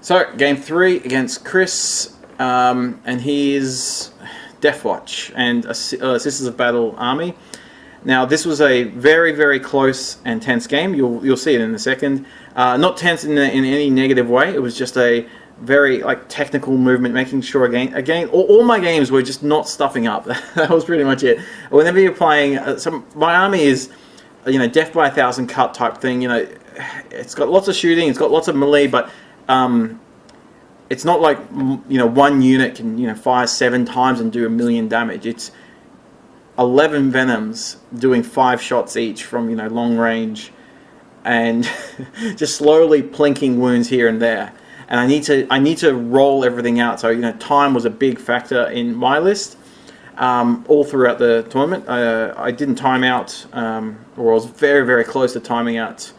So, game 3 against Chris, and he's Deathwatch and Sisters of Battle Army. Now, this was a very, very close and tense game. You'll see it in a second. Not tense in any negative way. It was just a very technical movement, making sure again all my games were just not stuffing up. That was pretty much it. Whenever you're playing, my army is death by 1,000 cut type thing. It's got lots of shooting, it's got lots of melee, but it's not like one unit can fire 7 times and do 1,000,000 damage. It's 11 venoms doing 5 shots each from long range, and just slowly plinking wounds here and there. And I need to roll everything out. So time was a big factor in my list all throughout the tournament. I didn't time out, or I was very, very close to timing out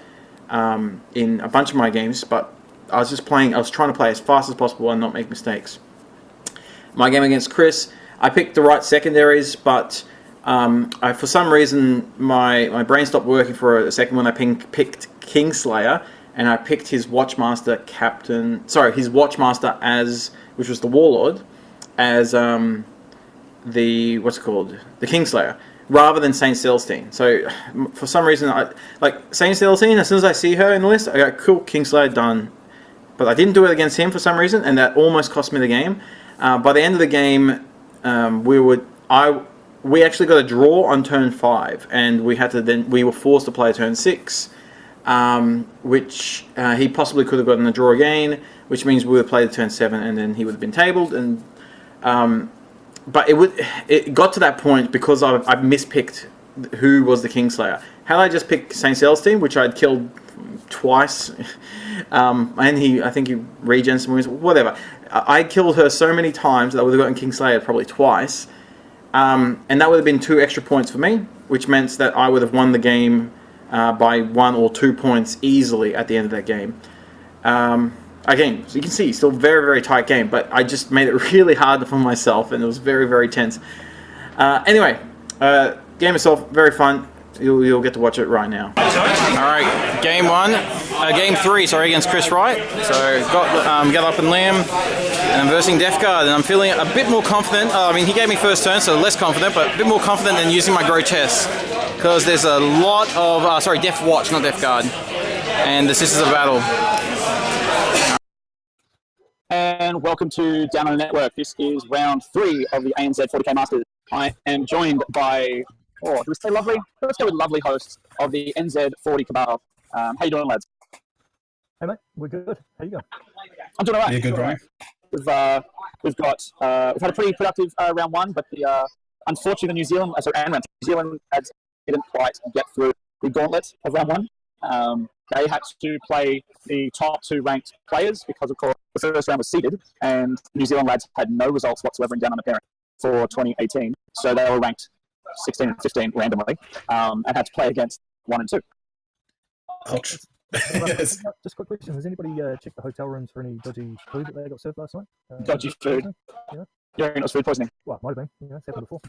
in a bunch of my games, but I was trying to play as fast as possible and not make mistakes. My game against Chris, I picked the right secondaries, but for some reason my brain stopped working for a second when I picked Kingslayer, and I picked his Watchmaster which was the Warlord, as the Kingslayer, rather than Saint Celestine. So for some reason, Saint Celestine, as soon as I see her in the list, I go, cool, Kingslayer, done. But I didn't do it against him for some reason, and that almost cost me the game. By the end of the game, we actually got a draw on turn 5, and we were forced to play turn 6, which he possibly could have gotten a draw again, which means we would have played turn 7, and then he would have been tabled. And but it got to that point because I mispicked who was the Kingslayer. Had I just picked Saint Celestine, which I'd killed twice, and I think he regens some wounds, whatever. I killed her so many times that I would have gotten Kingslayer probably twice, and that would have been 2 extra points for me, which meant that I would have won the game by 1 or 2 points easily at the end of that game. Again, so you can see, still very, very tight game, but I just made it really hard for myself, and it was very, very tense. Anyway, game itself, very fun. You'll get to watch it right now. Alright, game 3, against Chris Wright. So, got Gallop and Liam, and I'm versing Death Guard, and I'm feeling a bit more confident. He gave me first turn, so less confident, but a bit more confident than using my Grotesque. Because there's a lot of, Death Watch, not Death Guard. And the Sisters of Battle. And welcome to Down on the Network. This is round 3 of the ANZ 40k Masters. I am joined by, do we say lovely? Let's go with lovely hosts of the NZ 40 Cabal. How you doing, lads? Hey mate, we're good. How you going? I'm doing alright. Yeah, good, Brian. We've had a pretty productive round 1, but unfortunately New Zealand didn't quite get through the gauntlet of round 1. They had to play the top 2 ranked players because, of course, the first round was seeded, and New Zealand lads had no results whatsoever in Down Under Pairing for 2018. So they were ranked 16 and 15 randomly, and had to play against 1 and 2. Ouch. Just a quick question. Has anybody checked the hotel rooms for any dodgy food that they got served last night? Dodgy food? Yeah. You reckon it was food poisoning? Well, it might have been. It's happened before.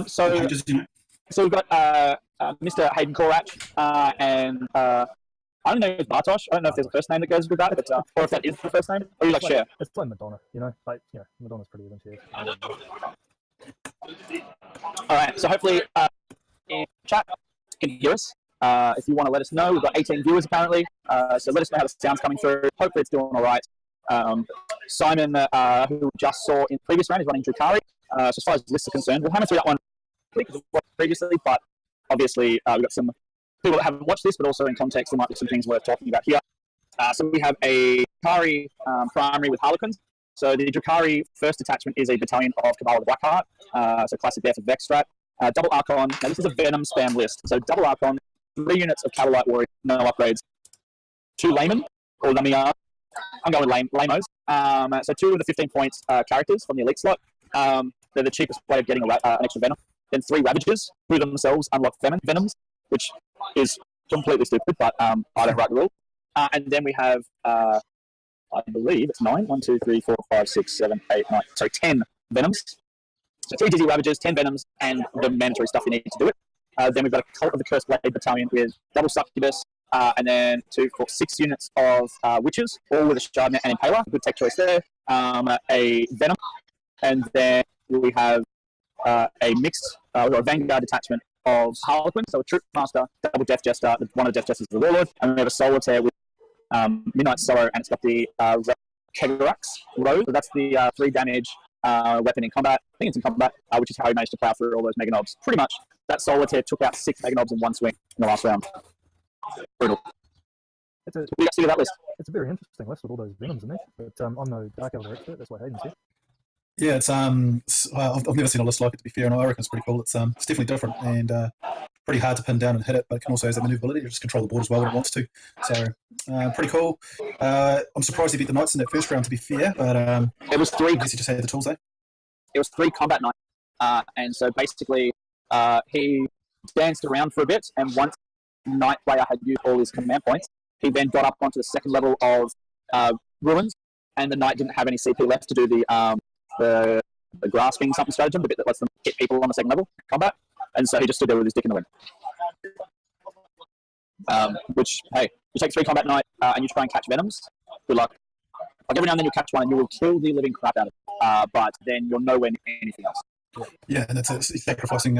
So we've got Mr. Hayden Korach, and I don't know if it's Bartosh. I don't know if there's a first name that goes with that, but or if that is the first name. Or you like Cher? It's like Madonna, Madonna's pretty even Cher. All right. So hopefully, in chat you can hear us. If you want to let us know, we've got 18 viewers apparently. So let us know how the sound's coming through. Hopefully, it's doing all right. Simon, who just saw in the previous round, is running Drukhari. So as far as lists are concerned, we'll hammer through that one because we've watched previously, but obviously we've got some people that haven't watched this, but also in context, there might be some things worth talking about here. So we have a Drukhari primary with Harlequins. So the Drukhari first attachment is a battalion of Cabal of the Blackheart, so classic death of Vex strat. Double Archon, now this is a Venom spam list. So double Archon, 3 units of Cavalite Warrior, no upgrades. 2 Laymen, or Lamia. I'm going with Lamos. So 2 of the 15 points characters from the elite slot. They're the cheapest way of getting an extra Venom. Then 3 Ravagers, who themselves unlock Venoms, which is completely stupid, but I don't write the rule. And then we have, I believe it's 9. 1, 2, 3, 4, 5, 6, 7, 8, 9. Sorry, 10 Venoms. So 3 Dizzy Ravagers, 10 Venoms, and the mandatory stuff you need to do it. Then we've got a Cult of the Cursed Blade Battalion with double Succubus, and then 2, 4, 6 units of witches, all with a shard and impaler. Good tech choice there. A venom, and then we have a mixed or a vanguard detachment of Harlequin, so a troop master, double death jester. One of the death jesters is the warlord, and we have a solitaire with midnight sorrow, and it's got the Kegarax road. So that's the 3 damage weapon in combat. I think it's in combat, which is how he managed to plow through all those mega knobs. Pretty much, that solitaire took out 6 mega knobs in one swing in the last round. Brutal. It's a, What do you guys think of that list? it's a very interesting list with all those venoms in there. But I'm no Dark Elder expert. That's why Hayden's here. Yeah, it's I've never seen a list like it, to be fair, and I reckon it's pretty cool. It's definitely different and pretty hard to pin down and hit it, but it can also has that maneuverability to just control the board as well when it wants to. So pretty cool. I'm surprised he beat the Knights in that first round, to be fair, but It was 3. I guess he just had the tools there. It was 3 combat knights, and so basically he danced around for a bit, and once knight player had used all his command points, he then got up onto the second level of ruins, and the knight didn't have any CP left to do the grasping something stratagem, the bit that lets them hit people on the second level combat, and so he just stood there with his dick in the wind. Which, hey, you take 3 combat knight and you try and catch venoms. Good luck. Like every now and then you'll catch one and you will kill the living crap out of it, but then you're nowhere near anything else. Yeah, and he's sacrificing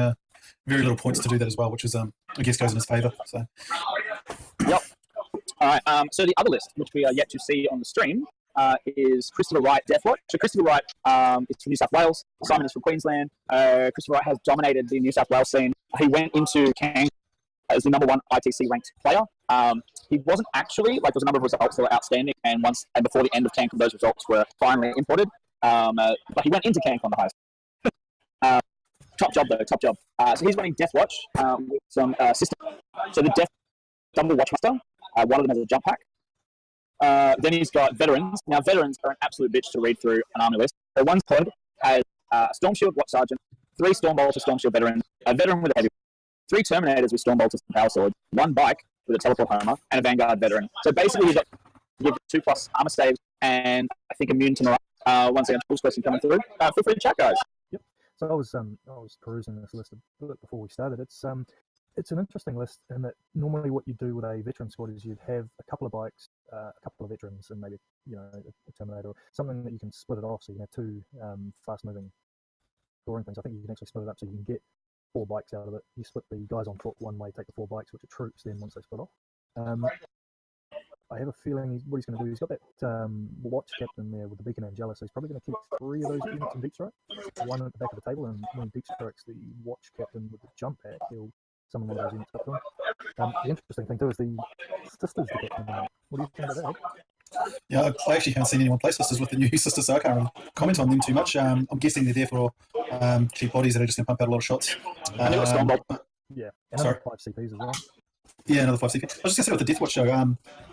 very little points to do that as well, which is I guess goes in his favour. So. Yep. All right. So the other list, which we are yet to see on the stream, is Christopher Wright Deathwatch. So Christopher Wright is from New South Wales. Simon is from Queensland. Christopher Wright has dominated the New South Wales scene. He went into Kang as the #1 ITC ranked player. He wasn't actually, like, there was a number of results that were outstanding, and before the end of Kang, those results were finally imported. But he went into Kang on the highest. Top job though, top job. So he's running Deathwatch with some system. So the Death Double Watchmaster, one of them has a jump pack. Then he's got veterans. Now veterans are an absolute bitch to read through an army list. So one pod has a Storm Shield Watch Sergeant, 3 Storm Bolter Storm Shield veterans, a veteran with a heavy, 3 Terminators with Storm Bolters and Power Swords, 1 bike with a Teleport Homer, and a Vanguard veteran. So basically you've got give 2+ armor saves and I think immune to morale. Once again, tools question coming through. Feel free to chat, guys. Yep. So I was perusing this list a bit before we started. It's an interesting list in that normally what you do with a veteran squad is you'd have a couple of bikes, a couple of veterans, and maybe a Terminator or something that you can split it off. So you can have 2 fast-moving scoring things. I think you can actually split it up so you can get 4 bikes out of it. You split the guys on foot one way, take the 4 bikes, which are troops. Then once they split off, I have a feeling what he's going to do. He's got that watch captain there with the beacon Angela, so he's probably going to keep 3 of those units in deep strike, 1 at the back of the table, and when deep strikes the watch captain with the jump pack, he'll summon one of those units up to him. The interesting thing too is the sisters detachment. What do you think about that? Yeah, I actually haven't seen anyone play sisters with the new sisters, so I can't really comment on them too much. I'm guessing they're there for cheap bodies that are just going to pump out a lot of shots. Yeah, and another 5 CPs as well. Yeah, another 5 CP. I was just going to say with the Deathwatch show,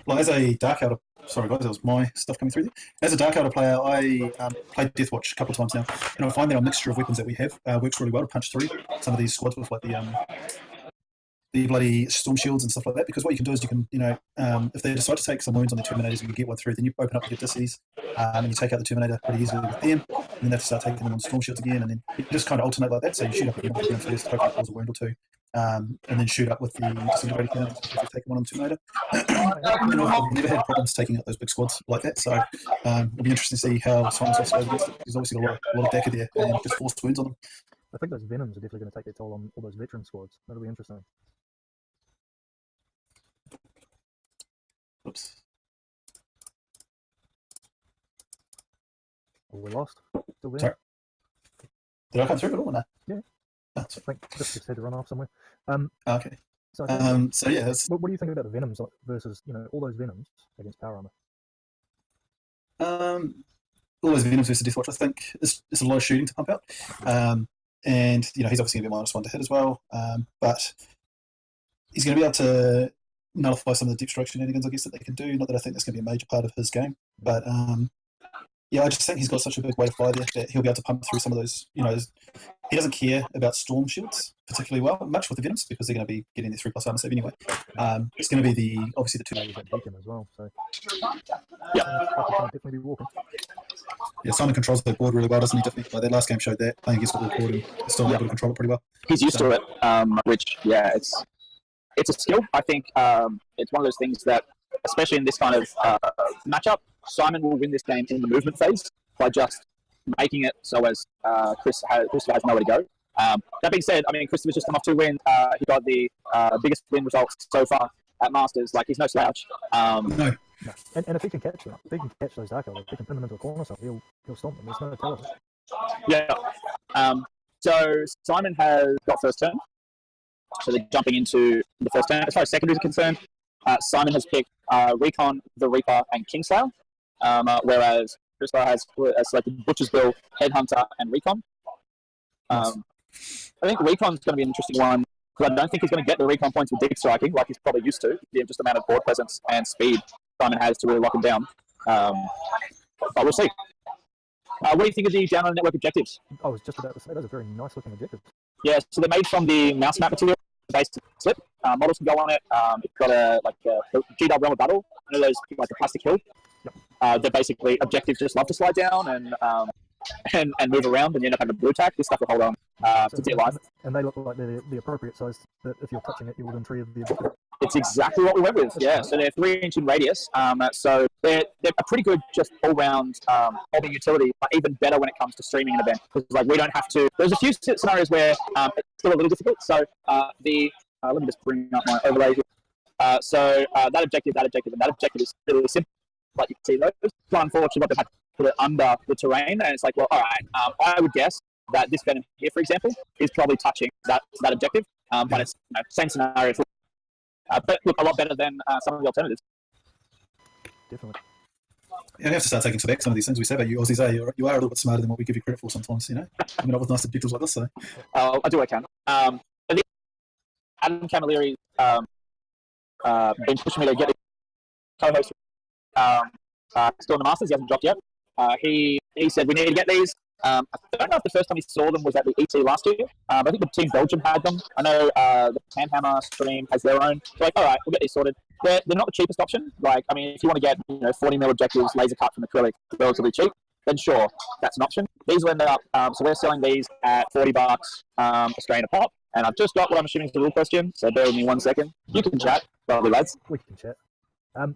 like as a Dark Elder, sorry guys, that was my stuff coming through there. As a Dark Elder player, I played Deathwatch a couple of times now, and I find that our mixture of weapons that we have works really well to punch through some of these squads with like the bloody storm shields and stuff like that, because what you can do is you can, if they decide to take some wounds on the Terminators and you get one through, then you open up your dissies and you take out the Terminator pretty easily with them, and then they have to start taking them on storm shields again, and then you just kind of alternate like that, so you shoot up with them first, hopefully cause a wound or 2, and then shoot up with the disintegrating cannons if you've taken one on Terminator. I've never had problems taking out those big squads like that, so it'll be interesting to see how Simon's goes against it. He's obviously got a lot of decker there and just forced wounds on them. I think those venoms are definitely going to take their toll on all those veteran squads. That'll be interesting. Oops. Oh, we're lost. Still there? Sorry. Did I come through at all or no? Yeah. Oh, I think just had to run off somewhere. okay. So, yeah. What do you think about the venoms versus all those venoms against power armor? All those venoms versus Deathwatch, I think it's a lot of shooting to pump out, and he's obviously going to be -1 to hit as well, but he's going to be able to nullify some of the deep strike shenanigans, I guess, that they can do. Not that I think that's going to be a major part of his game, but yeah, I just think he's got such a big way to fly there that he'll be able to pump through some of those. He doesn't care about storm shields particularly much with the venoms because they're going to be getting their 3+ armor save anyway. It's going to be obviously the 2 Maybe that beacon as well. So yeah, definitely be walking. Yeah, Simon controls the board really well, doesn't he? Definitely. Like that last game showed that playing against the board and still able to control it pretty well. He's used to it, which it's it's a skill. I think it's one of those things that, especially in this kind of matchup, Simon will win this game in the movement phase by just making it so as Christopher has nowhere to go. That being said, I mean, Christopher's just come off 2 wins. He got the biggest win results so far at Masters. Like, he's no slouch. No. And if he can catch them, if he can catch those Dark Elves, if he can pin them into a corner, so he'll stomp them. There's no telling. Yeah. So Simon has got first turn. So they're jumping into the first turn. As far as secondaries are concerned, Simon has picked Recon, the Reaper, and Kingslayer, whereas Christopher has selected Butcher's Bill, Headhunter, and Recon. I think Recon's going to be an interesting one, because I don't think he's going to get the Recon points with deep striking like he's probably used to, the just amount of board presence and speed Simon has to really lock him down. But we'll see. What do you think of the down on network objectives? I was just about to say, those are very nice looking objectives. Yeah, so they're made from the mouse map material based on slip. Models can go on it. It's got a GW Realm of Battle. I know those like the plastic hill. Yep. They're basically objectives just love to slide down and move around, and you end up having a blue tack. This stuff will hold on to dear life. And they look like they're the appropriate size that if you're touching it, you're within 3 of the objective. It's exactly what we went with, yeah. So they're 3-inch in radius. So they're a pretty good just all-round hobby utility, but even better when it comes to streaming an event. Because like we don't have to. There's a few scenarios where it's still a little difficult. So let me just bring up my overlay here. So that objective, and that objective is really simple. Like you can see those. But unfortunately, what they've had to put it under the terrain, and it's like, well, all right. I would guess that this venom here, for example, is probably touching that objective. But it's same scenario. But look, a lot better than some of the alternatives. Definitely. Yeah, you have to start taking back some of these things we say about you Aussies. You are a little bit smarter than what we give you credit for sometimes, you know? I mean, up with nice objectives like this, so. I do what I can. Adam Camilleri been pushing me to get the co-host. Still in the Masters, he hasn't dropped yet. He said we need to get these. I don't know if the first time he saw them was at the ET last year. I think the Team Belgium had them. I know the Panhammer stream has their own. So like, all right, we'll get these sorted. They're not the cheapest option. Like, I mean, if you want to get 40mm objectives, laser cut from acrylic, relatively cheap, then sure, that's an option. These will end up. So we're selling these at $40 Australian a pop. And I've just got what I'm assuming is the real question. So bear with me 1 second. You can chat, probably lads. We can chat. So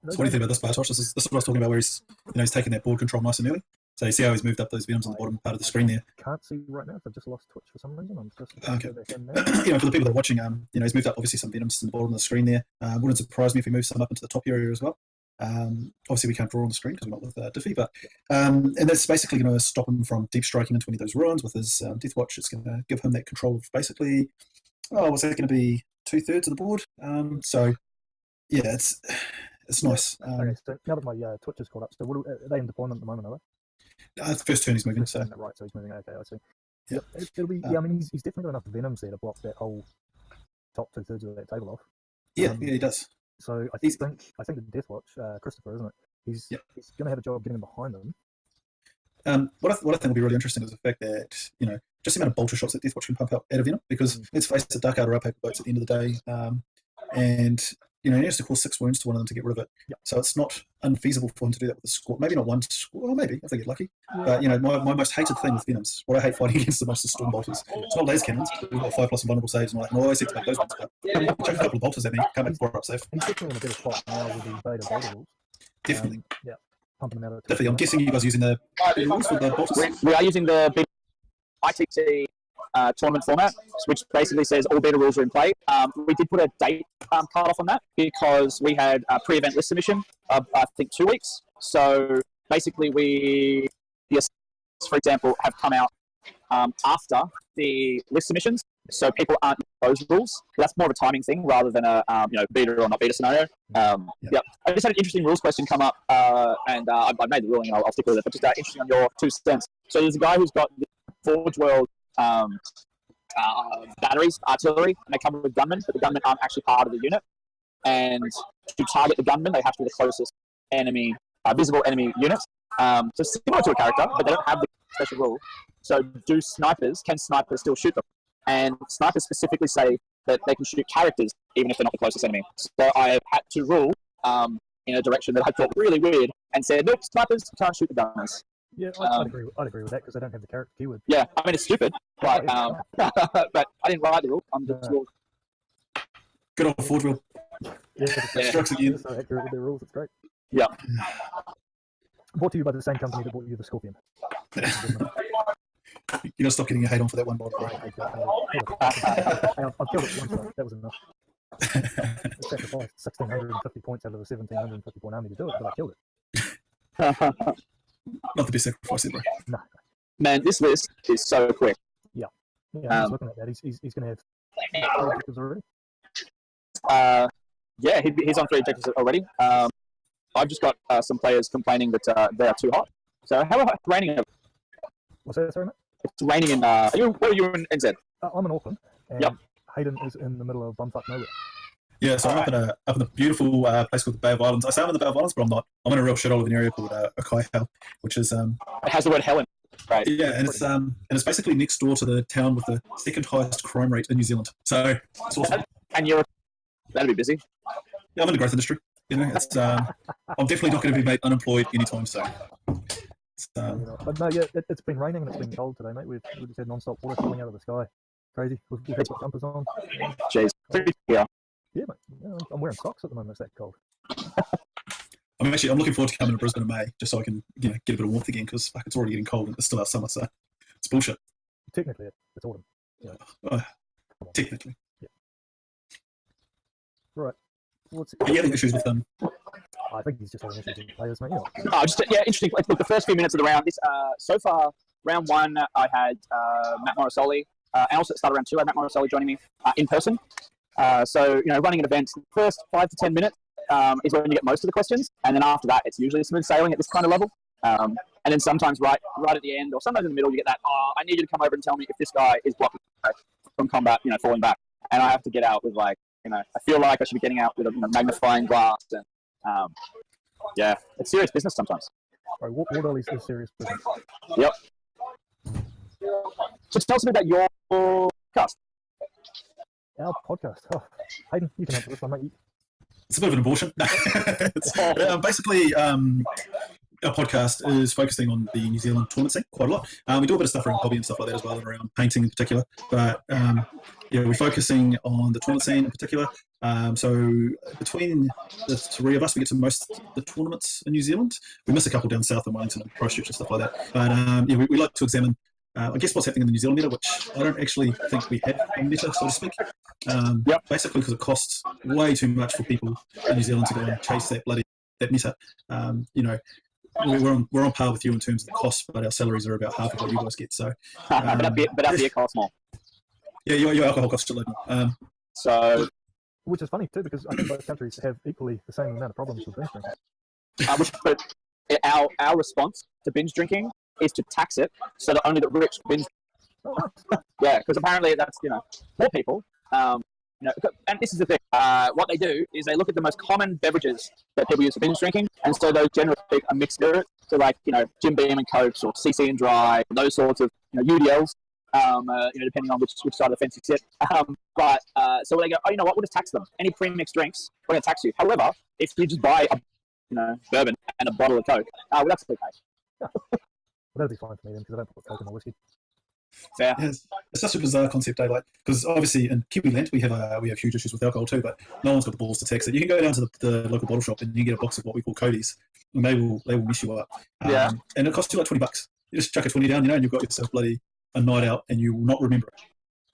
what do you think about this, Bartosz? This is what I was talking about, where he's taking that board control nice and early. So you see how he's moved up those venoms on the bottom part of the screen there. Can't see right now. I've just lost Twitch for some reason. I'm just okay. For the people that are watching, he's moved up obviously some venoms in the bottom of the screen there. Wouldn't surprise me if he moves some up into the top area as well. Obviously we can't draw on the screen because we're not with Diffie, but and that's basically going to stop him from deep striking into any of those ruins with his Deathwatch. It's going to give him that control of basically, what's that going to be, 2/3 of the board. So yeah, it's nice. Okay, so now that my Twitch is caught up, so are they in deployment at the moment, are they? The first turn he's moving, so right, so he's moving. Okay, I see. Yep. It'll be. I mean, he's definitely got enough venoms there to block that whole top 2/3 of that table off. Yeah, he does. So I think the Deathwatch, Christopher, isn't it? He's going to have a job getting behind them. What I think will be really interesting is the fact that just the amount of bolter shots that Deathwatch can pump out of venom, because let's face it, Dark Outer are paper boats at the end of the day, and he has to cause 6 wounds to one of them to get rid of it. Yep. So it's not unfeasible for him to do that with a squad. Maybe not one squad, well, maybe if they get lucky. Yeah. But my most hated thing with venoms, what I hate fighting against the most is storm bolters. It's not laser cannons. We've got 5+ vulnerable saves and all that, and I always seem to make those ones. But chuck a couple of bolters at me, can't make 4 up safe. He's definitely in a better spot now with the beta bolter rules. Definitely. Yeah, pumping them out. Definitely. I'm guessing you guys are using the rules for the bolters. We are using the big ITT tournament format, which basically says all beta rules are in play. We did put a date cut off on that because we had a pre-event list submission of, I think, 2 weeks. So basically the for example, have come out after the list submissions, so people aren't those rules. That's more of a timing thing rather than a beta or not beta scenario. Yep. I just had an interesting rules question come up, and I made the ruling. I'll stick with it. But just interesting on your 2 cents. So there's a guy who's got the Forge World batteries, artillery, and they come with gunmen, but the gunmen aren't actually part of the unit. And to target the gunmen, they have to be the closest enemy, visible enemy unit. So similar to a character, but they don't have the special rule. So can snipers still shoot them? And snipers specifically say that they can shoot characters even if they're not the closest enemy. So I had to rule in a direction that I thought really weird and said, nope, snipers can't shoot the gunners. Yeah, I'd agree with that because they don't have the character keyword. Yeah, I mean, it's stupid, but but I didn't write the rule. I'm just Good old Ford wheel. Yeah, Strokes again. they're so accurate with their rules. It's great. Yeah. Brought to you by the same company that bought you the Scorpion. You gotta stop getting your hate on for that one model. I hate that. I've killed it once though. That was enough. I sacrificed 1,650 points out of the 1,750 point army to do it, but I killed it. Not the best sacrifice ever. No. Man, this list is so quick. Yeah, I'm just looking at that. He's going to have 3 objectives already. Yeah, he's on 3 objectives already. I've just got some players complaining that they are too hot. So how about raining? What's that, sorry, mate? It's raining in. Where are you in NZ? I'm in Auckland, and Yep. Hayden is in the middle of bumfuck nowhere. Yeah, so I'm up in a beautiful place called the Bay of Islands. I say I'm in the Bay of Islands, but I'm not. I'm in a real shithole of an area called Okai, which is It has the word Helen. Right. yeah, and it's basically next door to the town with the second highest crime rate in New Zealand. So it's awesome. And that'd be busy. Yeah, I'm in the growth industry. You know, it's I'm definitely not going to be made unemployed anytime soon. But no, yeah, it's been raining and it's been cold today, mate. We've just had non-stop water falling out of the sky. Crazy. We've had put jumpers on. Jeez. Yeah. Yeah, mate. Yeah, I'm wearing socks at the moment. It's that cold. I'm looking forward to coming to Brisbane in May just so I can get a bit of warmth again because it's already getting cold and it's still our summer, so it's bullshit. Technically, it's autumn. Technically. Yeah. Right. But you having issues with them? I think he's just having issues with players, mate. Interesting. Look, the first few minutes of the round. So far, round 1, I had Matt Morrisoli. And also at start of round 2, I had Matt Morrisoli joining me in person. So running an event, the first 5 to 10 minutes is when you get most of the questions, and then after that, it's usually smooth sailing at this kind of level. And then sometimes right at the end, or sometimes in the middle, you get that. I need you to come over and tell me if this guy is blocking from combat, falling back, and I have to get out with I feel like I should be getting out with a magnifying glass, and yeah, it's serious business sometimes. Right, what all is serious business? Yep. So tell us a bit about your podcast. Our podcast. Oh, Hayden, you can answer this one, mate. It's a bit of an abortion. Basically, our podcast is focusing on the New Zealand tournament scene quite a lot. We do a bit of stuff around hobby and stuff like that as well, and around painting in particular. But we're focusing on the tournament scene in particular. So between the 3 of us, we get to most of the tournaments in New Zealand. We miss a couple down south in Wellington and Christchurch and stuff like that. But we like to examine, I guess, what's happening in the New Zealand meta, which I don't actually think we have a meta, so to speak. Basically, because it costs way too much for people in New Zealand to go and chase that meta. We're on par with you in terms of the cost, but our salaries are about half of what you guys get. So, but our beer costs more. Yeah, your alcohol costs a lot more. So, which is funny too, because I think both countries have equally the same amount of problems with binge drinking. But our response to binge drinking is to tax it so that only the rich binge. Oh, nice. Yeah, because apparently that's poor people. And this is the thing. What they do is they look at the most common beverages that people use for binge drinking, and so those generally pick a mixed spirit, so like Jim Beam and Cokes, or CC and Dry, those sorts of UDLs. Depending on which side of the fence you sit. So they go, oh, you know what? We'll just tax them. Any pre-mixed drinks, we're going to tax you. However, if you just buy a bourbon and a bottle of Coke, well, that's okay. Well, that'll be fine for me then, because I don't put Coke in my whiskey. Fair. Yeah, it's such a bizarre concept, because obviously in Kiwi land we have huge issues with alcohol too, but no one's got the balls to tax it. You can go down to the local bottle shop and you can get a box of what we call Cody's, and they will mess you up. And it costs you like $20. You just chuck a 20 down, and you've got yourself bloody a night out, and you will not remember it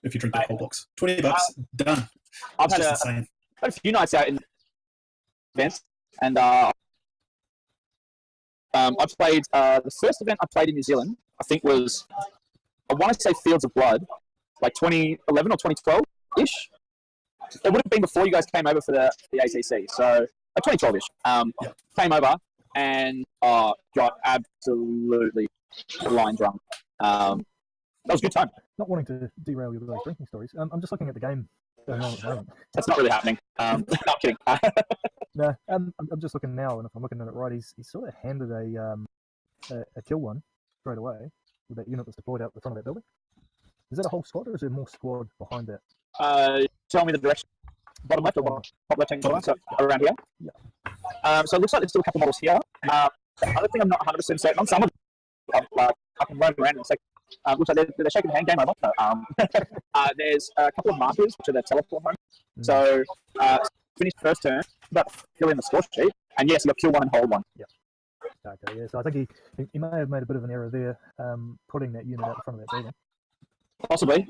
if you drink that whole box. $20, done. I've had a few nights out in events, and I played the first event I played in New Zealand. I think was, I want to say Fields of Blood, like 2011 or 2012-ish. It would have been before you guys came over for the ACC, so like 2012-ish. Came over and got absolutely line drunk. That was a good time. Not wanting to derail your guys' drinking stories, I'm just looking at the game going on at the moment. That's not really happening. No, I'm kidding. No, I'm just looking now, and if I'm looking at it right, he's sort of handed a kill one straight away with that unit that's deployed out the front of that building. Is that a whole squad, or is there more squad behind that? Tell me the direction. Bottom left or top left hand corner, so around here? Yeah. So it looks like there's still a couple models here. The other thing I'm not 100% certain on, some of them, I can run around in a second. looks like they're shaking the hand game over. There's a couple of markers, which are their teleport moments. So, finish first turn, but fill in the score sheet, and yes, you'll kill one and hold one. Yep. Okay, yeah, so I think he may have made a bit of an error there, putting that unit out in front of that building. Possibly.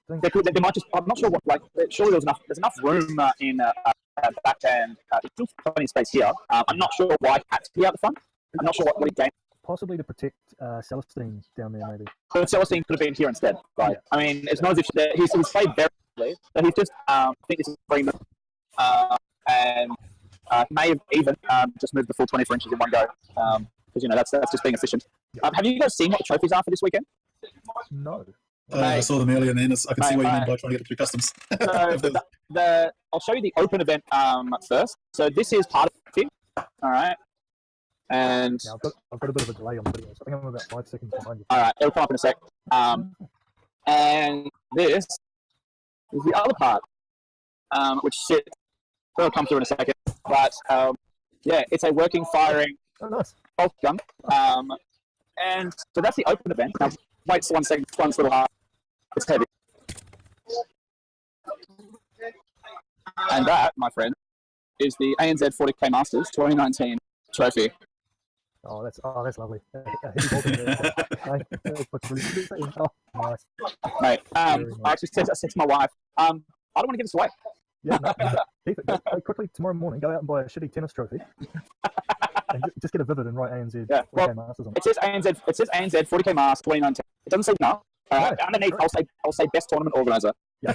They might just. I'm not sure what. Like, surely there's enough room in back and there's still plenty of space here. I'm not sure why he had to be out the front. I'm not sure what he gained. Possibly to protect Celestine down there, maybe. But Celestine could have been here instead, right? Yeah. I mean, it's not as if he's played very well, but he's just. I think this is agreement, and he may have even just moved the full 24 inches in one go, because that's just being efficient. Have you guys seen what the trophies are for this weekend? No. I saw them earlier, and then I can see what you mean by trying to get it through customs. So I'll show you the open event first. So this is part of it. All right. And yeah, I've got a bit of a delay on the video, so I think I'm about 5 seconds behind you. All right, it'll come up in a sec. And this is the other part, which will come through in a second. But yeah, it's a working firing bolt gun. And so that's the open event. Now, wait 1 second. This one's a little hard. It's heavy. And that, my friend, is the ANZ 40k Masters 2019 trophy. Oh, that's lovely. Nice. Mate, I actually said to my wife, I don't want to give this away. Yeah, no. Keep it. Go quickly tomorrow morning. Go out and buy a shitty tennis trophy, and just get a Vivid and write ANZ 40k Masters on it. It says ANZ 40k Masters 2019. It doesn't say no. Underneath, I'll say best tournament organizer. Yeah.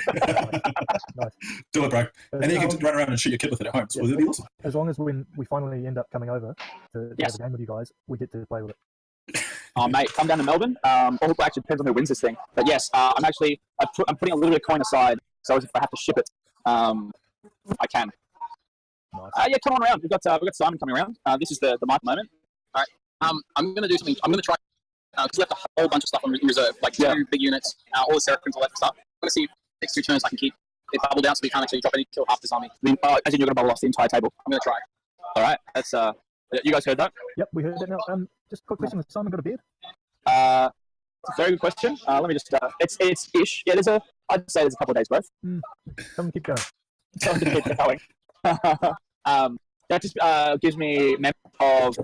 Nice. Do it, bro. And then you can run around and shoot your kid with it at home. So it'll be awesome. As long as when we finally end up coming over to have a game with you guys, we get to play with it. Oh, mate, come down to Melbourne. Or actually depends on who wins this thing. But yes, I'm putting a little bit of coin aside, so if I have to ship it, I can. Nice. Yeah, come on around. We've got Simon coming around. This is the mic moment. All right. I'm going to do something. I'm going to try. Because we left a whole bunch of stuff on reserve, like 2 big units, all the Seraphins, all that stuff. I'm going to see if next 2 turns I can keep it bubbled down so we can't actually drop any, kill half this army. As in, you're going to bubble off the entire table. I'm going to try. All right. That's you guys heard that? Yep, we heard that. Now, just a quick question: has Simon got a beard? It's a very good question. Let me just. It's ish. Yeah, I'd say there's a couple of days both. Come keep going. Keep going. That just gives me memory of.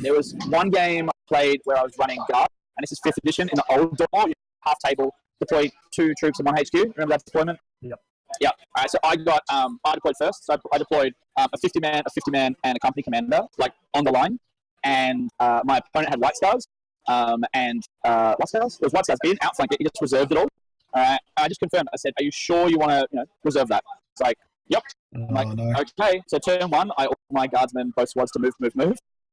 There was one game I played where I was running guard, and this is 5th edition in the old door, half table, deploy 2 troops in 1 HQ. Remember that deployment? Yep. All right, so I deployed first. So I deployed a 50-man, and a company commander, like on the line. And my opponent had white scars. What scars? There was white scars. He didn't outflank it. He just reserved it all. All right. I just confirmed. I said, "Are you sure you want to, reserve that?" It's like, "Yep." I'm like, no. okay. So turn 1, I ordered my guardsmen both squads to move.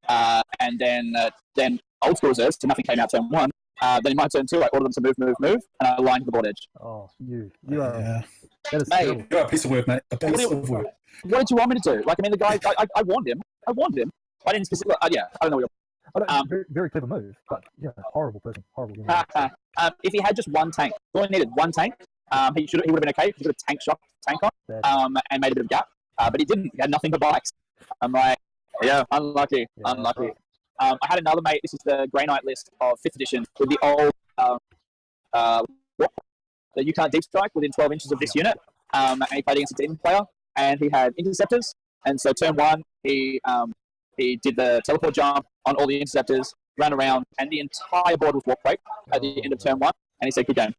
And then old school reserves, so nothing came out turn 1. Then in my turn 2, I ordered them to move, and I aligned to the board edge. Oh, you are. Yeah. That is mate, You're a piece of work, mate. A piece of work. What did you want me to do? Like, I mean, the guy, I warned him. I didn't specifically. I don't know what you're. Very, very clever move, but horrible person, horrible. If he had just 1 tank, all he needed 1 tank. He would have been okay. He could have tank on, and made a bit of a gap. But he didn't. He had nothing but bikes. I'm like, yeah, unlucky. I had another mate. This is the Grey Knight list of 5th edition with the old that you can't deep strike within 12 inches of this unit. And he played against a demon player, and he had interceptors. And so turn 1, he did the teleport jump on all the interceptors, ran around, and the entire board was warp break at the end of turn 1. And he said, "Good game."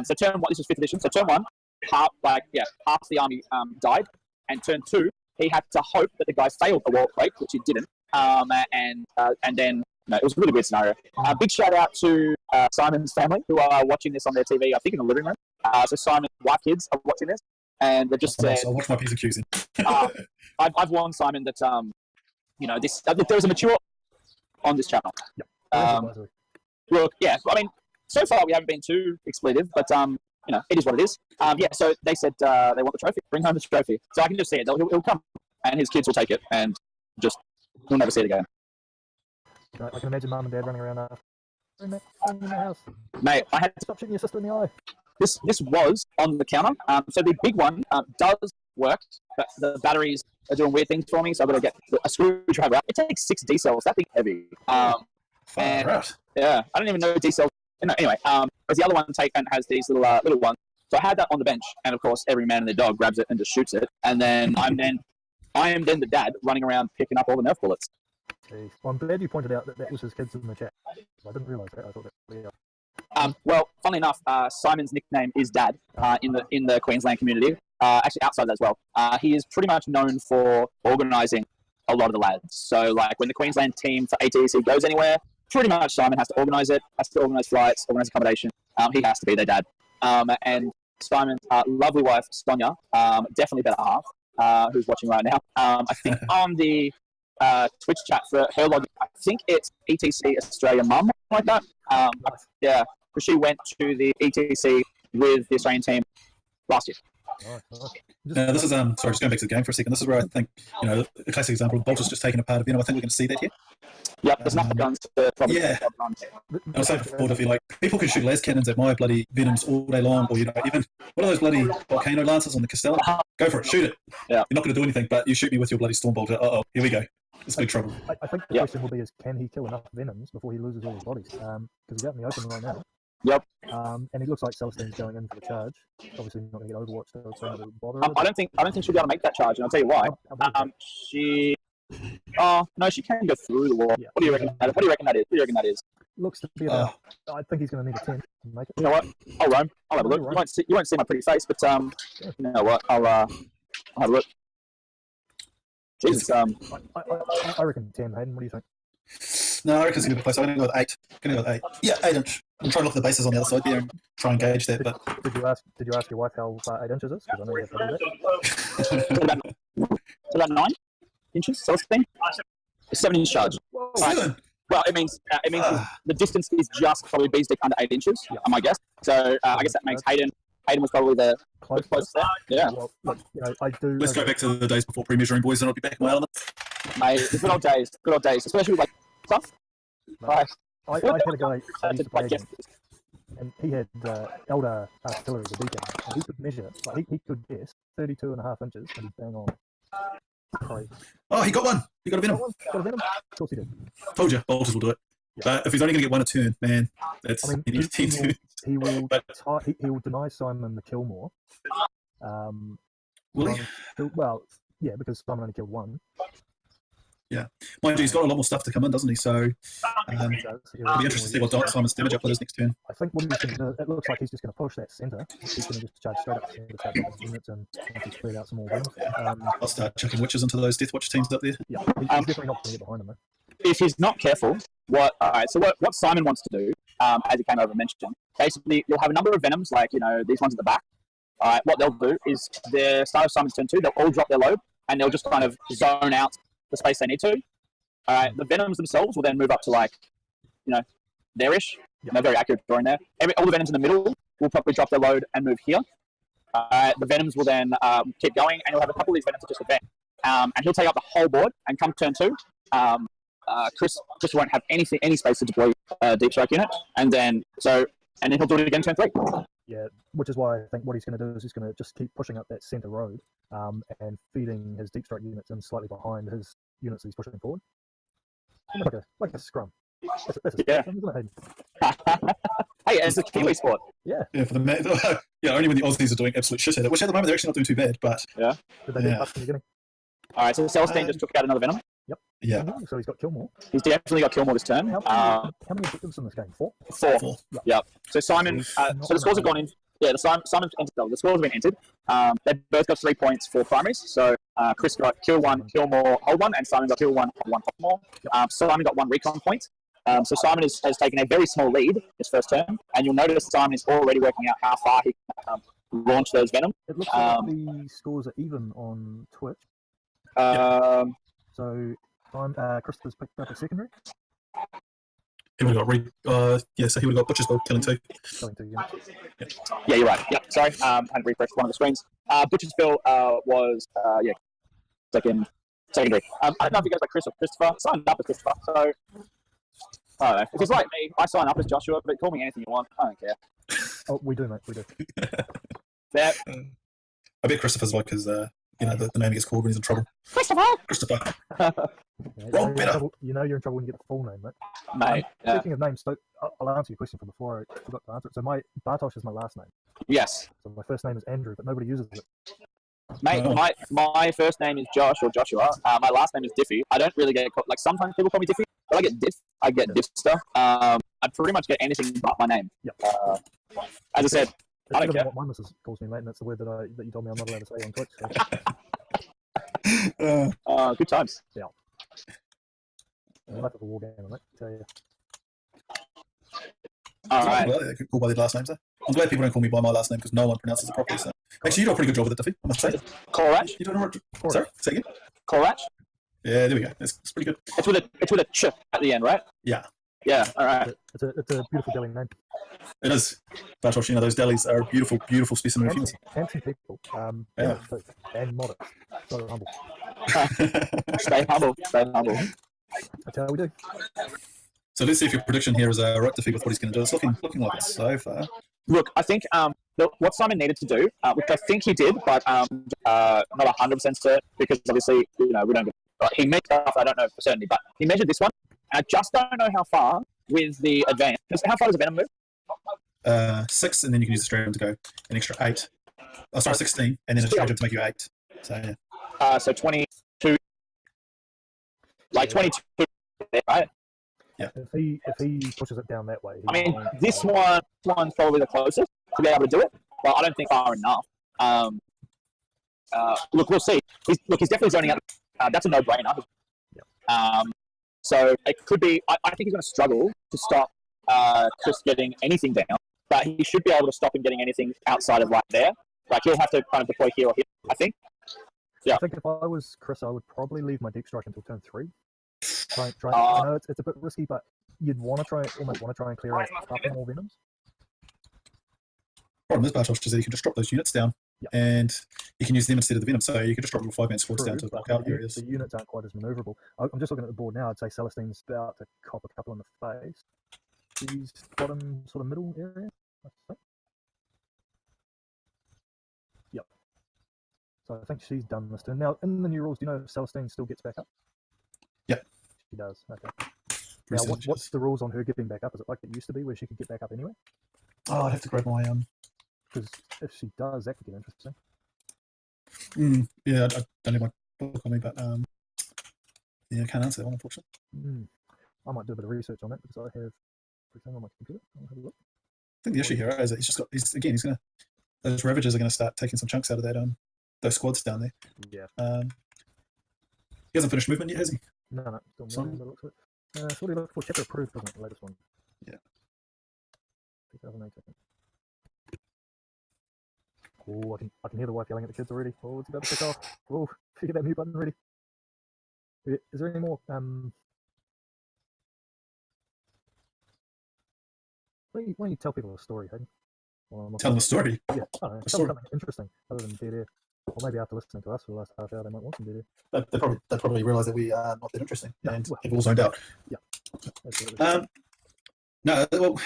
So turn 1, this was 5th edition. So turn 1, half the army died, and turn 2, he had to hope that the guy failed the warp break, which he didn't. And then it was a really weird scenario. Big shout out to Simon's family who are watching this on their TV, I think in the living room. So Simon's wife, kids are watching this, and they've just said, I'll watch my piece of cues in. I've warned Simon that there's a mature on this channel. Yep. Look, yeah, I mean, so far we haven't been too expletive, but it is what it is. So they said they want the trophy. Bring home the trophy. So I can just see it. He'll come, and his kids will take it, and just we'll never see it again. I can imagine mum and dad running around in the house. Mate, I had to Stop shooting your sister in the eye. This was on the counter. So the big one does work, but the batteries are doing weird things for me. So I've got to get a screwdriver out. It takes 6 D cells. That thing's heavy. And, Right. yeah, I don't even know D cells. No, anyway, whereas the other one has these little ones. So I had that on the bench, and of course, every man and their dog grabs it and just shoots it. And then I am then the dad running around picking up all the Nerf bullets. Jeez. Well, I'm glad you pointed out that was his kids in the chat. I didn't realise that. I thought that. Yeah. Well, funnily enough, Simon's nickname is Dad in the Queensland community. Actually, outside that as well. He is pretty much known for organising a lot of the lads. So, like, when the Queensland team for ATC goes anywhere, pretty much Simon has to organise it, has to organise flights, organise accommodation. He has to be their dad. And Simon's lovely wife, Sonia, definitely better half, who's watching right now. I think on the Twitch chat for her login, I think it's ETC Australia Mum, like that. Yeah, because she went to the ETC with the Australian team last year. This is sorry, just going back to the game for a second. This is where I think, a classic example of Bolter's just taking a part of Venom. I think we can see that here. Yep, there's enough guns to probably. Yeah. I was saying before, if you like, people can shoot las cannons at my bloody Venoms all day long, or even what are those bloody volcano lances on the Castellan? Go for it, shoot it. Yeah. You're not going to do anything, but you shoot me with your bloody storm bolter. Here we go. It's big trouble. I think the question will be: can he kill enough Venoms before he loses all his bodies? Because he's out in the open right now. Yep. And he looks like Celestine's going in for the charge. Obviously, not going to get Overwatch, so it's not bother. I don't think she'll be able to make that charge, and I'll tell you why. She. Oh no, she can go through the wall. Yeah. What do you reckon that is? Looks to be about. I think he's going to need a 10 to make it. You know what? I'll roam. I'll have a look. You won't see my pretty face, but you know what? I'll have a look. Jesus. I reckon 10, Hayden. What do you think? No, I reckon it's going to be close. I'm going to go with 8. Yeah, 8 inch. I'm trying to look at the bases on the other side there and try and gauge that. But did you ask your wife how far 8 inches is? Because I know you have to do that. About 9 inches. Celestine. 7-inch charge. Seven. Well, it means the distance is just probably B's dick under 8 inches. Yeah. I guess. So I guess that makes Hayden. Hayden was probably the closest there. Yeah. Well, look, I do. Let's go back to the days before pre-measuring, boys, and I'll be back in my element. Mate, the good old days, especially with like stuff. I had a guy I used to play against, and he had Elder Artillery as a beacon, and he could measure, like he could guess 32.5 inches, and he'd bang on. Crazy. Oh, he got one. He got a Venom. Got a Venom? Of course he did. Told you, Bolters will do it. Yeah. But if he's only going to get one a turn, man, that's he will deny Simon the kill more. Will he? Well, yeah, because Simon only killed one. Yeah, mind you, he's got a lot more stuff to come in, doesn't he? So it'll be interesting to see what Simon's damage output is next turn. I think what he's going to do, it looks like he's just going to push that centre. He's going to just charge straight up the centre, start getting units, and spread out some more wings. I'll start chucking witches into those Deathwatch teams up there. Yeah, he's definitely not going to get behind him, though. If he's not careful, what Simon wants to do, as he came over and mentioned, basically you'll have a number of Venoms, like these ones at the back. What they'll do is the start of Simon's turn 2, they'll all drop their load, and they'll just kind of zone out the space they need to. The Venoms themselves will then move up to there-ish. They're very accurate drawing there. All the Venoms in the middle will probably drop their load and move here. The Venoms will then keep going, and you'll have a couple of these Venoms that just advance. And he'll take up the whole board, and come turn 2, Chris won't have any space to deploy a deep strike unit, and then he'll do it again turn 3. Yeah, which is why I think what he's going to do is he's going to just keep pushing up that centre road and feeding his deep strike units in slightly behind his units that he's pushing forward. Like a scrum. That's a scrum, isn't it, Hayden? Hey, it's a Kiwi sport. Yeah. Yeah, for the only when the Aussies are doing absolute shit at it, which at the moment they're actually not doing too bad, but yeah. Did they get up in the beginning? All right, so Celestine just took out another Venom. Yep. Yeah. So he's got Killmore. He's definitely got Killmore this turn. How many objectives in this game? 4? 4. Yep. So Simon. So the scores have gone in. Yeah, Simon's entered. The scores have been entered. They both got 3 points for primaries. So Chris got kill 1, kill more, hold 1, and Simon got kill 1, hold 1, hold more. Simon got 1 recon point. So Simon has taken a very small lead this first turn, and you'll notice Simon is already working out how far he can launch those Venom. It looks like the scores are even on Twitch. So Christopher's picked up a secondary. He would have got so he would have got Butcher's Bowl killing 2. Killing 2 units. Yeah, you're right. Yep, sorry. I had to refresh one of the screens. Butcher's Bill was secondary. I don't know if he goes like Chris or Christopher. Signed up as Christopher, so I don't know. If it's like me, I sign up as Joshua, but call me anything you want. I don't care. Oh, we do, mate. We do. Yeah. I bet Christopher's like his the name he gets called when he's in trouble. Christopher. Yeah, Wrong better. you know you're in trouble when you get the full name, right? Mate. Yeah. Speaking of names, so I'll answer your question from before. I forgot to answer it. So my Bartosz is my last name. Yes. So my first name is Andrew, but nobody uses it. Mate, Oh. my first name is Josh or Joshua. My last name is Diffie. I don't really get called, like sometimes people call me Diffie, but I get Diff. I get Diff stuff. I pretty much get anything but my name. Yeah. As I said, I don't care. What my missus calls me, mate, and that's the word that you told me I'm not allowed to say on Twitch. So. Good times. Yeah. Life of a war game, mate. Tell you. All right. Cool by the last names. I'm glad people don't call me by my last name because no one pronounces it properly. So actually, you do a pretty good job with it, Duffy. I must say. Korach. You doing all right? Sorry, say again. Korach. Yeah, there we go. It's pretty good. It's with a ch at the end, right? Yeah. Yeah. All right. It's a beautiful deli name. It is. Bartosz, you know, those delis are a beautiful, beautiful specimen of humans. Handsome people. Yeah. And modest. So humble. Stay humble. Stay humble. That's how we do. So let's see if your prediction here is right to with what he's going to do. It's looking like it so far. Look, I think what Simon needed to do, which I think he did, but not 100% certain, because obviously, you know, we don't. He measured stuff, I don't know for certainty, but he measured this one. And I just don't know how far with the advance. How far does the Venom move? 6, and then you can use the Stratagem to go an extra 8. Oh, sorry, 16, and then a Stratagem to make you 8. So yeah. So 22, like 22, right? Yeah. If he pushes it down that way. I mean, this one's probably the closest to be able to do it, but I don't think far enough. Look, we'll see. He's definitely zoning out. That's a no-brainer. So it could be. I think he's going to struggle to stop Chris getting anything down, but he should be able to stop him getting anything outside of right there. Like he'll have to kind of deploy here or here, I think. Yeah. I think if I was Chris, I would probably leave my deep strike until turn 3. Try. I know it's a bit risky, but you'd almost want to try and clear out a couple more Venoms. Problem is, Bartosz, is that you can just drop those units down, and you can use them instead of the Venom. So you can just drop your 5-man squads down to block out areas. The units aren't quite as maneuverable. I'm just looking at the board now. I'd say Celestine's about to cop a couple in the face. She's bottom sort of middle area, I think. Yep. So I think she's done this turn. Now, in the new rules, do you know if Celestine still gets back up? Yep. She does. Okay. Now, what's the rules on her getting back up? Is it like it used to be, where she could get back up anyway? Oh, I have to grab my Because if she does, that could get interesting. Yeah, I don't have my book on me, but yeah, I can't answer that one, unfortunately. I might do a bit of research on that because I have everything on my computer. I'll have a look. I think the issue here is that he's gonna those Ravagers are gonna start taking some chunks out of that those squads down there. Yeah. He hasn't finished movement yet, has he? No, still moving. Looks like. So what are you looking for? Chapter approved, isn't it? The latest one. Yeah. 2018. Oh, I can hear the wife yelling at the kids already. Oh, it's about to kick off. Oh, get that mute button ready. Is there any more? Why don't you tell people a story, Hayden? Tell them a story. Yeah, I don't know. Tell them something interesting other than dead air. Or maybe after listening to us for the last half hour, they might want some dead air. They probably realise that we are not that interesting, and well, have all zoned out. Yeah. Absolutely. No, well,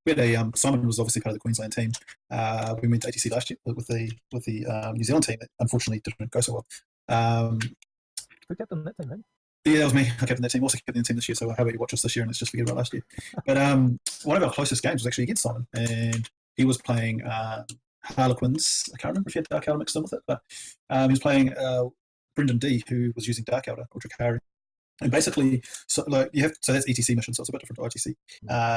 we had Simon was obviously part of the Queensland team. We went to ATC last year with the New Zealand team. That unfortunately didn't go so well. Who captained that team, Hayden? Yeah, that was me. I captained that team. Also captained the team this year. So how about you watch us this year and let's just forget about last year. But one of our closest games was actually against Simon, and he was playing Harlequins. I can't remember if he had Dark Elder mixed in with it, but he was playing Brendan D, who was using Dark Elder or Drukhari. And basically, so that's ETC mission, so it's a bit different to ITC.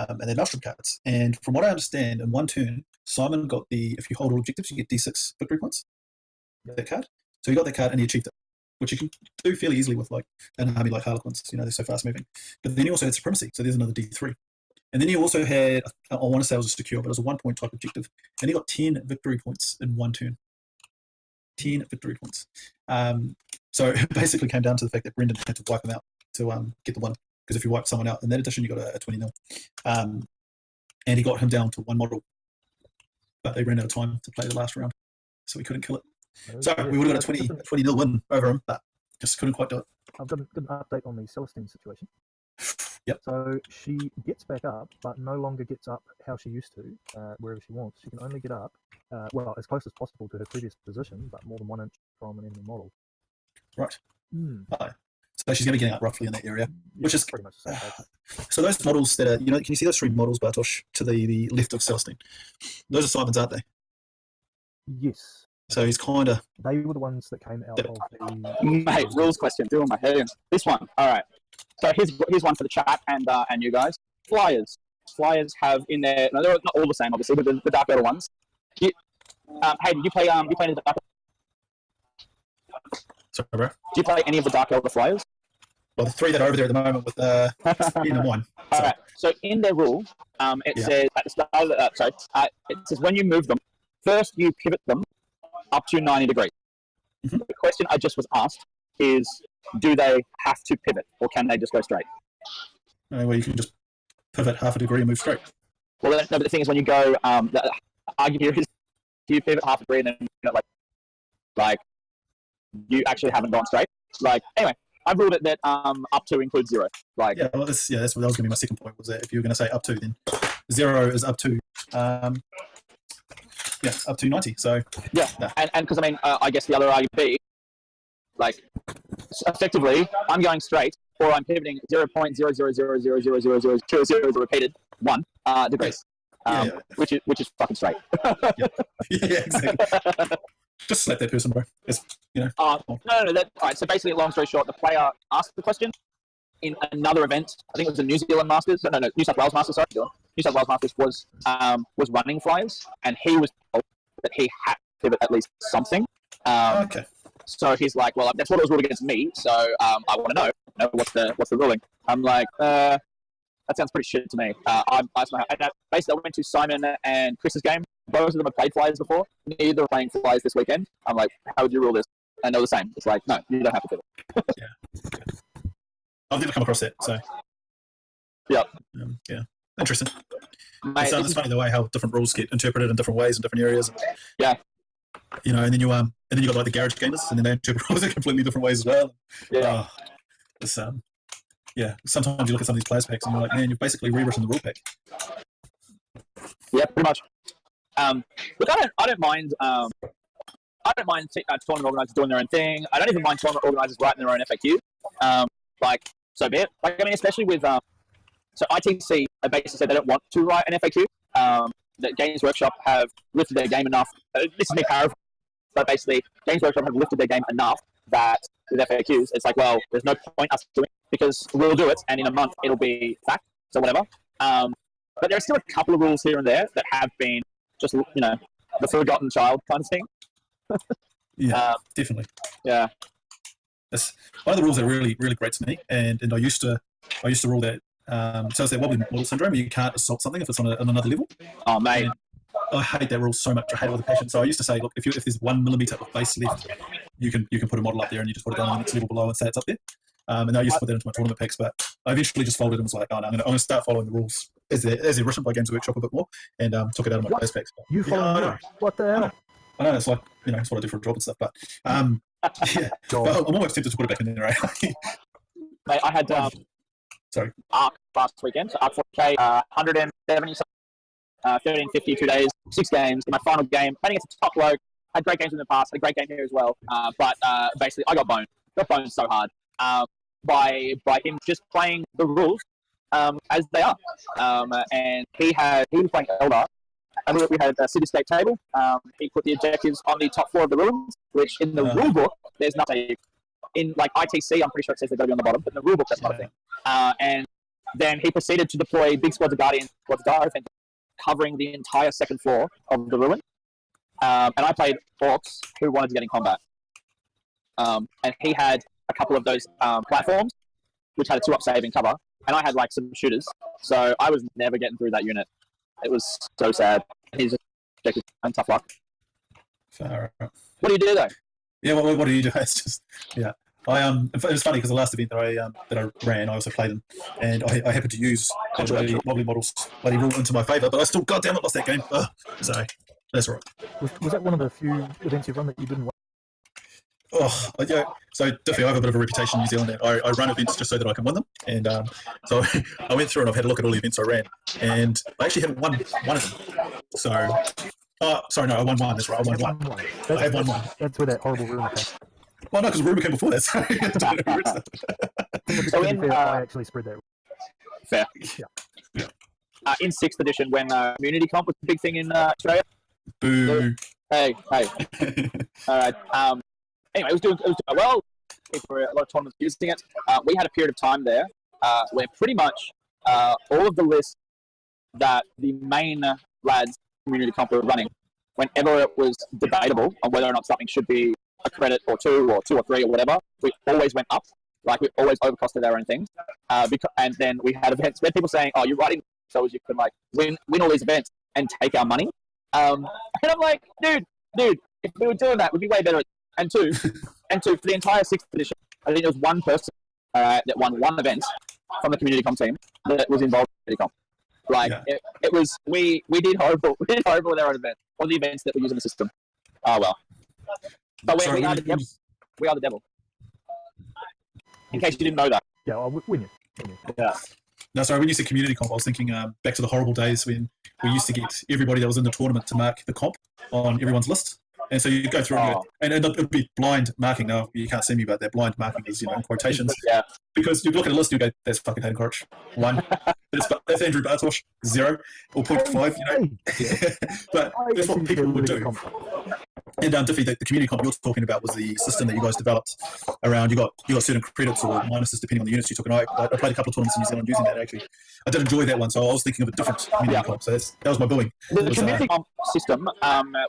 And they're Nostrum cards. And from what I understand, in one turn, Simon got if you hold all objectives, you get D6 victory points. That card. So he got that card and he achieved it, which you can do fairly easily with like an army like Harlequins. You know, they're so fast moving. But then he also had Supremacy, so there's another D3. And then he also had, I want to say it was a secure, but it was a 1-point type objective. And he got 10 victory points in one turn. 10 victory points. So it basically came down to the fact that Brendan had to wipe him out to get the one. Because if you wipe someone out in that edition, you got a 20 0. And he got him down to one model. But they ran out of time to play the last round. So we couldn't kill it. So we would have got a 20 0 win over him, but just couldn't quite do it. I've got an update on the Celestine situation. Yep. So she gets back up, but no longer gets up how she used to, wherever she wants. She can only get up, as close as possible to her previous position, but more than 1 inch from an enemy model. Right. Mm. Right. So she's going to be getting up roughly in that area, which is pretty much the same. so those models that are, can you see those three models, Bartosz, to the left of Celestine? Those are Simon's, aren't they? Yes. So he's kind of... They were the ones that came out of the... Mate, rules question, doing my head in. This one, all right. So here's one for the chat and you guys. Flyers. Flyers have in there, no, they're not all the same, obviously, but the Dark Elder ones. Hey, did you play any of the Dark Sorry, bro. Do you play any of the Dark Elder Flyers? Well, the three that are over there at the moment with in the one. So. All right. So in their rule, it says at the start of the, it says when you move them, first you pivot them up to 90 degrees. Mm-hmm. The question I just was asked is, do they have to pivot or can they just go straight? Well, you can just pivot half a degree and move straight. Well, no, but the thing is when you go, the argument is, do you pivot half a degree and then like you actually haven't gone straight? Like, anyway, I've ruled it that up to includes 0. Like, yeah, well, that's what that was going to be my second point. Was that if you were going to say up to, then 0 is up to, up to 90. So yeah, no. And because I mean, I guess the other argument would be, like, effectively, I'm going straight, or I'm pivoting 0.000000000 repeated 1 degrees, which is fucking straight. Yeah, exactly. Just slap that person, bro. It's, No. All right. So basically, long story short, the player asked the question in another event. I think it was the New Zealand Masters. No, New South Wales Masters. Sorry, New South Wales Masters was running flyers, and he was told that he had to pivot at least something. Okay. So he's like, well, that's what it was ruled against me. So I want to know what's the ruling. I'm like, that sounds pretty shit to me. Basically, I went to Simon and Chris's game. Both of them have played flyers before. Neither are playing flyers this weekend. I'm like, how would you rule this? And they're the same. It's like, no, you don't have to pivot. Yeah. I've never come across that. So. Yep. Yeah. Interesting. Mate, It's funny the way how different rules get interpreted in different ways in different areas. Yeah. And then you got like the garage gamers, and then they interpret rules in completely different ways as well. Yeah. Sometimes you look at some of these players packs, and you're like, man, you've basically rewritten the rule pack. Yeah, pretty much. Look, I don't mind. Tournament organisers doing their own thing. I don't even mind tournament organisers writing their own FAQ. So be it. Like, I mean, especially with so ITC basically said they don't want to write an FAQ. That Games Workshop have lifted their game enough. This is me paraphrasing, but basically, Games Workshop have lifted their game enough that with FAQs, it's like, well, there's no point us doing it because we'll do it, and in a month it'll be fact, so whatever. But there are still a couple of rules here and there that have been just, the forgotten child kind of thing. Definitely. Yeah. That's one of the rules that are really, really great to me, and I used to rule that. So it's that wobbly model syndrome. You can't assault something if it's on another level. Oh, mate. And I hate that rule so much. I hate it with a passion. So I used to say, look, if there's 1 millimeter of base left, you can put a model up there and you just put it down on the next level below and say it's up there. And I used to put that into my tournament packs, but I eventually just folded and was like, oh no, I'm going to start following the rules as they're written by Games Workshop a bit more, and took it out of my base packs. You follow what the hell? I know, it's like, it's what I do for a job and stuff, but but I'm almost tempted to put it back in there, right? Mate, I had Arc last weekend, so Arc 40k, 170, 1350, 2 days, 6 games. In my final game, playing against a top bloke, had great games in the past, had a great game here as well. But basically, I got boned. Got boned so hard by him just playing the rules as they are. And he was playing Elder. And we had a cityscape table. He put the objectives on the top 4 of the rules, which in the rule book, there's nothing. In like ITC, I'm pretty sure it says they're going to be on the bottom, but in the rule book, that's not a thing. And then he proceeded to deploy big squads of Guardians, squads of Dire, covering the entire second floor of the ruin. And I played Orcs who wanted to get in combat. And he had a couple of those platforms, which had a 2-up saving cover, and I had like some shooters. So I was never getting through that unit. It was so sad. He's just and tough luck. Far out. What do you do though? Yeah, what do you do? It's just it was funny because the last event that I ran, I also played them, and I happened to use wobbly models bloody rule into my favour, but I still goddamn it lost that game. So that's all right. Was that one of the few events you've run that you didn't win? Oh, yeah. So definitely, I have a bit of a reputation in New Zealand. I run events just so that I can win them, and so I went through and I've had a look at all the events I ran, and I actually haven't won one of them. So, sorry, no, I won one. That's right, I won one. I have won one. That's where that horrible ruin came. Well, no, because rumor came before that. So So in I actually spread that. fair. Yeah. In 6th edition, when community comp was a big thing in Australia. boo. Hey. All right. Anyway, it was doing well. For a lot of tournaments using it. We had a period of time there where pretty much all of the lists that the main lads community comp were running, whenever it was debatable on whether or not something should be a credit or two or three or whatever, we always went up. Like we always overcosted our own things. And then we had events where people saying, "Oh, you're writing so as you can like win all these events and take our money." And I'm like, dude, if we were doing that, we'd be way better. And two, for the entire 6th edition, I think there was one person that won one event from the community comp team that was involved in community comp. Like it was, we did horrible. We did horrible with our own events, or the events that we use in the system. Oh well. But we are the devil. We are the devil. In case you didn't know that. Yeah, we knew. Yeah. No, sorry, when you said community comp, I was thinking back to the horrible days when we used to get everybody that was in the tournament to mark the comp on everyone's list. And so you go through and it would be blind marking. Now, you can't see me, but that blind marking is, in quotations. Yeah. Because you look at a list and you go, that's fucking Hayden Corrich, 1. That's Andrew Bartosh, 0, or 0.5, But that's what people would do. And Diffie, the community comp you're talking about was the system that you guys developed around. You got certain credits or minuses depending on the units you took. And I played a couple of tournaments in New Zealand using that actually. I did enjoy that one, so I was thinking of a different community comp. So that was my billing. The community comp system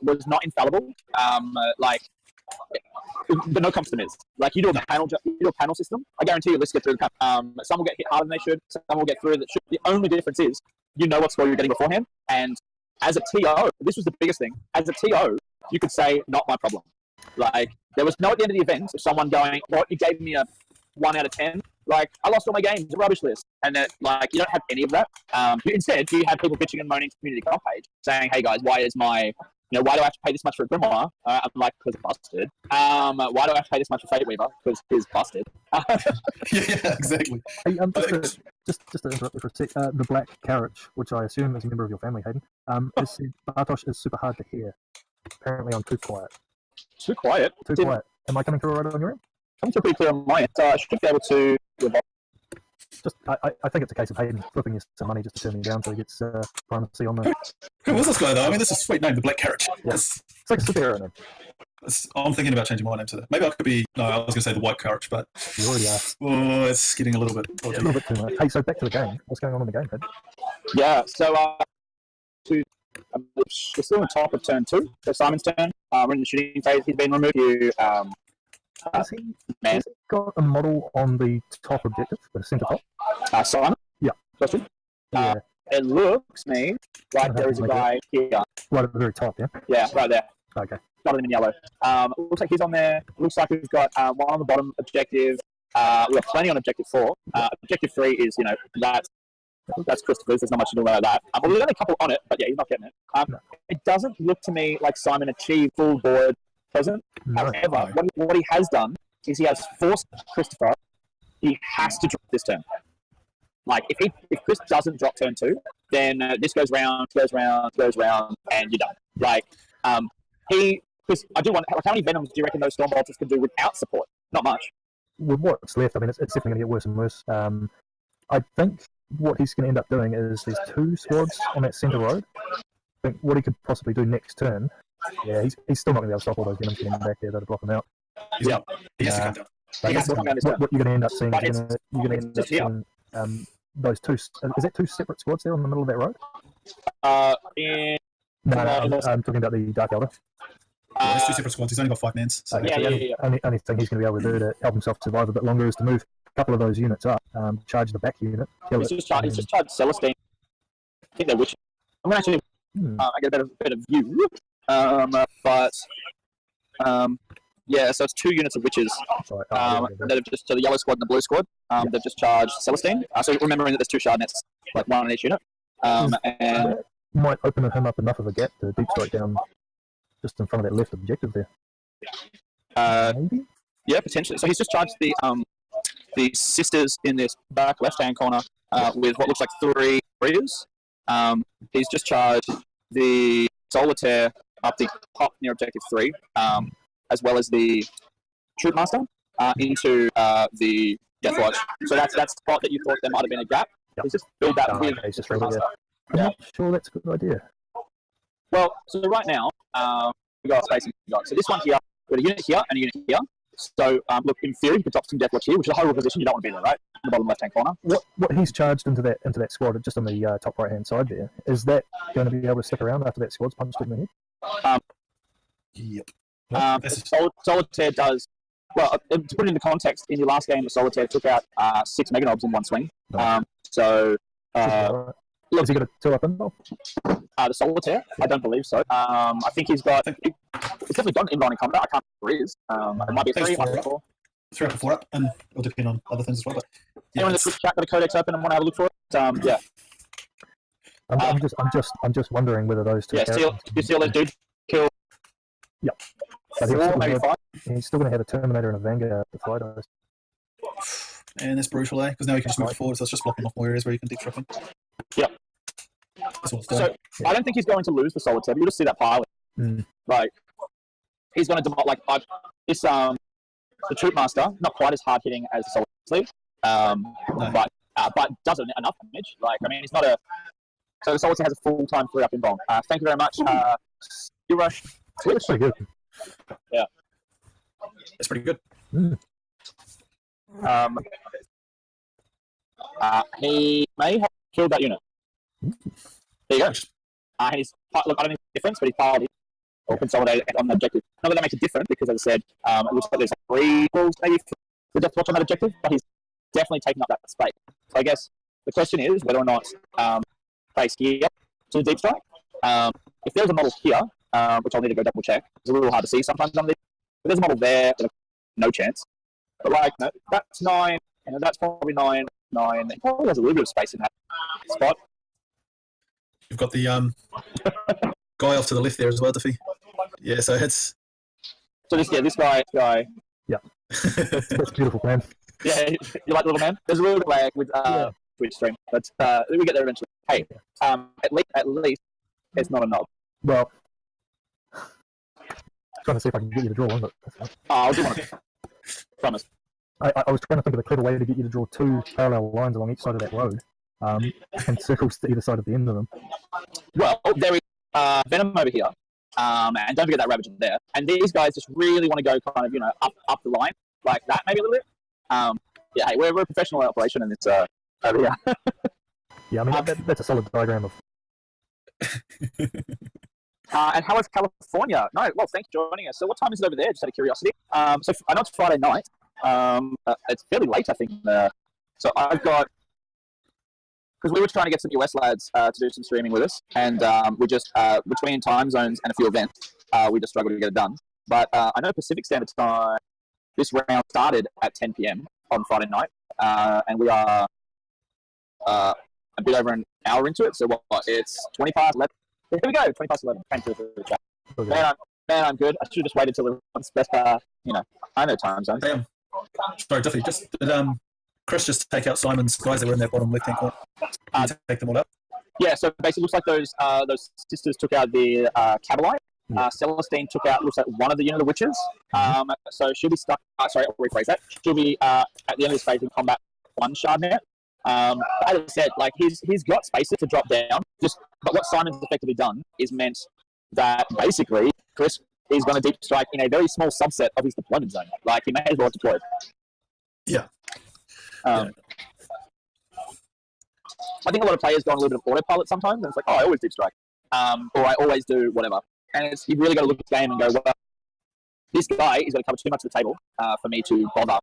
was not infallible. But no comp system is. Like you do a panel system. I guarantee you, let's get through the panel. Some will get hit harder than they should. Some will get through that should. The only difference is you know what score you're getting beforehand. And as a TO, this was the biggest thing. As a TO, you could say, not my problem. Like, there was no at the end of the event of someone going, well, you gave me a 1 out of 10. Like, I lost all my games, it's a rubbish list. And that, like, you don't have any of that. Instead, you have people bitching and moaning to the community comp page, saying, hey guys, why do I have to pay this much for a Grimoire? I'm like, because busted. Why do I have to pay this much for Fate Weaver? Because he's busted. Yeah, exactly. Hey, just to interrupt you for a sec, the Black Carriage, which I assume is a member of your family, Hayden, has said Bartosh is super hard to hear. Apparently I'm too quiet. Too quiet? Quiet. Am I coming through right on your end? Coming through pretty clear on my end. I should be able to... I think it's a case of Hayden flipping you some money just to turn me down so he gets primacy on the... Who was this guy, though? I mean, this is a sweet name, the Black Carriage. Yes. It's like a superhero name. I'm thinking about changing my name to that. Maybe I could be... No, I was going to say the White Carriage, but... You already are. Oh, it's getting a little bit... Yeah, a little bit too much. Hey, so back to the game. What's going on in the game, Hayden? Yeah, so... we're still on top of turn 2. So Simon's turn. We're in the shooting phase. He's been removed. Has he got a model on the top objective, the centre top? Simon? Yeah. Question? Yeah. It looks me like there is a guy here. Right at the very top, yeah? Yeah, right there. Okay. Got him in yellow. Looks like he's on there. Looks like we've got one on the bottom objective. We've got plenty on objective 4. Objective 3 is, that's Christopher's. There's not much to do about that. Well, there's only a couple on it, but yeah, he's not getting it. No. It doesn't look to me like Simon achieved full board present. No. However, what he has done is he has forced Christopher. He has to drop this turn. Like if Chris doesn't drop turn 2, then this goes round, and you're done. Like Chris, I do want. Like, how many Venoms do you reckon those Stormbolters can do without support? Not much. With what's left, I mean, it's definitely going to get worse and worse. I think what he's going to end up doing is there's 2 squads on that centre road. I think what he could possibly do next turn, yeah, he's still not going to be able to stop all those Venoms getting back there that'll block him out. Yeah, he has to come down. He has to come down this turn. What you're going to end up seeing But is you're going to end up seeing those 2. Is that 2 separate squads there on the middle of that road? No, I'm talking about the Dark Elder. Yeah, there's 2 separate squads. He's only got 5 mans. So. Yeah. Only thing he's going to be able to do to help himself survive a bit longer is to move a couple of those units up, charge the back unit, kill He's it. just charged Celestine. I think they're witches. I'm going to actually I get a better view. Yeah, so it's 2 units of witches that have just, so the yellow squad and the blue squad, they've just charged Celestine. So remembering that there's 2 shard nets, like 1 on each unit. And might open him up enough of a gap to deep strike down just in front of that left objective there. Maybe? Yeah, potentially. So he's just charged the sisters in this back left-hand corner with what looks like 3 warriors. He's just charged the Solitaire up the top near objective 3, as well as the Troop Master into the Death Watch. So that's that spot that you thought there might have been a gap. Yep. Let's just build that with Okay, it's just Troop right Master. I'm not sure that's a good idea. Well, so right now, we got space. So this one here, we've got a unit here and a unit here. So, look, in theory, you could drop some Death Watch here, which is a horrible position. You don't want to be there, right? In the bottom left-hand corner. What he's charged into that squad, just on the top right-hand side there, is that going to be able to stick around after that squad's punched in the head? Yep. Solitaire does... Well, to put it into context, in your last game, the Solitaire took out 6 Meganobs in one swing. Right. Look, has he got a 2-up involved? The Solitaire? I don't believe so. I think he's got... It's definitely got inline in combat. I can't remember where it is. It might be a 3, it might be a 4. 3 up or 4 up, and it'll depend on other things as well. But yeah, anyone in the Twitch chat got a codex open and want to have a look for it? Yeah. I'm just wondering whether those two. Yeah, you see all that dude kill. Yep. But 4, maybe 5. He's still going to have a Terminator and a Vanguard to fight those. And that's brutal, because now you can just move forward, so it's just blocking off more areas where you can deep trap in. Yep. That's what it's doing. So I don't think he's going to lose the Solitaire. But you'll just see that pile. Like he's going to demolish. Like this the Troop Master, not quite as hard hitting as the Solitaire, but does enough damage. Like I mean, he's not a. So the Solitaire has a full-time 3-up invuln. Thank you very much. You rush. That's pretty good. Yeah. It's pretty good. He may have killed that unit. There you go. And he's look. I don't think it's a difference, but he's piled or consolidated on the objective. Not that makes a difference because, as I said, it looks like there's 3 balls maybe for the Death Watch on that objective, but he's definitely taking up that space. So I guess the question is whether or not base here to the deep strike. If there's a model here, which I'll need to go double check, it's a little hard to see sometimes on these. If there's a model there, no chance. But like, no, that's 9, and that's probably 9. He probably has a little bit of space in that spot. You've got the guy off to the left there as well, Diffie. Yeah, so it's... So this guy. Yeah. That's beautiful, man. Yeah, you like the little man? There's a little bit lag with Twitch stream, but we get there eventually. Hey, at least it's not a knob. Well, trying to see if I can get you to draw one, but I'll do one. Promise. I was trying to think of a clever way to get you to draw 2 parallel lines along each side of that road, and circles to either side of the end of them. Well, there is Venom over here, and don't forget that Ravager there. And these guys just really want to go kind of, up the line, like that maybe a little bit. Yeah, hey, we're a professional operation, and it's over here. Yeah, I mean, that's a solid diagram of... And how is California? No, well, thanks for joining us. So what time is it over there, just out of curiosity? So I know it's Friday night. It's fairly late, I think. So I've got... Because we were trying to get some US lads to do some streaming with us, and we just, between time zones and a few events, we just struggled to get it done. But I know Pacific Standard Time, this round started at 10 p.m. on Friday night, and we are a bit over an hour into it, so it's 20 past 11. Here we go, 20 past 11. Thank you for the chat. Okay. Man, I'm good. I should have just waited till it was best, I know time zones. Sorry, Duffy, did Chris just take out Simon's guys that were in that bottom left-hand corner? Take them all out? Yeah, so basically it looks like those sisters took out the Cabalite. Celestine took out, looks like one of the unit of witches. So she'll be stuck, sorry, I'll rephrase that. She'll be at the end of this phase in combat 1 shard net. As I said, like he's got spaces to drop down. But what Simon's effectively done is meant that basically Chris is going to deep strike in a very small subset of his deployment zone. Like he may as well have deployed. Yeah. I think a lot of players go on a little bit of autopilot sometimes, and it's like, oh, I always deep strike, or I always do whatever. And you've really got to look at the game and go, well, this guy is going to cover too much of the table for me to bother.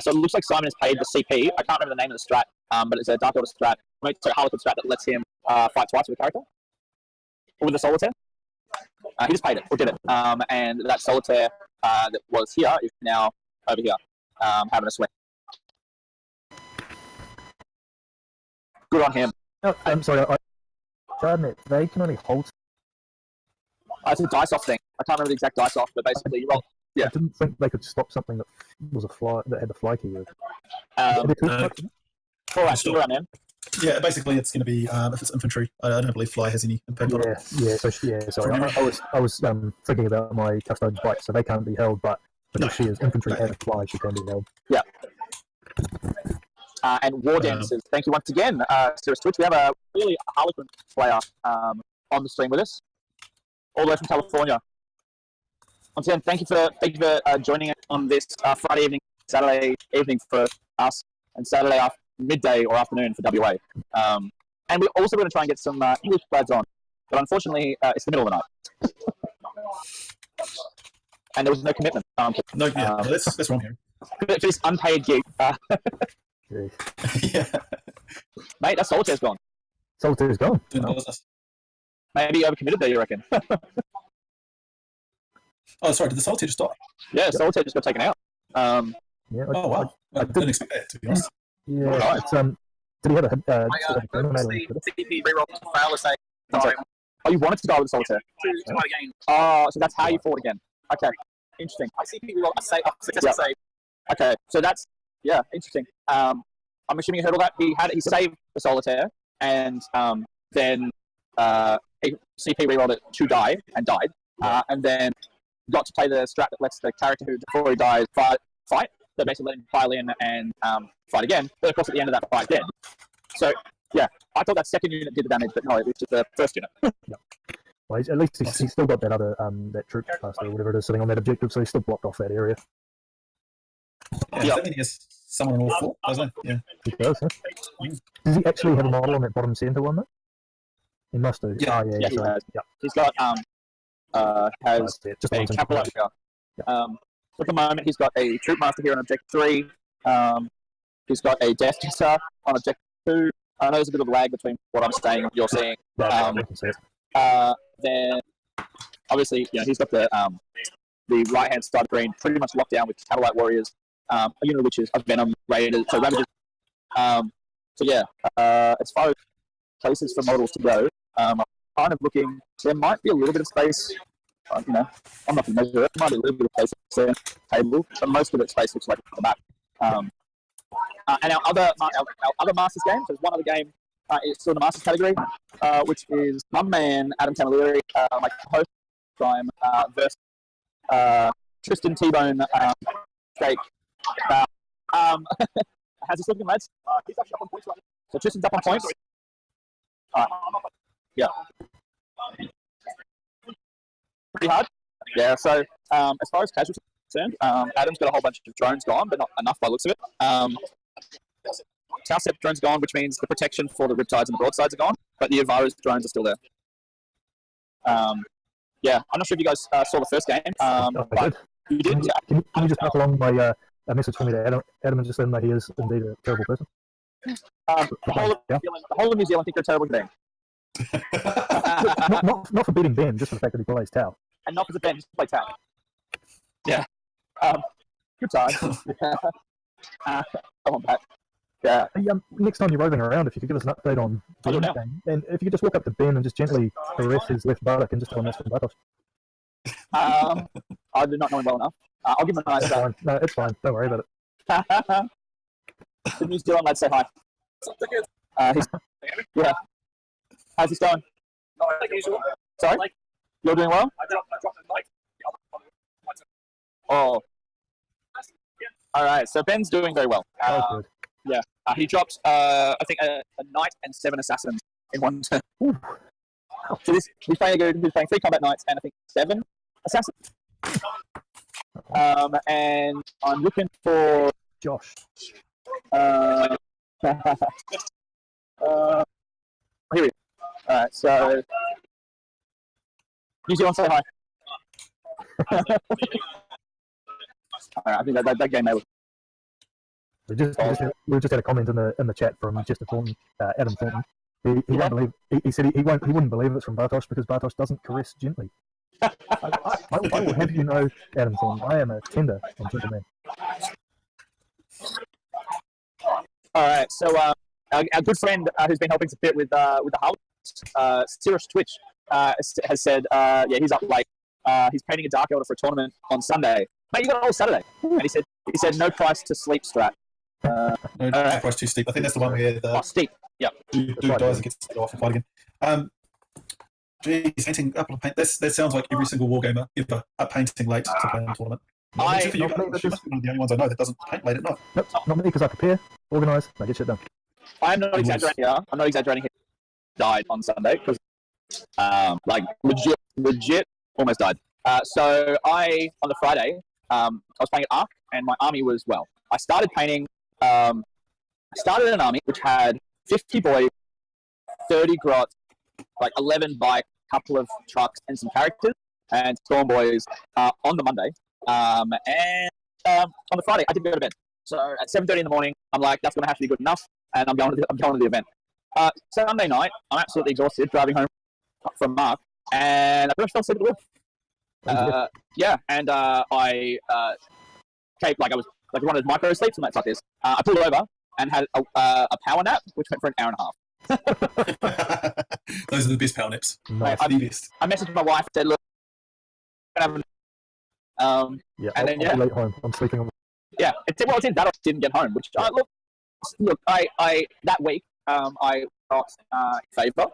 So it looks like Simon has paid the CP. I can't remember the name of the strat, but it's a Dark Order strat, so Harlequin strat that lets him fight twice with a character. Or with a Solitaire. He just paid it, or did it. And that Solitaire that was here is now over here, having a swing. Good on him. No, I'm sorry, Chardnet, they can only hold... It's a dice-off thing. I can't remember the exact dice-off, but basically you roll... Yeah. I didn't think they could stop something that was a fly that had the fly key with. Alright, still around, man. Yeah, basically it's going to be if it's infantry. I don't believe fly has any impact on it. Sorry, I was thinking about my custodes bike, so they can't be held, but because she is infantry and a fly, she can be held. Yeah. And War Dancers, thank you once again, Serious Twitch. We have a really Harlequin player on the stream with us, all the way from California. Once again, thank you for joining us on this Friday evening, Saturday evening for us, and Saturday midday or afternoon for WA. And we're also going to try and get some English lads on, but unfortunately, it's the middle of the night. And there was no commitment. That's wrong here. For this unpaid gig. Yeah. Mate, that Solitaire's gone. Solitaire's gone. Maybe overcommitted there, you reckon? Oh, sorry, did the Solitaire just die? Yeah, Solitaire just got taken out. Wow. I didn't expect that, to be honest. Yeah, it's, did he have a CP reroll to fail to say time. Oh, you wanted to go with the Solitaire? To fight again. Oh, so that's how you fought again. Okay, interesting. I CP reroll a successful save. Okay, so that's, interesting. I'm assuming you heard all that. He saved the Solitaire, and then he CP rerolled it to die, and died. And then got to play the strat that lets the character who, before he dies, fight. So basically let him pile in and fight again. But of course, at the end of that fight, dead. So, yeah, I thought that second unit did the damage, but no, it was just the first unit. Well, at least he's still got that other that troop cluster or whatever it is sitting on that objective, so he's still blocked off that area. Yeah, I think he has someone on all four, doesn't he? Yeah. He does, huh? Does he actually have a model on that bottom centre one, though? He must do. Yeah, he has. Yeah. He's got has a capital. At the moment, he's got a troop master here on objective 3. He's got a death kisser on objective 2. I know there's a bit of a lag between what I'm saying and what you're saying. Then, obviously, he's got the right-hand side green pretty much locked down with Catalite Warriors, a unit which is a Venom Raiders, so Ravagers. As far as places for models to go, I'm kind of looking. There might be a little bit of space. I'm not going to measure it. There might be a little bit of space on the table, but most of its space looks like at the back. And our other Masters game, so there's one other game, it's still in the Masters category, which is my man Adam Camilleri, my co-host time, versus Tristan T-Bone Jake. How's this looking, lads? He's actually up on points right now. So Tristan's up on points. Yeah. Pretty hard. Yeah, so as far as casualties are concerned, Adam's got a whole bunch of drones gone, but not enough by the looks of it. Tausept drones gone, which means the protection for the riptides and the broadsides are gone, but the Avara's drones are still there. I'm not sure if you guys saw the first game. But you did? Can you just pass along my a message for me to Adam? Adam has just said that he is indeed a terrible person. The whole of New Zealand think you're a terrible thing. not for beating Ben, just for the fact that he plays Tau. And not because of Ben, just to play Tau. Yeah. Good time. Come on, Pat. Yeah. Hey, next time you're roving around, if you could give us an update on the game, and if you could just walk up to Ben and just gently caress his left buttock and just tell him that's from Bartosz. I do not know him well enough. I'll give him a nice. No, it's fine. Don't worry about it. The New Zealand lad, say hi. Yeah. How's this going? Like usual. Sorry? You're doing well? I dropped the mic. Oh. Alright, so Ben's doing very well. Good. Yeah. He dropped, I think, a knight and 7 assassins in one turn. So he's playing 3 combat knights and I think 7 assassins. And I'm looking for Josh. Here we go. Alright, so New Zealand, say hi. Alright, I think that game was. We just had a comment in the chat from Chester Thornton, Adam Thornton. He won't believe. He said he wouldn't believe it's from Bartosz because Bartosz doesn't caress gently. I will have you know, Adam Thornton, I am a tender and gentleman. All right, so our good friend who's been helping to fit with the Harlequin, Serious Twitch, has said, he's up late. He's painting a Dark Elder for a tournament on Sunday. Mate, you got it all Saturday. And he said no price to sleep strat. No, price too steep. I think that's the one where the steep. Yeah. dude dies and gets to go off and fight again. Geez, painting up paint. That sounds like every single wargamer ever up painting late to play in a tournament. Except for you, you must be one of the only ones I know that doesn't paint late at night. Nope, not me, because I prepare, organise, and I get shit done. I'm not exaggerating here. I'm not exaggerating here. Died on Sunday because, like, legit, almost died. So on the Friday, I was playing at Arc, and my army was, well, I started painting, started an army which had 50 boys, 30 grots, like 11 bike, couple of trucks, and some characters, and Storm Boys on the Monday. And on the Friday, I didn't go to bed. So at 7:30 in the morning, I'm like, that's going to have to be good enough, and I'm going to the event. Sunday night, I'm absolutely exhausted, driving home from Mark, and I pretty much fell asleep at the wheel. Yeah, and I came, like, I was like one of those micro sleeps and that's like this. I pulled over and had a power nap, which went for an hour and a half. Those are the best power naps. Nice. I messaged my wife and said, look, and I'll late home. I'm sleeping on. Yeah, it did that. I didn't get home, which look, I that week I got in favour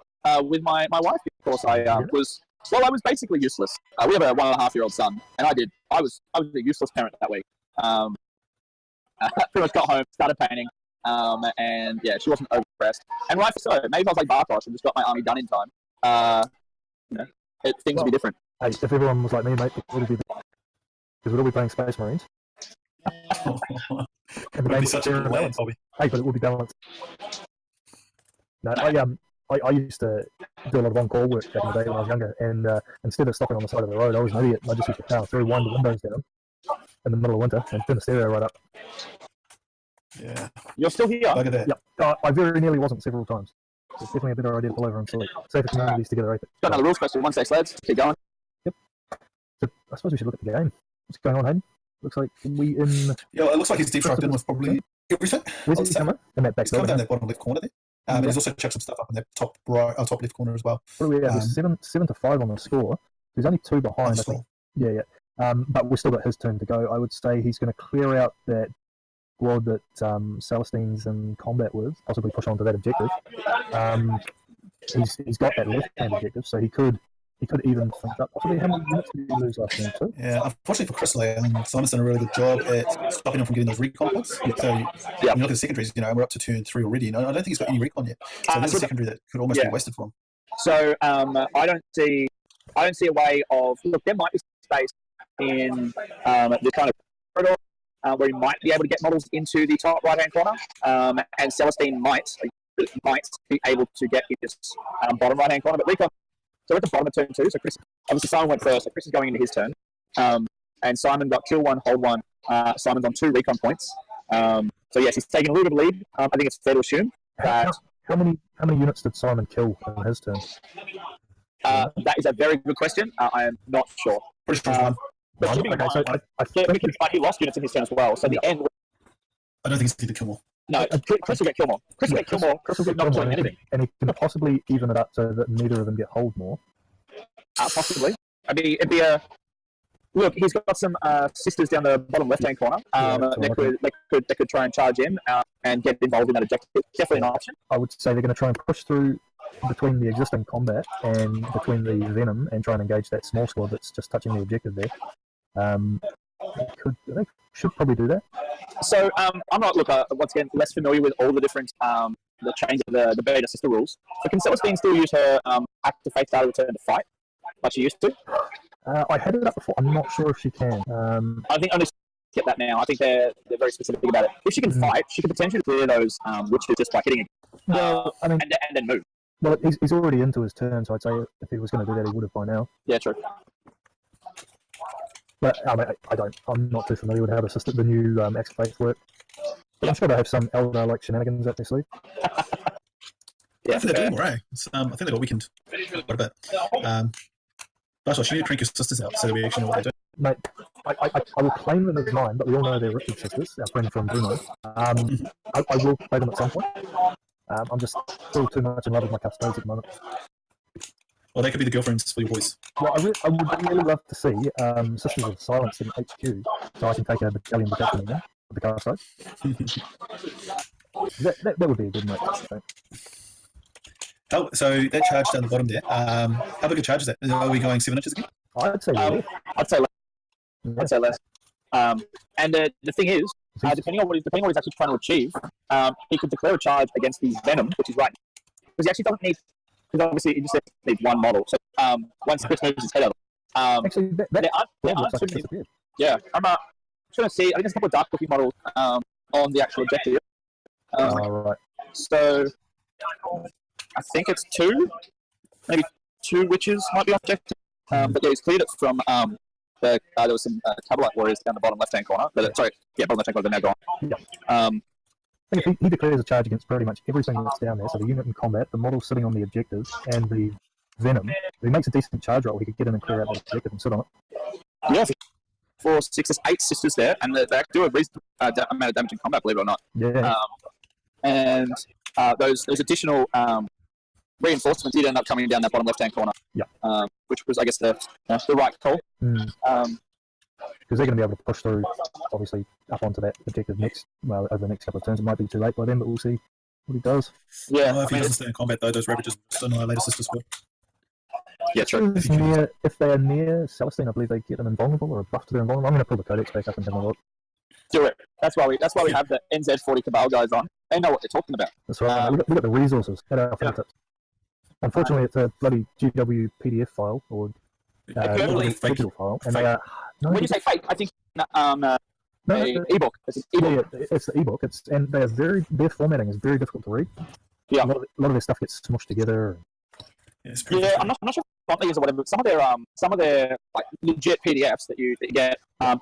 with my wife because I was basically useless. We have a 1.5-year-old son, and I was a useless parent that week. Pretty much got home, started painting, and yeah, she wasn't overpressed, and rightfully so. Maybe if I was like Bartosz and just got my army done in time, things would be different. Hey, if everyone was like me, mate, because we'd all be playing Space Marines. And the game such a balance, Bobby. Hey, but it would be balanced. No, I used to do a lot of on-call work back in the day when I was younger, and instead of stopping on the side of the road, I was an idiot. I just used to power through, wind the windows down in the middle of winter, and turn the stereo right up. Yeah. You're still here? Look at that. Yep. I very nearly wasn't several times. It's definitely a better idea to pull over and sleep. Save the communities together, right? Got another rules question. 1 sec, lads. Keep going. Yep. So I suppose we should look at the game. What's going on, Hayden? Looks like we in... Yeah, it looks like he's deep trucked in with probably everything. Where's he coming? In that back he's come down that bottom left corner there. But he's also chucked some stuff up in that top right, top left corner as well. What do we have? There's 7-5 on the score. There's only 2 behind, I think. Yeah. But we've still got his turn to go. I would say he's going to clear out that squad that Celestine's in combat with, possibly push on to that objective. He's got that left-hand objective, so he could even think up. Possibly how many units did he lose last turn too? Yeah, unfortunately for Chris, Simon's done a really good job at stopping him from getting those recon points. So when you look at the secondaries, we're up to turn 3 already. I don't think he's got any recon yet. So there's a secondary that could almost be wasted for him. So I don't see a way of, look, there might be space in this kind of corridor where he might be able to get models into the top right-hand corner, and Celestine might be able to get in this bottom right-hand corner. But recon, so we're at the bottom of turn 2. So Chris, obviously Simon went first, so Chris is going into his turn, and Simon got kill 1, hold 1. Simon's on 2 recon points. So yes, he's taking a little bit of lead. I think it's fair to assume that. How many units did Simon kill in his turn? That is a very good question. I am not sure. Pretty sure but he lost units in his turn as well. So the end. I don't think he's going to kill more. No, Chris will get kill more. Chris will get kill more. Chris will get not killing anything. And he can possibly even it up so that neither of them get hold more. Possibly. It'd be a. Look, he's got some sisters down the bottom left-hand corner. They could try and charge in and get involved in that objective. Definitely an option. I would say they're going to try and push through between the existing combat and between the Venom and try and engage that small squad that's just touching the objective there. They should probably do that. So I'm not, once again, less familiar with all the different the change of the beta sister rules. So can Celestine still use her active faith data return to fight like she used to? I had it up before. I'm not sure if she can. I think only get that now. I think they're very specific about it. If she can fight, she can potentially clear those witches just by hitting it. And then move. Well, he's already into his turn, so I'd say if he was going to do that, he would have by now. Yeah, true. But I'm not too familiar with how the new active faith work. But I'm sure they have some Elder-like shenanigans up their sleeve. Yeah, I think they're doing alright. I think they got weakened quite a bit. Bartosz, you need to crank your sisters out so that we actually know what they're doing. Mate, I will claim them as mine, but we all know they're Richard's sisters, our friend from Bruno. I will play them at some point. I'm just still too much in love with my custodians at the moment. Well, they could be the girlfriends for your boys. Well, I would really love to see Sisters of Silence in HQ, so I can take a battalion protection in there. the car side. That would be a good mix, I think. So that charge down the bottom there, how big a charge is that? Are we going 7 inches again? I'd say yeah. I'd say less. Yeah. I'd say less. And the thing is, depending on what he's actually trying to achieve, he could declare a charge against the Venom, which is right. Because he actually doesn't need, because obviously he just needs one model. So once Chris moves his head out, actually, there aren't too many. Yeah, I'm trying to see. I think there's a couple of dark cookie models on the actual objective. Right. So I think it's maybe two witches might be on objective. But yeah, he's cleared it from there was some Cabalite warriors down the bottom left-hand corner. Bottom left-hand corner, they're now gone. Yeah. I think if he declares a charge against pretty much everything that's down there, so the unit in combat, the model sitting on the objectives, and the Venom, if he makes a decent charge roll, he could get in and clear out that objective and sit on it. Yeah, 4, 6, there's 8 sisters there, and they do a reasonable amount of damage in combat, believe it or not. Yeah. And those additional reinforcements did end up coming down that bottom left-hand corner. Yeah. Which was, I guess, the right call. Because they're going to be able to push through, obviously, up onto that objective over the next couple of turns. It might be too late by then, but we'll see what he does. Yeah. If he doesn't stay in combat, though, those Ravages annihilate his sisters. Yeah, true. If they are near Celestine, I believe they get an invulnerable or a buff to their invulnerable. I'm going to pull the codex back up and have a look. Do it. That's why we have the NZ 40 Cabal guys on. They know what they're talking about. That's right. Look at the resources at our fingertips. Unfortunately, it's a bloody GW PDF file or digital file, and they are. When you say fake, I think ebook. It's an ebook. Yeah, it's the ebook. And their formatting is very difficult to read. Yeah, a lot of their stuff gets smushed together. Yeah, I'm not sure what they use or whatever. But some of their like legit PDFs that you get. Most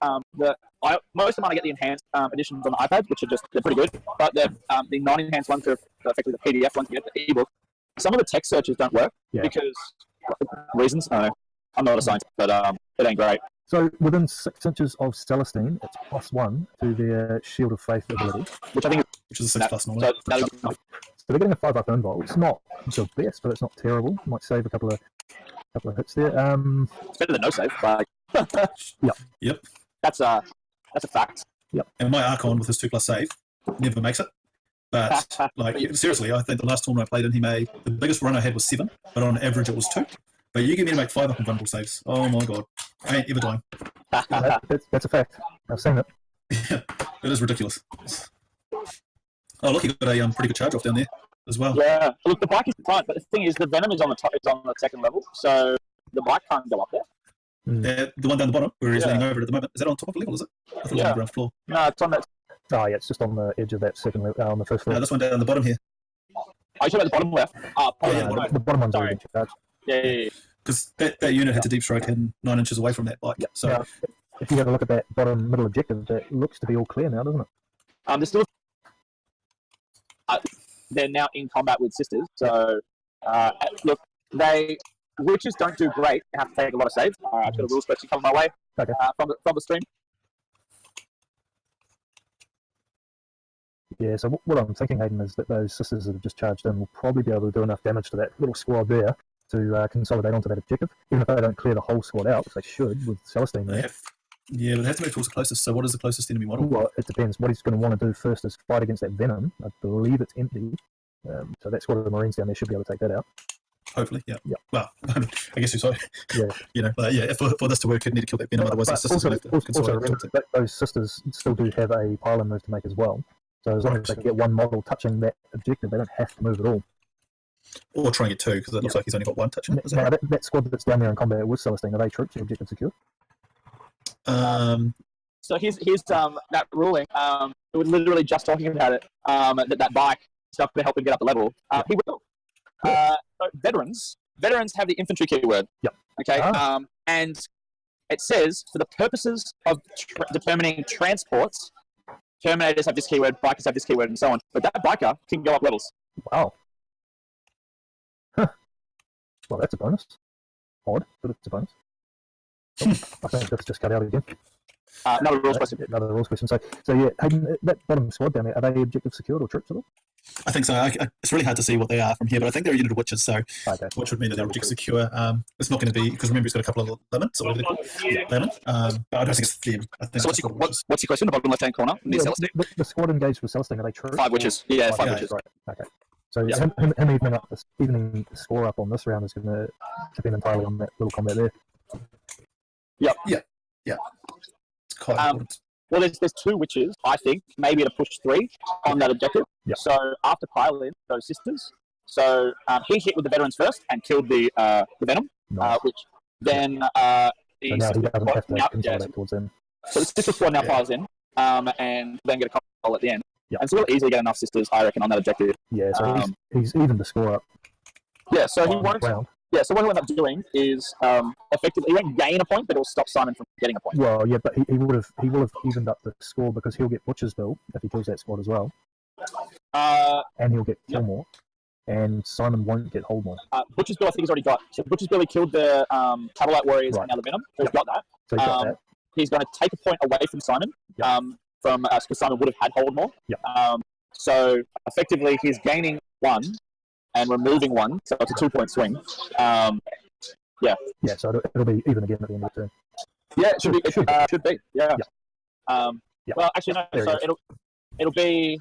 of them I get the enhanced editions on the iPad, which they're pretty good. But the non-enhanced ones are effectively the PDF ones you get the ebook. Some of the text searches don't work because reasons. I don't know. I'm not a scientist, but it ain't great. So within 6 inches of Celestine, it's +1 to their Shield of Faith ability, which I think is a 6+ normally. So they're getting a 5-up invul. It's not the best, but it's not terrible. Might save a couple of hits there. It's better than no save. But Yep. That's a fact. Yep. And my Archon with his 2+ save never makes it. But seriously, I think the last tournament I played in, he made the biggest run I had was 7, but on average it was 2. But you get me to make 5-up invulnerable saves. Oh my god, I ain't ever dying. That's a fact. I've seen it. Yeah, it is ridiculous. Oh look, he got a pretty good charge off down there as well. Yeah, look, the bike is in front, but the thing is, the Venom is on the top. It's on the second level, so the bike can't go up there. The one down the bottom, where he's leaning over it at the moment, is that on top of level? Is it? I thought it was on the ground floor. No, it's on that. Oh yeah, it's just on the edge of that second level, on the first floor. No, this one down the bottom here. Oh, you talking about the bottom left? The bottom one's already been charged. Yeah. Because that unit had to deep strike hidden 9 inches away from that bike. Yeah. So now, if you have a look at that bottom middle objective, that looks to be all clear now, doesn't it? There's still. They're now in combat with sisters, so look, witches don't do great. They have to take a lot of saves. I've got a rules question coming my way from the stream. Yeah, so what I'm thinking, Hayden, is that those sisters that have just charged in will probably be able to do enough damage to that little squad there to consolidate onto that objective, even if they don't clear the whole squad out, which they should with Celestine there. But they have to move towards the closest. So what is the closest enemy model? Well, it depends. What he's going to want to do first is fight against that Venom. I believe it's empty. So that squad of Marines down there should be able to take that out. Hopefully, yeah. Yeah. Well, I guess so. Yeah. For this to work, he'd need to kill that Venom, otherwise the sisters also remember that those sisters still do have a pylon move to make as well. So as long as they can get one model touching that objective, they don't have to move at all. Or trying it 2, because it looks like he's only got 1 touching it. Now, that squad that's down there in combat with Celestine, are they troops? The objective secure? So here's that ruling. We're literally just talking about it. That bike stuff to help him get up the level. He will. So veterans have the infantry keyword. Yep. Okay. And it says for the purposes of determining transports, Terminators have this keyword, bikers have this keyword, and so on. But that biker can go up levels. Wow. Huh. Well, that's a bonus. Odd, but it's a bonus. Oh, I think that's just cut out again. Another rules question. Another rules question. So yeah, Hayden, that bottom squad down there, are they objective secured or troops at all? I think so. It's really hard to see what they are from here, but I think they're a unit of witches, so Okay. which would mean that they're object secure. It's not going to be, because remember, he's got a couple of lemons, or whatever they're called. Lemon. But I don't think it's them. I think So what's your question? The bottom left-hand corner near Celestine? The squad engaged with Celestine, are they true? 5 witches. Yeah, 5 witches. Right. Okay. So him evening the score up on this round is going to depend entirely on that little combat there. Yep. Yeah. It's quite important. Well, there's 2 witches, I think, maybe to push 3 on that objective. Yep. So after pile in those sisters, so he hit with the veterans first and killed the venom, Nice. which then So now he doesn't have to consolidate towards them. So the sister squad now piles in, and then get a control at the end. Yep. And so we'll easily get enough sisters, I reckon, on that objective. Yeah, so he's even the score up. Yeah, so he won't. Round. Yeah, so what he'll end up doing is effectively he won't gain a point, but it'll stop Simon from getting a point. Well, yeah, but he will have evened up the score because he'll get Butcher's Bill if he kills that squad as well, and he'll get Killmore, and Simon won't get Holdmore. Butcher's Bill, I think he's already got. So Butcher's Bill, he killed the Cavalite Warriors and now the Venom. So he's got that. So he's got that. He's going to take a point away from Simon, because Simon would have had Holdmore. Yep. So effectively, he's gaining 1 and removing 1, so it's a 2-point swing. Yeah, so it'll be even again at the end of the turn. Yeah, it should be. Should be. Yeah. Well, actually, no. There So it'll be.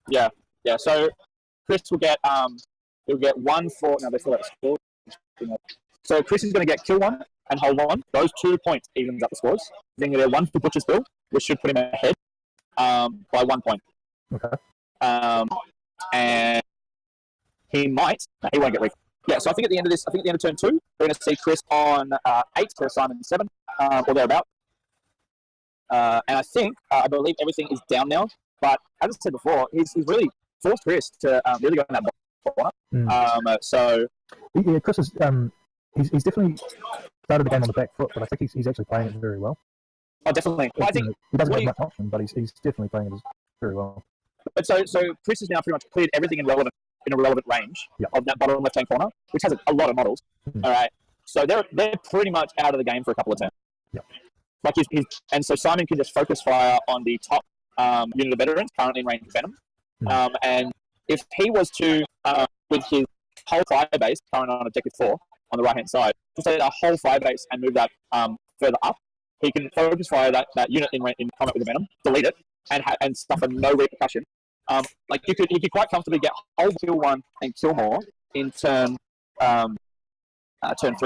Yeah. So Chris will get he'll get 1 for. No, they still have a score. So Chris is going to get kill 1 and hold 1. Those 2 points evens up the scores. Then you get 1 for Butcher's Bill, which should put him ahead by 1 point. Okay. And he might. No, he won't get recall. Yeah, so I think at the end of turn 2, we're going to see Chris on 8 to Simon 7, or thereabout. And I believe everything is down now. But as I said before, he's really forced Chris to really go in that corner. So yeah, Chris is he's definitely started the game on the back foot, but I think he's actually playing it very well. Oh, definitely. I think he doesn't have much option, but he's definitely playing it very well. But so Chris has now pretty much cleared everything in a relevant range of that bottom left-hand corner, which has a lot of models. All right, so they're pretty much out of the game for a couple of turns. Like and so Simon can just focus fire on the top unit of veterans currently in range of Venom. And if he was to, with his whole fire base current on objective 4 on the right-hand side, to say a whole fire base and move that further up, he can focus fire that unit in combat with the Venom, delete it, and suffer no repercussion. Like he could quite comfortably get hold kill 1 and kill more in turn 3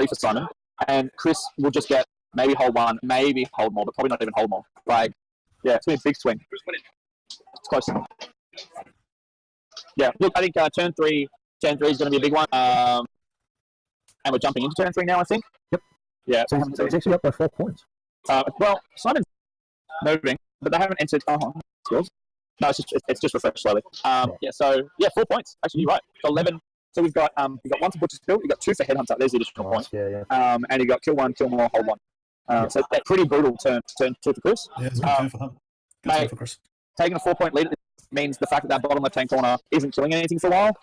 for Simon, and Chris will just get maybe hold 1, maybe hold more, but probably not even hold more. Like, yeah, it's gonna be a big swing. It's close. Yeah, look, I think turn 3 is going to be a big one, and we're jumping into turn 3 now, I think. Yep. Yeah. So he's actually up by 4 points. Well, Simon's moving, but they haven't entered. Skills. No, it's just refreshed slowly. So 4 points. Actually, you're right. So 11. So we've got 1 for Butcher's Bill. You've got 2 for Headhunter. There's the additional point. And you got kill 1, kill more, hold 1. So that's pretty brutal turn 2 for Chris. Yeah, it's a good turn for him. Good turn for Chris. Taking a 4-point lead means the fact that bottom left-hand corner isn't killing anything for a while.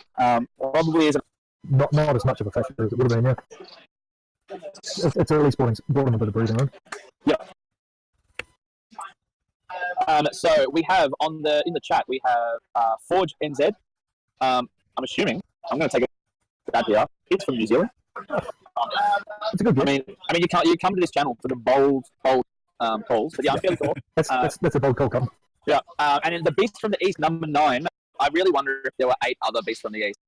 Probably isn't. Not as much of a factor as it would have been. Yeah. It's at least brought him a bit of breathing room. Yep. So we have in the chat we have Forge NZ. I'm assuming I'm going to take a stab here. It's from New Zealand. It's a good game. I mean, you come to this channel for the bold calls, but yeah, I'm fairly cool. That's a bold call, come. Yeah, and in the Beast from the East, number 9. I really wonder if there were 8 other Beasts from the East.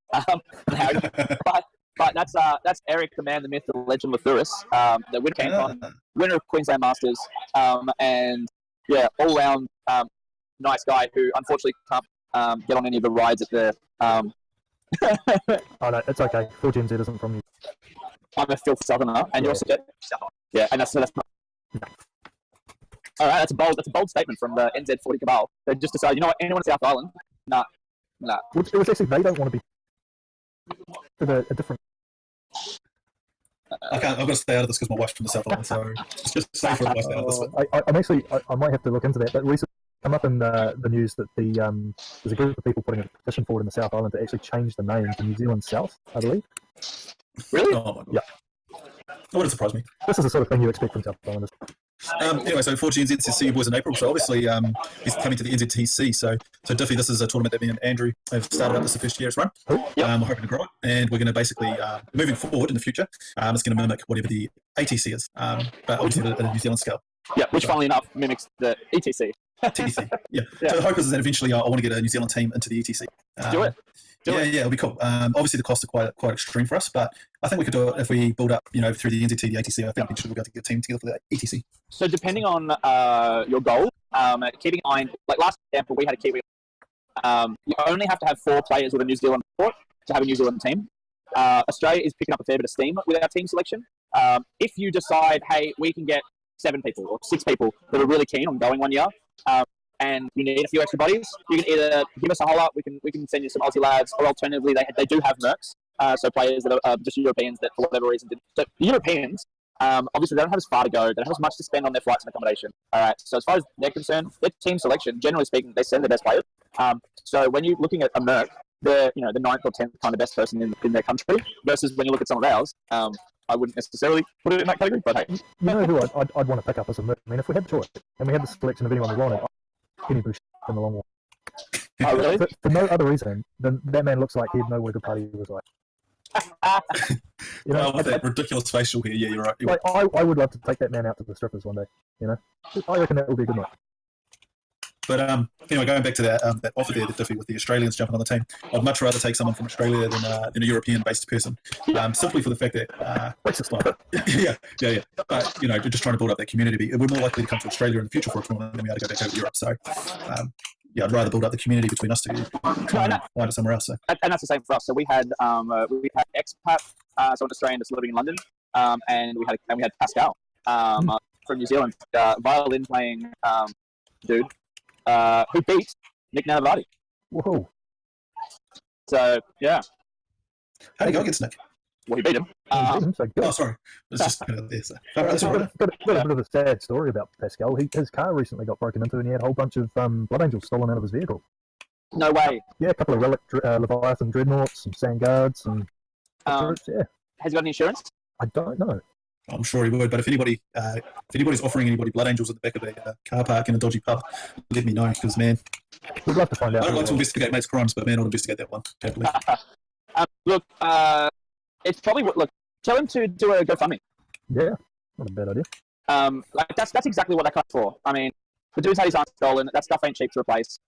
But that's Eric, the man, the myth, the legend, Lathuris, the winner of Queensland Masters, and yeah, all round nice guy who unfortunately can't get on any of the rides at the. Oh no, it's okay. 4GNZ isn't from you. I'm a filth southerner, and you're also yeah, and that's not. All right, that's a bold statement from the NZ 40 cabal. They just decided, you know what, anyone in South Island, nah. It was actually they don't want to be with a different. I've got to stay out of this because my wife's from the South Island, so it's just safer if I stay out of this one. I might have to look into that, but recently come up in the news that there's a group of people putting a petition forward in the South Island to actually change the name to New Zealand South, I believe. Really? Oh my God. Yeah. That wouldn't surprise me. This is the sort of thing you expect from South Islanders. Anyway, so 4G NZ to see you boys in April. So obviously, he's coming to the NZTC. So Diffie, this is a tournament that me and Andrew have started up. This is the first year it's run. We're hoping to grow it, and we're going to basically, moving forward in the future, it's going to mimic whatever the ATC is, but obviously at a New Zealand scale. Yeah, which funnily enough mimics the ETC. TTC, yeah. So the hope is that eventually I want to get a New Zealand team into the ETC. Do it. Yeah, it'll be cool. Obviously, the costs are quite extreme for us, but I think we could do it if we build up, through the NZT, the ATC. I think eventually we'll be able to get a team together for the ETC. So depending on your goal, keeping in mind, like last example, we had a Kiwi. You only have to have 4 players with a New Zealand passport to have a New Zealand team. Australia is picking up a fair bit of steam with our team selection. If you decide, hey, we can get 7 people or 6 people that are really keen on going 1 year, and you need a few extra bodies, you can either give us a holler, we can send you some Aussie lads, or alternatively, they do have mercs, so players that are just Europeans that for whatever reason didn't. So Europeans, obviously they don't have as far to go, they don't have as much to spend on their flights and accommodation. All right, so as far as they're concerned, their team selection, generally speaking, they send their best players. So when you're looking at a merc, they're the 9th or 10th kind of best person in their country, versus when you look at some of ours, I wouldn't necessarily put it in that category, but hey. You know who I'd want to pick up as a merc? I mean, if we had the choice and we had the selection of anyone we wanted, Kenny Bush in the long one. Oh, really? For no other reason than that man looks like he'd know what a good party was like. With that ridiculous facial hair, yeah, you're right. Like, I would love to take that man out to the strippers one day. I reckon that would be a good night. But anyway, going back to that offer there, the Diffie with the Australians jumping on the team, I'd much rather take someone from Australia than a European-based person, simply for the fact that yeah. But just trying to build up that community. We're more likely to come to Australia in the future for a tournament than we are to go back over to Europe. So I'd rather build up the community between us two find it somewhere else. So. And that's the same for us. So we had expat, so an Australian that's living in London, and we had Pascal from New Zealand, violin playing dude. Who beat Nick Navati. Whoa. So, yeah. How did he go against Nick? Well, he beat him. Sorry. It's just there. So. That's got a bit of a sad story about Pascal. His car recently got broken into and he had a whole bunch of Blood Angels stolen out of his vehicle. No way. Yeah, a couple of relic Leviathan Dreadnoughts, some Sand Guards, and Has he got any insurance? I don't know. I'm sure he would, but if anybody's offering anybody Blood Angels at the back of a car park in a dodgy pub, let me know, because, man... We'd love to find out. I don't like to investigate mates' crimes, but, man, I'll investigate that one. Look, it's probably... Look, tell him to do a GoFundMe. Yeah, not a bad idea. That's exactly what that comes for. I mean, the dudes had his aren't stolen. That stuff ain't cheap to replace.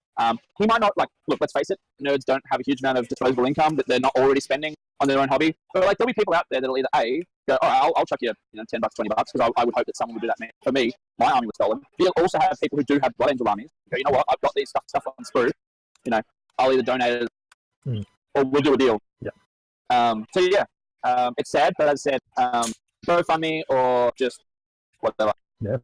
He might not, look, let's face it, nerds don't have a huge amount of disposable income that they're not already spending on their own hobby. But, there'll be people out there that'll either A, go, all right, I'll chuck you, $10, $20, because I would hope that someone would do that for me. My army was stolen. But you'll also have people who do have Blood Angel armies. Go, you know what, I've got these stuff on sprue. I'll either donate it or we'll do a deal. Yeah. It's sad, but as I said, GoFundMe or just whatever. Yeah.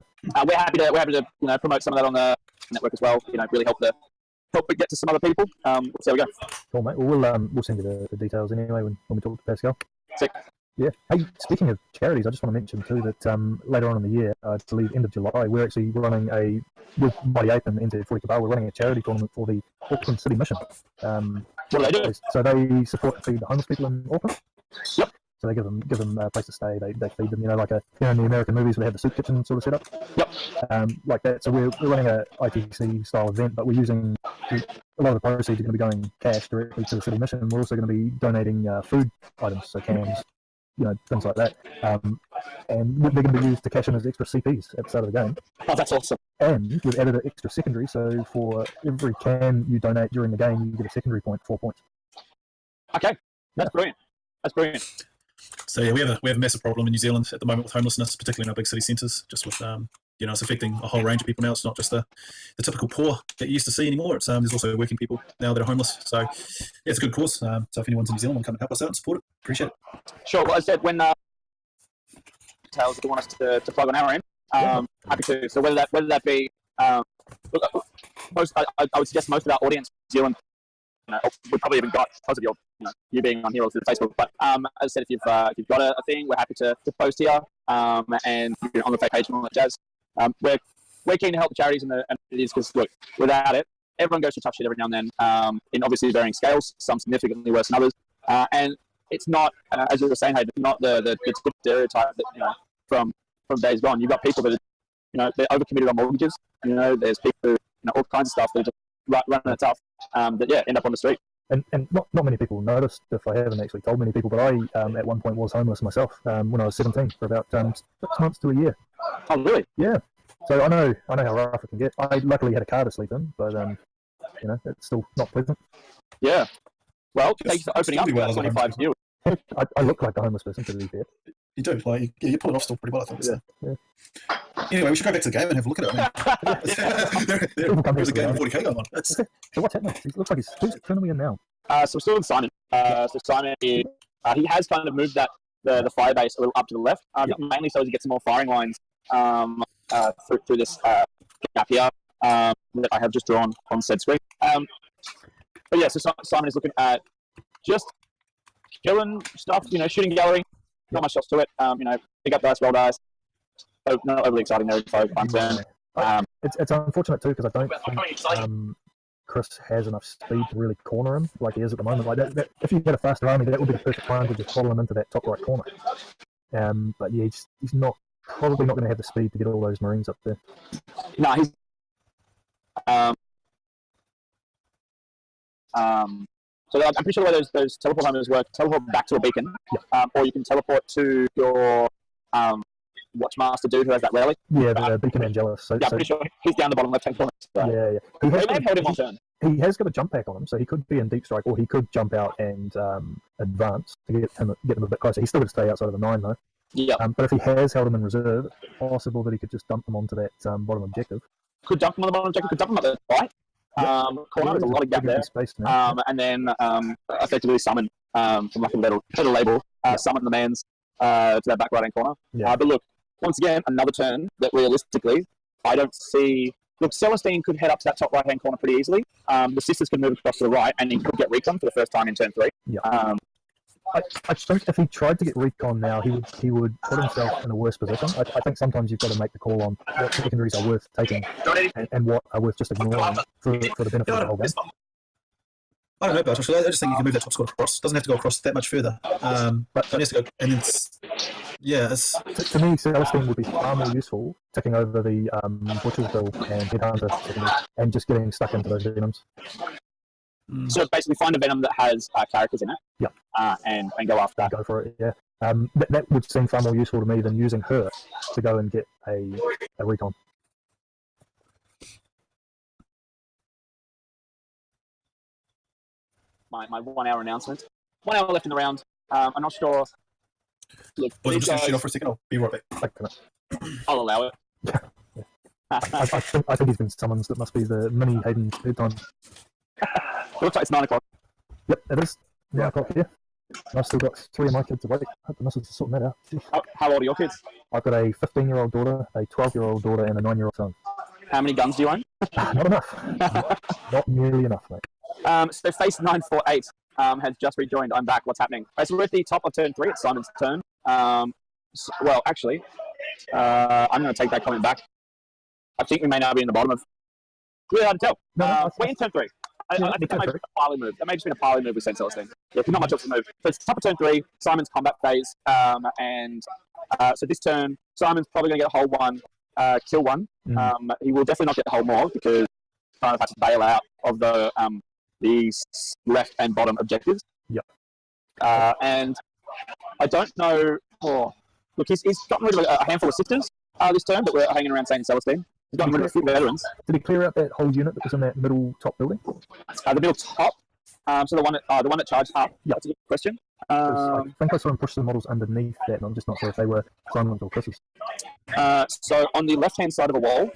We're happy to promote some of that on the network as well. Really help it get to some other people. So there we go. Cool, mate. Well, we'll send you the details anyway when we talk to Pascal. Sick. Yeah. Hey, speaking of charities, I just want to mention too that later on in the year, I believe end of July, we're actually running with Mighty Ape and ANZ 40k, we're running a charity tournament for the Auckland City Mission. What do they do? So they support and feed the homeless people in Auckland. Yep. So they give them a place to stay. They feed them, like in the American movies where they have the soup kitchen sort of setup. Yep. Like that. So we're running a ITC style event, but we're using a lot of the proceeds are going to be going cash directly to the city mission. We're also going to be donating food items, so cans, things like that. And they're going to be used to cash in as extra CPs at the start of the game. Oh, that's awesome. And we've added an extra secondary, so for every can you donate during the game, you get a secondary point, 4 points. Okay, that's brilliant. That's brilliant. So yeah, we have a massive problem in New Zealand at the moment with homelessness, particularly in our big city centres. Just with it's affecting a whole range of people now. It's not just the typical poor that you used to see anymore. It's there's also working people now that are homeless. So yeah, it's a good cause. So if anyone's in New Zealand, come and help us out and support it. Appreciate it. Sure. Well, as I said, when details that you want us to plug on our end, happy to. So whether that be I would suggest most of our audience in New Zealand. We probably even got because of you being on here or through Facebook. But as I said, if you've got a thing, we're happy to post here and on the page and all that jazz. We're keen to help the charities and it is because look, without it, everyone goes to tough shit every now and then in obviously varying scales. Some significantly worse than others, and it's not as you were saying, Hayden, not the stereotype that from days gone. You've got people that they're overcommitted on mortgages. There's people who, all kinds of stuff that are just running it tough, that end up on the street. And not many people noticed, if I haven't actually told many people, but I at one point was homeless myself when I was 17 for about 6 months to a year. Oh, really? Yeah. So I know how rough it can get. I luckily had a car to sleep in, but it's still not pleasant. Yeah. Well, thanks for opening up well that 25 viewers. I look like a homeless person, to be fair. You do, you pull it off still pretty well, I think. So. Yeah. Anyway, we should go back to the game and have a look at it. There's a game of 40k going on. So what's happening? It looks like who's turning in now? So we're still with Simon. So Simon, he has kind of moved the fire base a little up to the left, mainly so as he gets some more firing lines through this gap here that I have just drawn on said screen. But yeah, so Simon is looking at just killing stuff, shooting gallery. Not much else to it. Pick up dice, roll dice. So not overly exciting there for one turn. It's unfortunate too, because I don't think Chris has enough speed to really corner him like he is at the moment. Like that, if you had a faster army, that would be the perfect time to just follow him into that top right corner. But yeah, he's probably not going to have the speed to get all those Marines up there. No, he's so I'm pretty sure the way those teleport homers work, teleport back to a beacon, or you can teleport to your Watchmaster dude who has that rally. Yeah, the Beacon Angelus. So, I'm pretty sure he's down the bottom left-hand corner. So. Yeah. He may have held him on turn. He has got a jump pack on him, so he could be in deep strike, or he could jump out and advance to get him a bit closer. He's still going to stay outside of the 9, though. Yeah. But if he has held him in reserve, it's possible that he could just dump him onto that bottom objective. Could dump him on the bottom objective, could dump him at the right corner. There's a lot of gap there. Space now. And then effectively summon, from like a little label, summon the mans to that back right-hand corner. Yeah. But look, once again, another turn that realistically, I don't see... Look, Celestine could head up to that top right-hand corner pretty easily. The Sisters could move across to the right, and he could get recon for the first time in turn 3. Yeah. I think if he tried to get recon now, he would put himself in a worse position. I think sometimes you've got to make the call on what secondaries are worth taking and what are worth just ignoring for the benefit of the whole game. I don't know, but I just think you can move that top squad across. It doesn't have to go across that much further. But it has to go, and it's... Yeah, to me, Celestine would be far more useful taking over the Butcher's Bill and Headhunter and just getting stuck into those Venoms. So basically find a Venom that has characters in it. Yeah. And go after that. Go for it, yeah. That would seem far more useful to me than using her to go and get a recon. My 1 hour announcement. 1 hour left in the round. I'm not sure. Look, I'm just going to shoot off for a second. I'll be right back. I'll allow it. Yeah. I think he's been summoned. That must be the mini Hayden bedtime. It looks like it's 9 o'clock. Yep, it is. 9 o'clock here. I've still got 3 of my kids awake. I hope the missus is sorting that out. How old are your kids? I've got a 15-year-old daughter, a 12-year-old daughter, and a 9-year-old son. How many guns do you own? Not enough. Not nearly enough, mate. So Face 948 has just rejoined. I'm back. What's happening? So we're at the top of turn 3. It's Simon's turn. Well, actually, I'm going to take that comment back. I think we may now be in the bottom of... Really hard to tell. We're in turn 3. I think that might have been a parley move. That may have just been a parley move with Saint Celestine. Yeah, not much else to move. So it's top of turn 3, Simon's combat phase. So this turn, Simon's probably going to get a hold 1, kill 1. He will definitely not get a hold more because he kind of has to bail out of the left and bottom objectives. Yep. And I don't know... look, he's gotten rid of a handful of Sisters this turn that were hanging around Saint Celestine. He's gotten rid of a few veterans. Did he clear out that whole unit that was in that middle top building? The middle top. So the one that charged up. Yeah, that's a good question. I think I saw him push the models underneath that, and I'm just not sure if they were Simon's or Chris's. So on the left-hand side of the wall,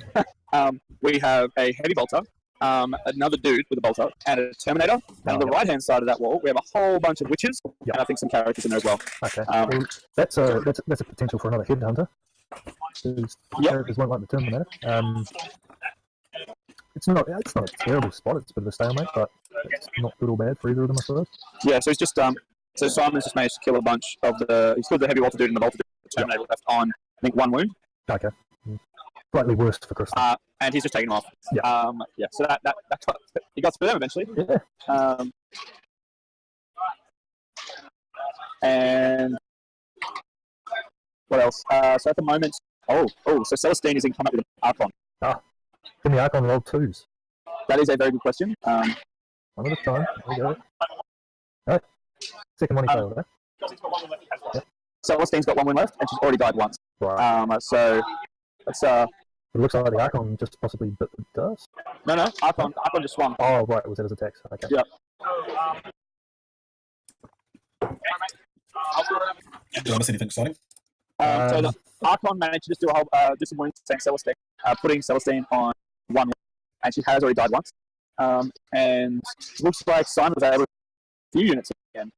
we have a heavy bolter, another dude with a bolter, and a Terminator. And on the right-hand side of that wall, we have a whole bunch of witches, and I think some characters in there as well. Okay. Well, that's a potential for another headhunter. Characters won't like the Terminator. It's not a terrible spot. It's a bit of a stalemate, but it's not good or bad for either of them, I suppose. Yeah. So he's just so Simon's just managed to kill a bunch of the. He's killed the heavy bolter dude and the bolter dude. The Terminator left on, I think, 1 wound. Okay. Slightly worse for Chris. And he's just taken him off. Yeah. So that he got to them eventually. Yeah. And what else? So at the moment, So Celestine is in combat with an Archon. Can the Archon roll 2s? That is a very good question. One at a time. There we go. Alright. Second one he failed, eh? Yep. Celestine's got 1 win left, and she's already died once. Right. So it's It looks like the Archon just possibly bit the dust. No, Archon just swung. Oh, right, it was that his attacks. Okay. Yep. Do I miss anything exciting? So the Archon managed to just do a whole disappointing Celestine, putting Celestine on 1 win, and she has already died once. And it looks like Simon was able to a few units again.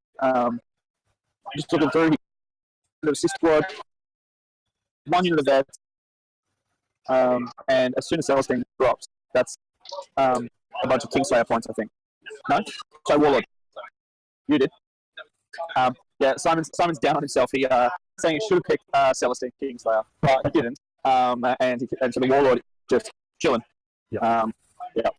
Just looking through, the assist squad, 1 unit of that, and as soon as Celestine drops, that's a bunch of Kingslayer points, I think. No? So Warlord. You did. Yeah, Simon's down on himself. He saying he should have picked Celestine Kingslayer, but he didn't. And so the Warlord just chilling. Yeah. Yeah.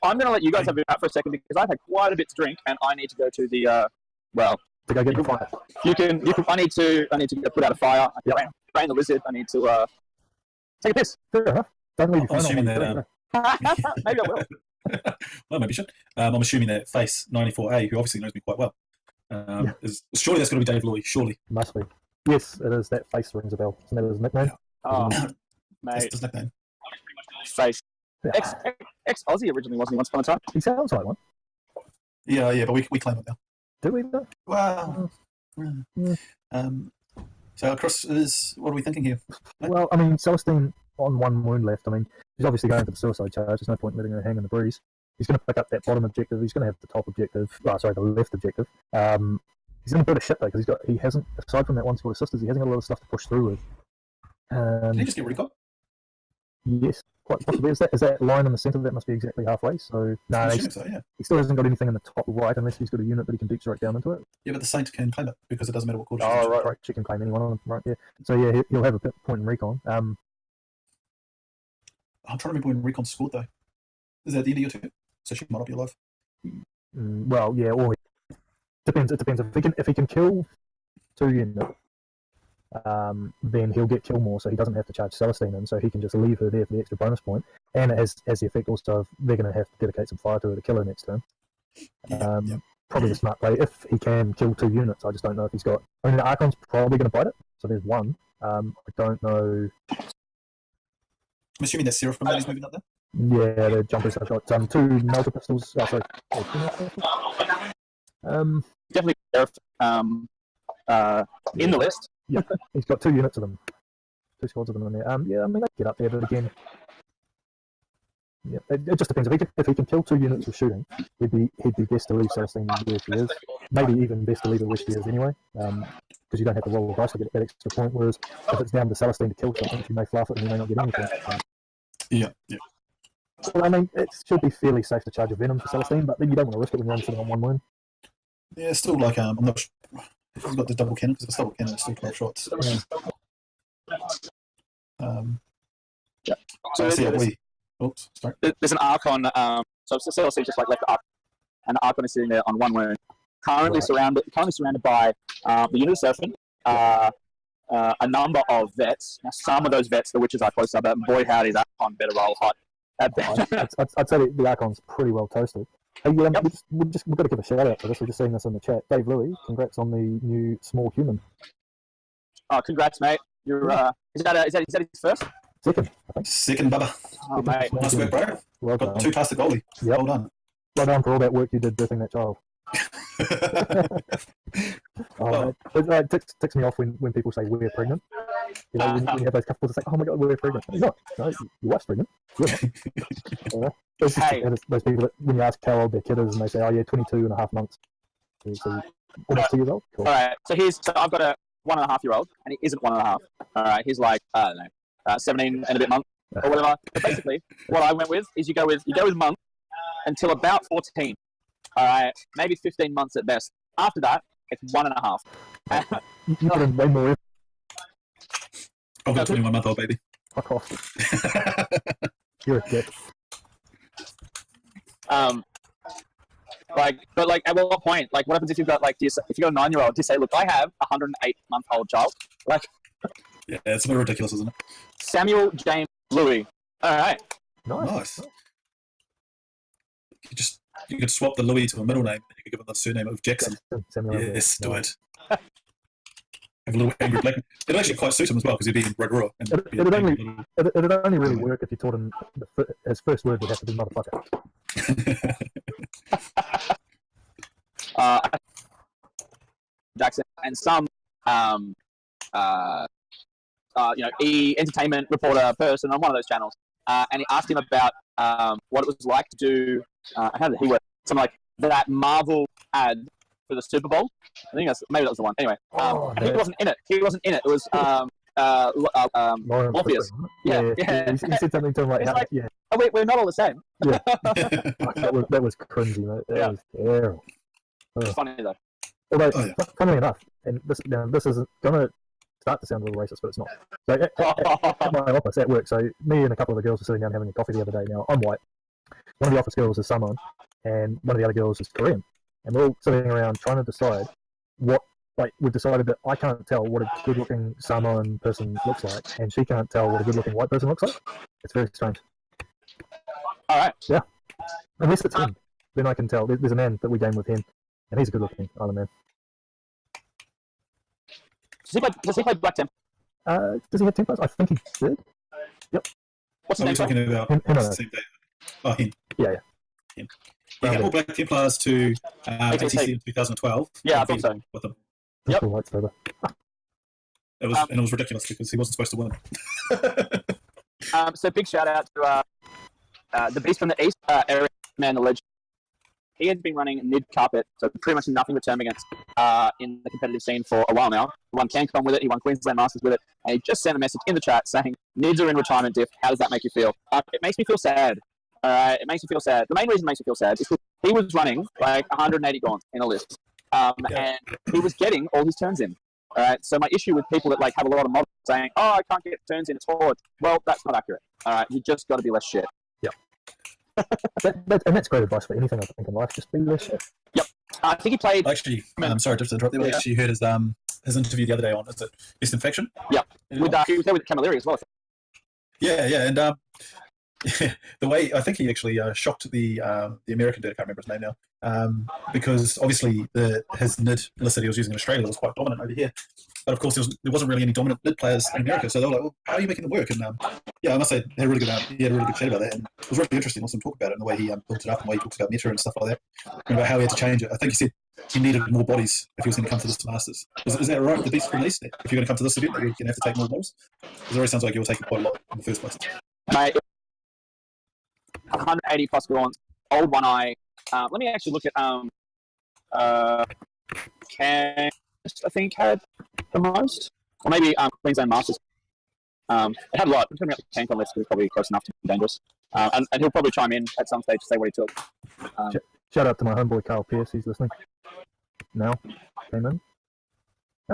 I'm going to let you guys have it out for a second because I've had quite a bit to drink and I need to go to the to go get the fire. You can. I need to go put out a fire. I need to train the lizard. I need to take a piss. Fair enough. Don't leave your I'm phone assuming on. that. Maybe I will. Well, maybe you should. I'm assuming that Face 94A, who obviously knows me quite well, is surely that's going to be Dave Louis. Surely. Must be. Yes, it is. That Face rings a bell. Isn't that his nickname? Oh, That's mate. his nickname. Face. Yeah. Ex-Aussie originally, wasn't he, once upon a time? He sounds like one. Yeah, but we claim it now. Do we though? Wow. So, Chris, what are we thinking here? Well, I mean, Celestine on 1 wound left. I mean, he's obviously going for the suicide charge. There's no point letting her hang in the breeze. He's going to pick up that bottom objective. He's going to have the top objective. The left objective. He's in a bit of shit though because he hasn't, aside from that 1 squad of sisters, he hasn't got a lot of stuff to push through with. Can he just get recon? Yes, quite possibly. Is that line in the centre? That must be exactly halfway. So no, So, yeah. he still hasn't got anything in the top right unless he's got a unit that he can dex right down into it. Yeah, but the Saint can claim it because it doesn't matter what card. Oh, right. She can claim anyone on him, right? Yeah. So yeah, he'll have a point in recon. I'm trying to remember when recon scored though. Is that the end of your turn? So she might not be alive. Well, yeah. Or depends. It depends if he can kill 2 units. Then he'll get kill more, so he doesn't have to charge Celestine in, so he can just leave her there for the extra bonus point. And it has the effect also of they're going to have to dedicate some fire to her to kill her next turn. Probably a smart play if he can kill 2 units. I just don't know if he's got. I mean, the Archon's probably going to bite it, so there's 1. I don't know. I'm assuming that Seraph is moving up there. Yeah, the jumpers have got 2 melter pistols. Sorry, 2 melter pistols. Definitely in the list. Yeah, he's got 2 units of them. 2 squads of them in there. Yeah, I mean, they get up there, but again, yeah, it just depends. If he can kill 2 units with shooting, he'd be best to leave Celestine where she is. Maybe even best to leave her where she is anyway, because you don't have to roll the dice to get that extra point. Whereas if it's down to Celestine to kill something, she may fluff it and he may not get anything. Yeah. So, I mean, it should be fairly safe to charge a Venom for Celestine, but then you don't want to risk it when you're only sitting on 1 wound. Yeah, still like I'm not sure if he's got the double cannon because if it's double cannon, it's still 12 shots. Yeah. So Oops, sorry. there's an Archon. So Celestine just left the Archon, and the Archon is sitting there on 1 wound. Currently surrounded by the unit of Seraphin, a number of vets. Now, some of those vets, the witches are close up, but boy howdy, that Archon better roll hot. I'd say the Archon's pretty well toasted. Hey, we've got to give a shout out for this. We're just seeing this in the chat. Dave Louis, congrats on the new small human. Oh, congrats, mate! You're is that his first? Second, I think. Second, Bubba. Oh, mate. Nice work, bro. Well Got done. 2 past the goalie. Yep. Well done. Well done for all that work you did birthing that child. It ticks me off when people say we're pregnant. You know, when you have those couples that say, "Oh my God, we're pregnant." You're not. No, your wife's pregnant. You're not. It's just those people that when you ask how old their kid is and they say, "Oh yeah, 22 and a half months." So almost 2 years old. Cool. All right. So I've got a 1.5-year-old, and he isn't 1.5. All right. He's like I don't know, 17 and a bit months or whatever. But basically, what I went with is you go with month until about 14. All right, maybe 15 months at best. After that, it's 1.5. You put in way more effort. I've got a 21-month-old baby. Fuck off. You're a dick. But at what point? Like, what happens if you've got if you got a 9-year-old? Do you say, look, I have a 108-month-old child. Like, Yeah, it's a bit ridiculous, isn't it? Samuel James Louis. All right. Nice. You could swap the Louis to a middle name, and you could give it the surname of Jackson. Samuel Yes, do Nice. it. Have a little angry black. It'd actually quite suit him as well because he'd be Rotorua. It'd only really work if you taught him his first word would have to be motherfucker. Jackson and some entertainment reporter person on one of those channels, and he asked him about what it was like to do. How did he work? Something like that Marvel ad for the Super Bowl. I think maybe that was the one. Anyway, he wasn't in it. He wasn't in it. It was Morpheus. Yeah. He said something to him like, like oh wait, we're not all the same. Yeah. that was cringy, mate. That was terrible. It's funny though. Although, funnily enough, and this isn't going to start to sound a little racist, but it's not. So at my office at work, so me and a couple of the girls were sitting down having a coffee the other day. Now, I'm white. One of the office girls is Samoan, and one of the other girls is Korean. And we're all sitting around trying to decide we've decided that I can't tell what a good-looking Samoan person looks like, and she can't tell what a good-looking white person looks like. It's very strange. All right. Yeah. Unless it's him, then I can tell. There's a man that we game with him, and he's a good-looking other man. Does he play Black Temp? Does he have Templars? I think he did. Yep. What's his name? Talking about him. Oh, him. Yeah. Him. He had all Black Templars to ATC in 2012. Yeah, I thought so. With them. Yep. Lightsaber. And it was ridiculous because he wasn't supposed to win. So big shout out to the Beast from the East, Eric Man the Legend. He had been running Nid Carpet, so pretty much nothing to term against in the competitive scene for a while now. He won CanCon with it, he won Queensland Masters with it, and he just sent a message in the chat saying, Nids are in retirement diff, how does that make you feel? It makes me feel sad. It makes me feel sad. The main reason it makes me feel sad is because he was running like 180 gaunts in a list, and he was getting all his turns in. Alright, so my issue with people that have a lot of models saying, oh, I can't get turns in, it's hard. Well, that's not accurate. Alright, you just got to be less shit. And that's great advice for anything I think in life. Just be less shit. Yep. I think he played. Actually, I'm sorry to interrupt you. I actually heard his interview the other day on Best Infection. Yep. He was there with Camilleri as well. Yeah, and the way I think he actually shocked the American dude, I can't remember his name now, because obviously his NID list that he was using in Australia was quite dominant over here. But of course, there wasn't really any dominant NID players in America, so they were like, well, how are you making them work? And I must say, he had a really good chat about that, and it was really interesting to listen to him talk about it and the way he built it up and the way he talks about meta and stuff like that, and about how he had to change it. I think he said he needed more bodies if he was going to come to this Masters. Is that right? The Beast from the East? If you're going to come to this event, you're going to have to take more balls? Because it already sounds like you're taking quite a lot in the first place. Mate, 180 plus gaunts, old one eye. Let me actually look at Cam, I think had the most, or maybe Queensland Masters. It had a lot. I'm coming up with CanCon list, was probably close enough to be dangerous. And he'll probably chime in at some stage to say what he took. Shout out to my homeboy Carl Pierce, he's listening. Now, came in.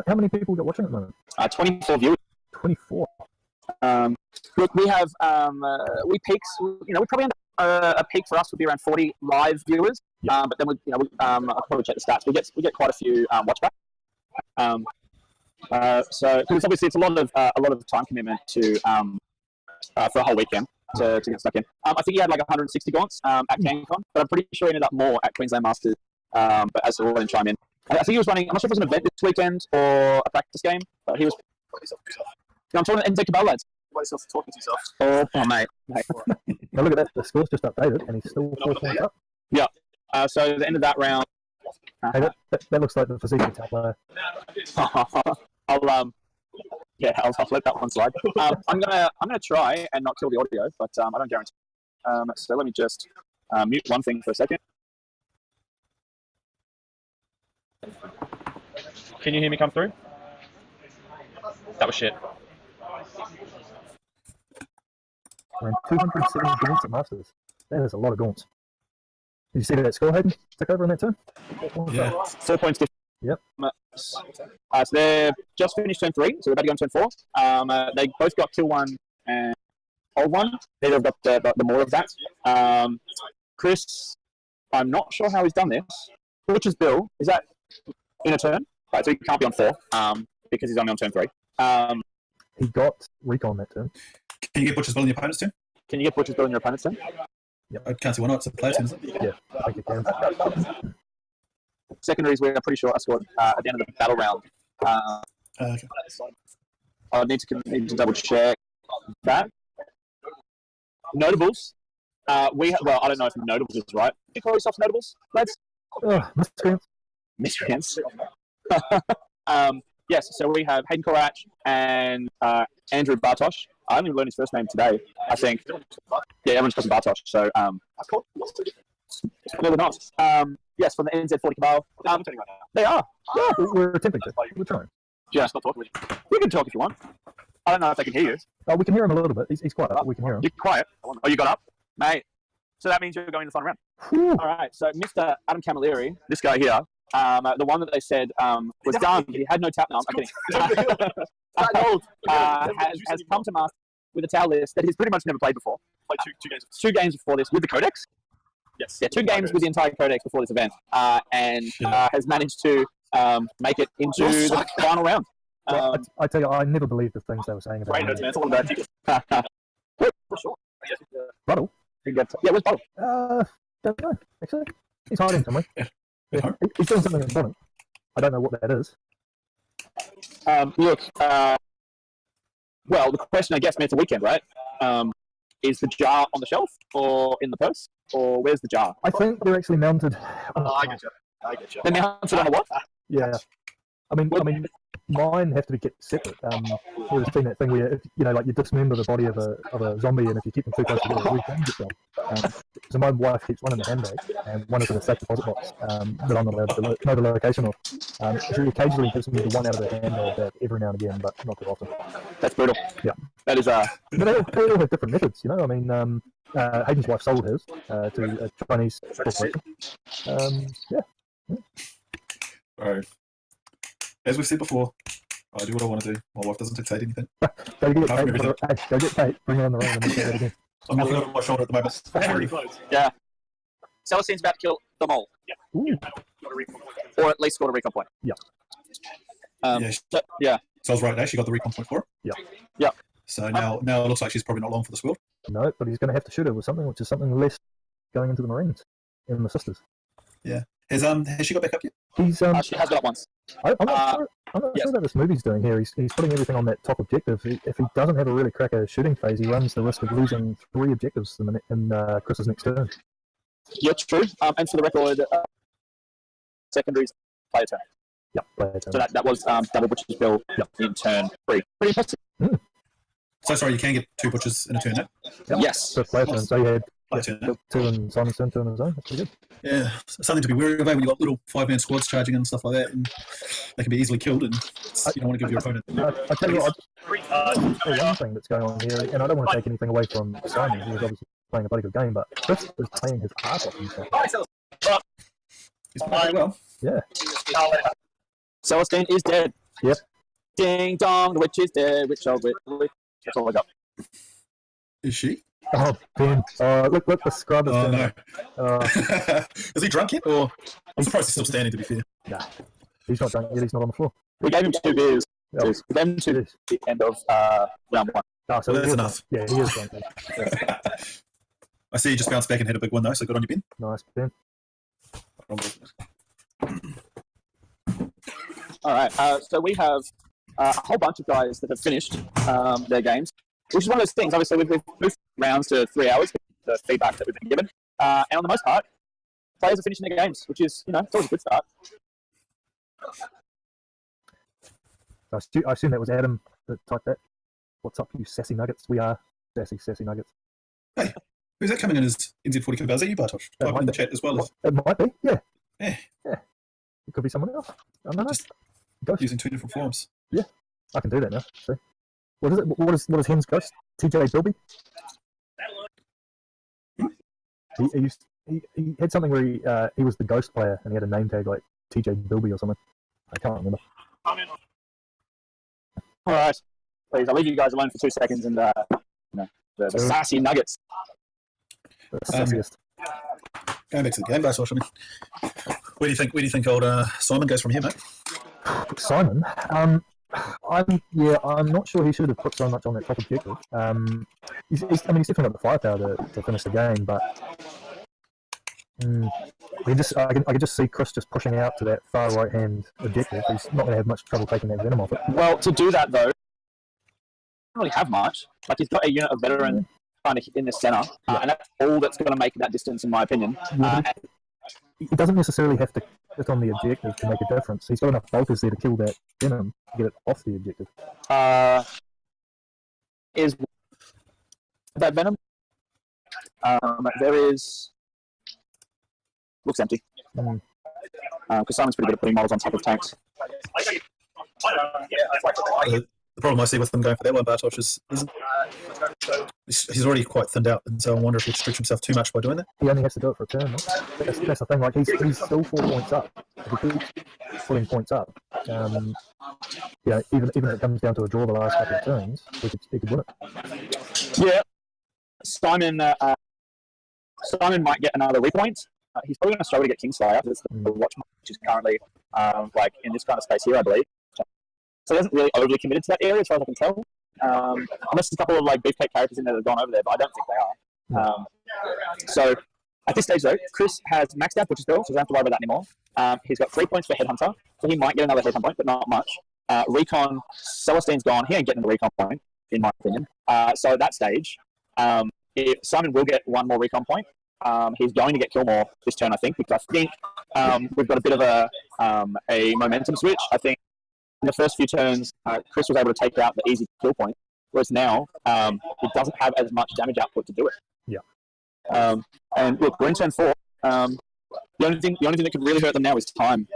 How many people got watching at the moment? 24 viewers. 24. Look, we have we peaks. We probably end up, a peak for us would be around 40 live viewers. But then I'll probably check the stats. We get quite a few watch back. So because obviously it's a lot of time commitment to for a whole weekend to get stuck in. I think he had like 160 gaunts at CanCon, but I'm pretty sure he ended up more at Queensland Masters. But as we'll let him chime in, I think he was running. I'm not sure if it was an event this weekend or a practice game, but he was. I'm talking to NZ Cabal lads. Talking to yourself. Oh, mate. Now look at that. The score's just updated, and he's still 4 points up. Yeah. So at the end of that round. Hey, that looks like the physique attack player. I'll let that one slide. I'm gonna try and not kill the audio, but I don't guarantee. So let me just mute one thing for a second. Can you hear me come through? That was shit. We're in 270 gaunts at Masters. That is a lot of gaunts. Did you see that score, Hayden? Took over on that turn? Yeah. 4 points different. Yep. So they're just finished turn 3, so they're about to go on turn 4. They both got kill 1 and hold 1. Neither have got the more of that. Chris, I'm not sure how he's done this. Butcher's Bill, is that in a turn? Right, so he can't be on 4 because he's only on turn 3. He got recon that turn. Can you get Butcher's Bill in your opponent's turn? Can you get Butcher's Bill in your opponent's turn? I can't see why not. It's a player turn, isn't it? Yeah, I think you can. Secondaries, we're pretty sure are scored at the end of the battle round. Okay. I need to double check that. Notables. Well, I don't know if notables is right. Do you call yourselves notables, lads? Miscreants. Miscreants. Yes, so we have Hayden Korach and Andrew Bartosh. I only learned his first name today, I think. Yeah, everyone's calls him Bartosh, so really nice. Yes, from the ANZ 40k. They are. Yeah, we're attempting to. We're trying. Yeah, stop talking. We can talk if you want. I don't know if they can hear you. Oh, we can hear him a little bit. He's quiet, but we can hear him. You're quiet. Oh, you got up? Mate. So that means you're going to the final round. Whew. All right, so Mr. Adam Camilleri, this guy here, the one that they said was done, he had no tap. No, I'm kidding. Has come to master with a towel list that he's pretty much never played before. Played two games. 2 games before this with the Codex. Yes. Yeah, 2 games with the entire Codex before this event, and has managed to make it into the final round. I tell you, I never believed the things they were saying about Great him. notes, man. It's all about you. For sure. Ruddle? Yeah, where's Bottle? Don't know, actually. He's hiding somewhere. Yeah, he's doing something important. I don't know what that is. Look, well, the question, I guess, it's a weekend, right? Is the jar on the shelf or in the purse? Or where's the jar? I think they're actually mounted. I get you. They're mounted on a what? Yeah. I mean, mine have to be kept separate. We've seen that thing where, you dismember the body of a zombie, and if you keep them too close together, we can get them. So my wife keeps one in the handbag, and one is in a safe deposit box that I'm not allowed to know the location of. She occasionally gives me the one out of the handbag every now and again, but not too often. That's brutal. Yeah. That is But they all have different methods, I mean, Hayden's wife sold his to a Chinese corporation. Yeah. Alright. As we've said before, I do what I want to do. My wife doesn't dictate anything. Go get Kate. Go get Kate. Bring her on the ring and we'll say that again. I'm looking over my shoulder at the moment. Very close. Yeah. Celestine's about to kill them all. Ooh. Or at least scored a recon point. Yeah. Yeah. So I was right there. She got the recon point for it. Yeah. So now it looks like she's probably not long for this world. No, but he's going to have to shoot her with something, which is something less going into the Marines and the Sisters. Yeah. Has she got back up yet? He's she has got up once. I'm not sure about this movie's doing here. He's putting everything on that top objective. If he doesn't have a really cracker shooting phase, he runs the risk of losing 3 objectives in Chris's next turn. Yeah, true. And for the record, secondaries player turn. Yeah, player turn. So that was double Butcher's Bill in turn 3. Pretty impressive. So sorry, you can get 2 butchers in a turn now? Yep. Yes. So player turn. So you had Player turn. 2 in Simon's turn, 2 in his own. That's pretty good. Yeah, something to be wary of when you've got little 5-man squads charging and stuff like that, and they can be easily killed, and you don't want to give your opponent... I tell you what, one thing that's going on here, and I don't want to take anything away from Simon, who's obviously playing a bloody good game, but Chris is playing his heart off himself. He's playing well. Yeah. Celestine is dead. Yep. Ding dong, the witch is dead. Witch, oh, witch. That's all I got. Is she? Oh, Ben. Look, the scrub is Oh, down no. there. Is he drunk yet? Or I'm surprised he's still standing, to be fair. Nah, he's not drunk yet. He's not on the floor. We gave him 2 beers. Yep. We gave him 2 at the end of round 1. Oh, so Well, that's he is enough. drunk. Yeah, he is drunk. Yeah. I see you just bounced back and hit a big one, though, so good on you, Ben. Nice, Ben. All right. So we have a whole bunch of guys that have finished their games, which is one of those things. Obviously, we've moved rounds to 3 hours, the feedback that we've been given. And on the most part, players are finishing their games, which is, it's always a good start. I assume that was Adam that typed that. What's up, you sassy nuggets? We are sassy nuggets. Hey, who's that coming in as NZ 40k? Is that you, Bartosh? Type in the chat as well as... It might be, yeah. Yeah. It could be someone else. I don't know. Just Ghost. using 2 different forms. Yeah, I can do that now. See, what is it? What is Hen's ghost? TJ Bilby. He had something where he was the ghost player and he had a name tag like TJ Bilby or something. I can't remember. All right. Please, I'll leave you guys alone for 2 seconds and the sassy nuggets. The sassiest. Going back to the game, Bartosh, I mean, where do you think old Simon goes from here, mate? Simon, I'm not sure he should have put so much on that top objective. He's definitely got the firepower to finish the game, but I can just see Chris just pushing out to that far right hand objective. He's not going to have much trouble taking that venom off it. Well, to do that though, he doesn't really have much. Like he's got a unit of veteran kind of in the center, and that's all that's going to make that distance, in my opinion. He doesn't necessarily have to hit on the objective to make a difference. He's got enough bolters there to kill that venom to get it off the objective. Is that venom? There is. Looks empty. Because Simon's pretty good at putting models on top of tanks. The problem I see with them going for that one, Bartosz, is he's already quite thinned out, and so I wonder if he'd stretch himself too much by doing that. He only has to do it for a turn. That's the thing. Like he's still 4 points up. If he keeps putting points up, even if it comes down to a draw the last couple of turns, he could win it. Yeah, Simon might get another repoint. He's probably going to struggle to get Kingslayer. That's the watch, which is currently like in this kind of space here, I believe. So he hasn't really overly committed to that area, as far as I can tell. Unless there's a couple of like beefcake characters in there that have gone over there, but I don't think they are. So at this stage, though, Chris has maxed out Butcher's Bill, so he doesn't have to worry about that anymore. He's got 3 points for Headhunter, so he might get another Headhunter point, but not much. Recon, Celestine's gone. He ain't getting the Recon point, in my opinion. So at that stage, if Simon will get one more Recon point. He's going to get Killmore this turn, I think, because I think we've got a bit of a momentum switch. I think in the first few turns, Chris was able to take out the easy kill point, whereas now he doesn't have as much damage output to do it. Yeah. And look, we're in turn 4. The only thing that could really hurt them now is time.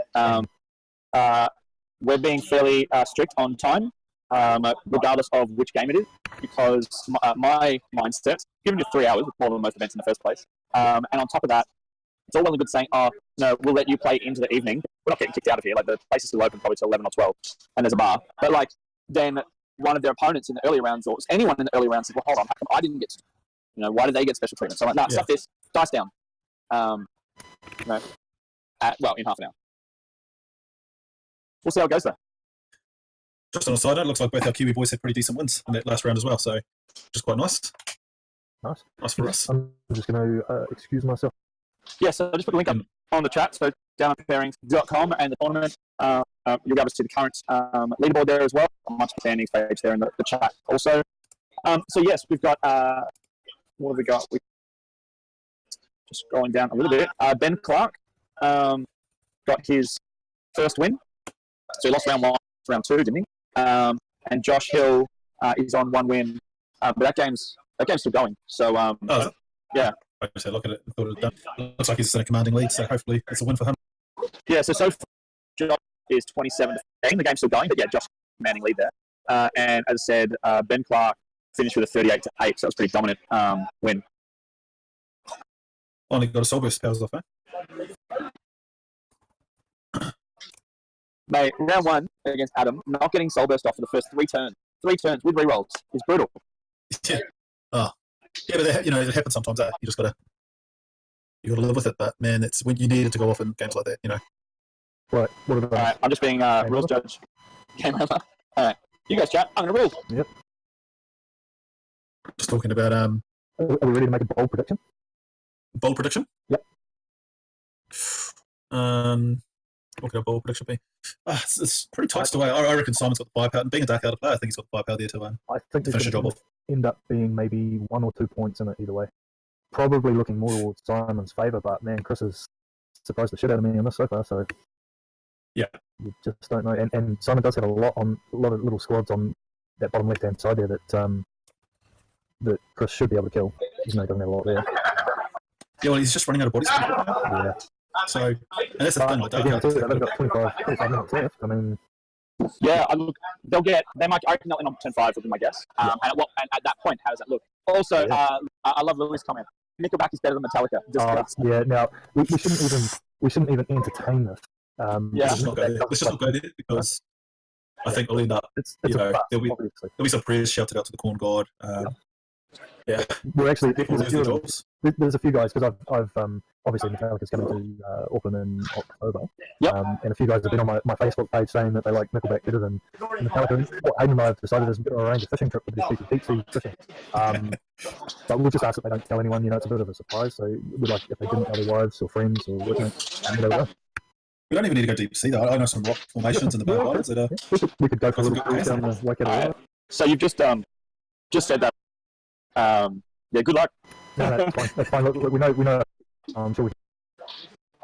We're being fairly strict on time, regardless of which game it is, because my mindset, given you 3 hours, it's more than most events in the first place. And on top of that, it's all well and good saying, oh, no, we'll let you play into the evening. We're not getting kicked out of here. Like, the place is still open probably till 11 or 12, and there's a bar. But, like, then one of their opponents in the early rounds, or anyone in the early rounds, says, well, hold on, how come I didn't get to, why did they get special treatment? So I'm like, nah, stuff this, dice down. In half an hour. We'll see how it goes, though. Just on a side note, it looks like both our Kiwi boys had pretty decent wins in that last round as well, so just quite nice. Nice for us. I'm just going to excuse myself. Yeah, so I just put a link up on the chat, so down at preparing.com and the tournament, you'll be able to see the current leaderboard there as well. On my standings page there in the chat also. So yes, we've got, what have we got? Just scrolling down a little bit. Ben Clark got his first win. So he lost round 1, round 2, didn't he? And Josh Hill is on 1 win, but that game's still going. So yeah. I just look at it and thought it was done. Looks like he's in a commanding lead, so hopefully it's a win for him. Yeah. So far, Josh is 27 to 15. The game's still going, but yeah, Josh commanding lead there. And as I said, Ben Clark finished with a 38 to 8, so it was a pretty dominant win. Only got a soul burst powers off, eh? Mate, round 1 against Adam, not getting soul burst off for the first 3 turns. 3 turns with rerolls is brutal. Yeah. Oh. Yeah, but it happens sometimes. You just gotta live with it. But man, it's when you need it to go off in games like that. Right. What about? All right, I'm just being rules judge. Game over. All right, you guys chat. I'm gonna rule. Yep. Just talking about Are we ready to make a bold prediction? Bold prediction? Yep. What could a bold prediction be? It's pretty tight still. I reckon Simon's got the firepower, and being a Dark Elder player, I think he's got the firepower there to I think finish the job off. End up being maybe 1 or 2 points in it either way. Probably looking more towards Simon's favour, but man, Chris has surprised the shit out of me on this so far. So yeah, you just don't know. And Simon does have a lot of little squads on that bottom left hand side there that Chris should be able to kill. He's not doing a lot there. Yeah, well, he's just running out of bodies. Yeah. So, and that's the thing. Like again, I think they've got 25 minutes left. I mean. Yeah, they might, I reckon they'll end on turn 5 would be my guess. And at that point, how does that look? Also, I love Lily's comment. Nickelback is better than Metallica. Yeah, now, we shouldn't even entertain this. Let's just not go there because I think we'll end up, there'll be some prayers shouted out to the Corn God. Yeah. We're actually People lose their jobs. there's a few guys because I've obviously Metallica's coming to Auckland in October. Yep. And a few guys have been on my Facebook page saying that they like Nickelback better than Metallica. What Hayden and I have decided is to arrange a fishing trip with these people, deep sea fishing. But we'll just ask that they don't tell anyone. It's a bit of a surprise. So we'd like if they didn't tell their wives or friends or workmates. We don't even need to go deep sea though. I know some rock formations in the Bay Islands that we could go for a little cruise down the Waikato. So you've just said that. Yeah, good luck. No, that's fine. That's fine. Look, we know. I'm sure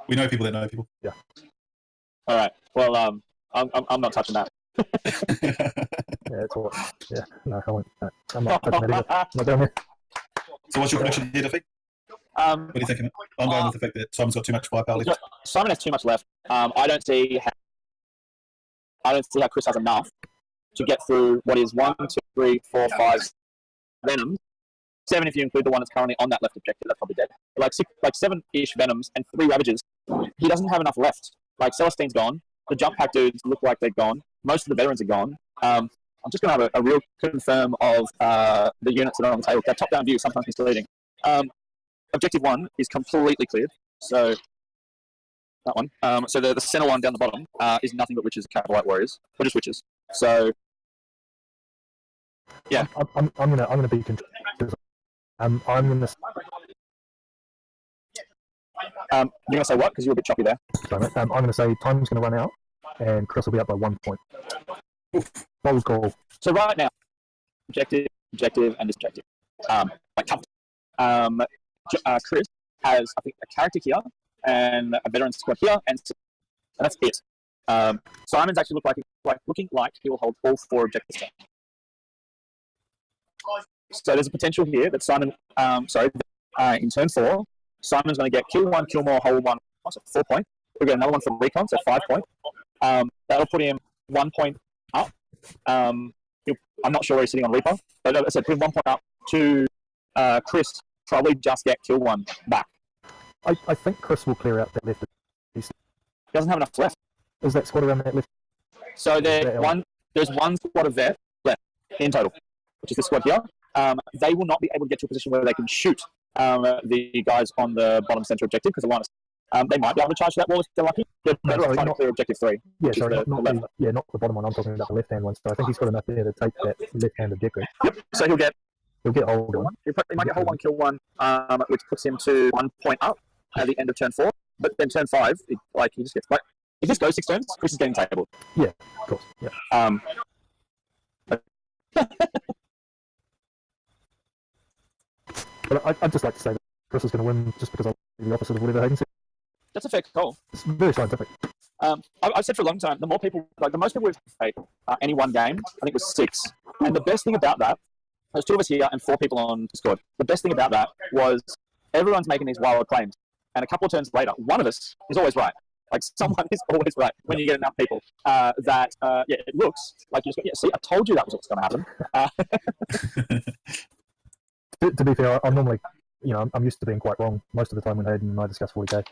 we know people that know people. Yeah. All right. Well, I'm not touching that. Yeah, it's all. Yeah, no, I won't. No, I'm not touching that either. Not down there. So what's your prediction here, Duffy? What do you think? I'm going with the fact that Simon's got too much firepower left. Simon has too much left. I don't see how Chris has enough to get through what is 1, 2, 3, 4, 5 Venoms. 7 if you include the one that's currently on that left objective. That's probably dead. Like 7-ish Venoms and 3 Ravages. He doesn't have enough left. Like Celestine's gone. The jump pack dudes look like they're gone. Most of the veterans are gone. I'm just going to have a real confirm of the units that are on the table. That top-down view is sometimes misleading. Objective 1 is completely cleared. So that one. So the center one down the bottom is nothing but witches and Cavalite warriors. Or just witches. So yeah. I'm gonna be control. I'm gonna. You're gonna say what? Because you're a bit choppy there. Sorry, I'm gonna say time's gonna run out, and Chris will be up by 1 point. Bold call. So right now, objective, and objective. Like Chris has, I think, a character here and a veteran squad here, and that's it. Simon's actually looking like he will hold all 4 objectives. So there's a potential here that Simon, in turn 4, Simon's going to get kill 1, kill more, hold 1, so 4 points. We'll get another one from recon, so 5 points. That'll put him 1 point up. I'm not sure where he's sitting on Reaper, but I said put him 1 point up to Chris. Probably just get kill 1 back. I think Chris will clear out that left. He doesn't have enough left. Is that squad around that left? So there's one squad of vet left in total, which is this squad here. They will not be able to get to a position where they can shoot the guys on the bottom center objective because of Linus. They might be able to charge that wall if they're lucky. They're better off trying to clear objective 3. Yeah, sorry, not the bottom one. I'm talking about the left-hand one. So I think he's got enough there to take that left-hand objective. Yep. So he'll get hold 1. He might get hold 1, kill 1, which puts him to 1 point up at the end of turn 4. But then turn 5, he just gets like if this goes 6 turns, Chris is getting tabled. Yeah, of course. Yeah. But I'd just like to say that Chris is going to win just because I'm the opposite of whatever Hayden said. That's a fair call. It's very scientific. I've said for a long time, the most people we've played any one game, I think was 6. And the best thing about that, there's 2 of us here and 4 people on Discord. The best thing about that was everyone's making these wild claims. And a couple of turns later, one of us is always right. Like someone is always right when you get enough people it looks like you just see, I told you that was what's going to happen. To be fair, I'm normally, I'm used to being quite wrong most of the time when Hayden and I discuss 40k.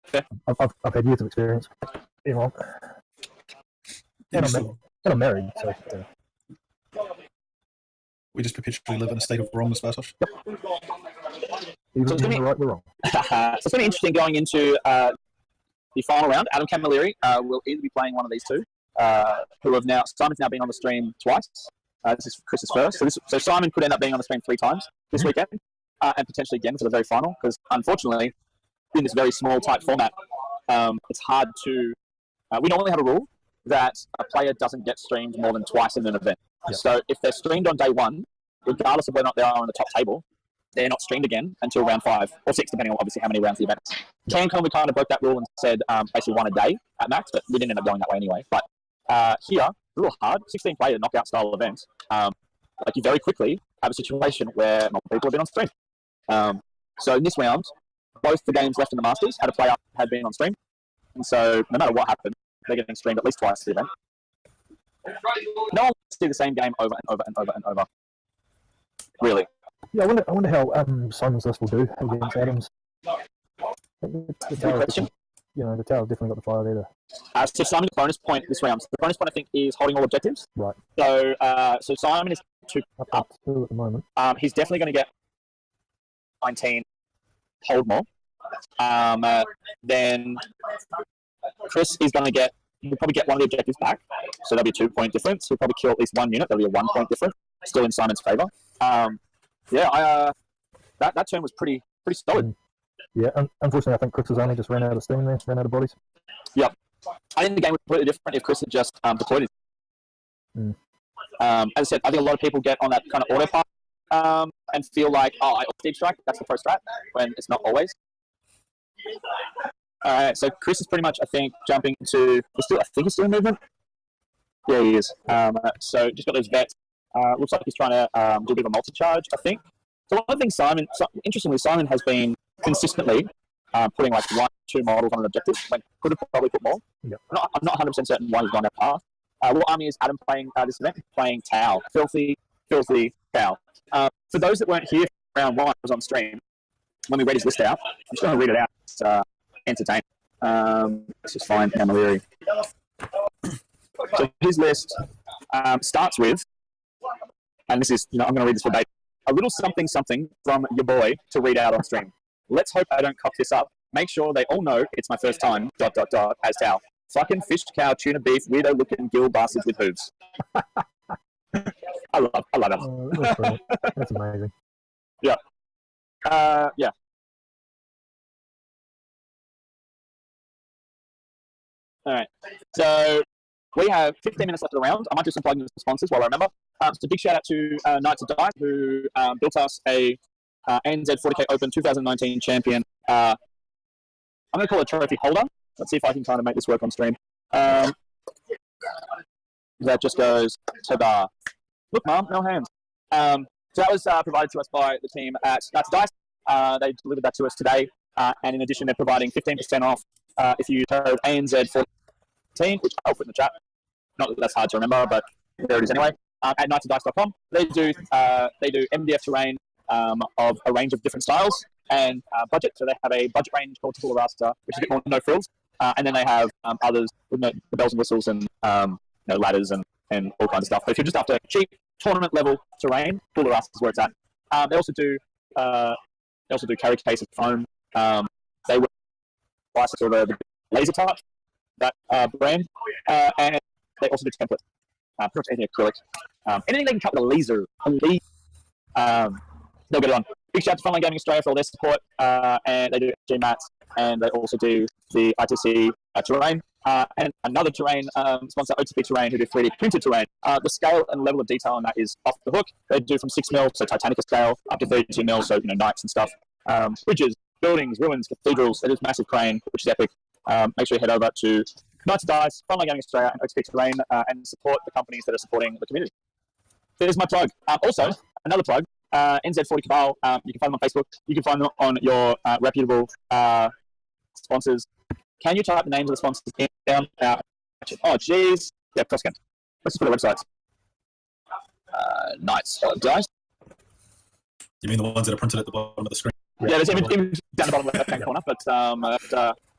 Fair. I've had years of experience being wrong. And I'm married, so. Yeah. We just perpetually live in a state of wrongness, Bartosz. Yep. Even when we're right, we're wrong. So it's going to be interesting going into the final round. Adam Camilleri will either be playing one of these 2, who have now. Simon's now been on the stream twice. This is Chris's first. So Simon could end up being on the stream 3 times this weekend, and potentially again for the very final. Because unfortunately, in this very small, tight format, it's hard to. We normally have a rule that a player doesn't get streamed more than twice in an event. Yeah. So if they're streamed on day 1, regardless of whether or not they are on the top table, they're not streamed again until round 5 or 6, depending on obviously how many rounds the event is. CanCon, we kind of broke that rule and said basically 1 a day at max, but we didn't end up going that way anyway. But here, a little hard, 16-player knockout style event. You very quickly have a situation where multiple people have been on stream. So in this round, both the games left in the Masters had a player had been on stream. And so no matter what happened, they're getting streamed at least twice the event. No one wants to see the same game over and over and over and over. Really. Yeah, I wonder how Simon's list will do against Adams. The Tower definitely got the fire there. So Simon's bonus point this round. So the bonus point, I think, is holding all objectives. Right. So Simon is two Up up. at 2 at the moment. He's definitely going to get 19 hold more. Then Chris is going to get, he'll probably get one of the objectives back, so that'll be a 2-point difference. He'll probably kill at least 1 unit, that'll be a 1-point difference, still in Simon's favour. That turn was pretty solid. Yeah, unfortunately, I think Chris's army just ran out of steam there, ran out of bodies. Yep. I think the game would be completely different if Chris had just deployed it. As I said, I think a lot of people get on that kind of autopilot and feel like, I deep strike, that's the pro strat, when it's not always. Alright, so Chris is pretty much, I think, jumping to, I think he's still in movement. Yeah, he is. So just got those vets. Looks like he's trying to do a bit of a multi-charge, I think. So one of the things interestingly, Simon has been consistently putting like 1-2 models on an objective, when could have probably put more. Yep. I'm not 100% certain why he's gone that path. What army is Adam playing this event? Playing Tau. Filthy Tau. For those that weren't here for round 1, was on stream, when we read his list out, I'm just going to read it out. It's entertaining. Let's just find Maliri. So his list starts with, and this is, I'm going to read this verbatim, a little something from your boy to read out on stream. Let's hope I don't cock this up. Make sure they all know it's my first time, ... as Tau. Fucking fish, cow, tuna beef, weirdo looking gill bastards with hooves. I love it. Oh, that's brilliant. That's amazing. Yeah. All right. So we have 15 minutes left of the round. I might do some plugging with sponsors while I remember. So big shout out to Knights of Dice, who built us a ANZ 40k Open 2019 champion. I'm going to call it a trophy holder. Let's see if I can kind of make this work on stream. That just goes ta-da. Look, Mum, no hands. So that was provided to us by the team at Knights of Dice. They delivered that to us today. And in addition, they're providing 15% off if you code ANZ 14, which I'll put in the chat. Not that that's hard to remember, but there it is anyway. At knightsofdice.com. They do MDF terrain of a range of different styles and budget. So they have a budget range called Full Raster, which is a bit more no frills. And then they have others with the bells and whistles and ladders and all kinds of stuff. But if you're just after cheap tournament level terrain, Full Raster is where it's at. They also do carry cases of foam. They work with sort of the laser type, that brand, and they also do templates. Pretty much anything acrylic. Anything they can cut with a laser. They'll get it on. Big shout out to Frontline Gaming Australia for all their support, and they do GMATs, and they also do the ITC terrain, and another terrain sponsor, OTP Terrain, who do 3D printed terrain. The scale and level of detail on that is off the hook. They do from 6 mil, so Titanica scale, up to 32 mil, so knights and stuff. Bridges, buildings, ruins, cathedrals. They do massive crane, which is epic. Make sure you head over to Knights of Dice, Frontline Gaming Australia, and OTP Terrain, and support the companies that are supporting the community. There's my plug. Also, another plug. NZ 40k. You can find them on Facebook. You can find them on your reputable sponsors. Can you type the names of the sponsors in down? Oh, jeez. Yeah, cross-scan. Let's just put the websites. Knights of Dice. You mean the ones that are printed at the bottom of the screen? Yeah, there's even down the bottom left-hand corner, but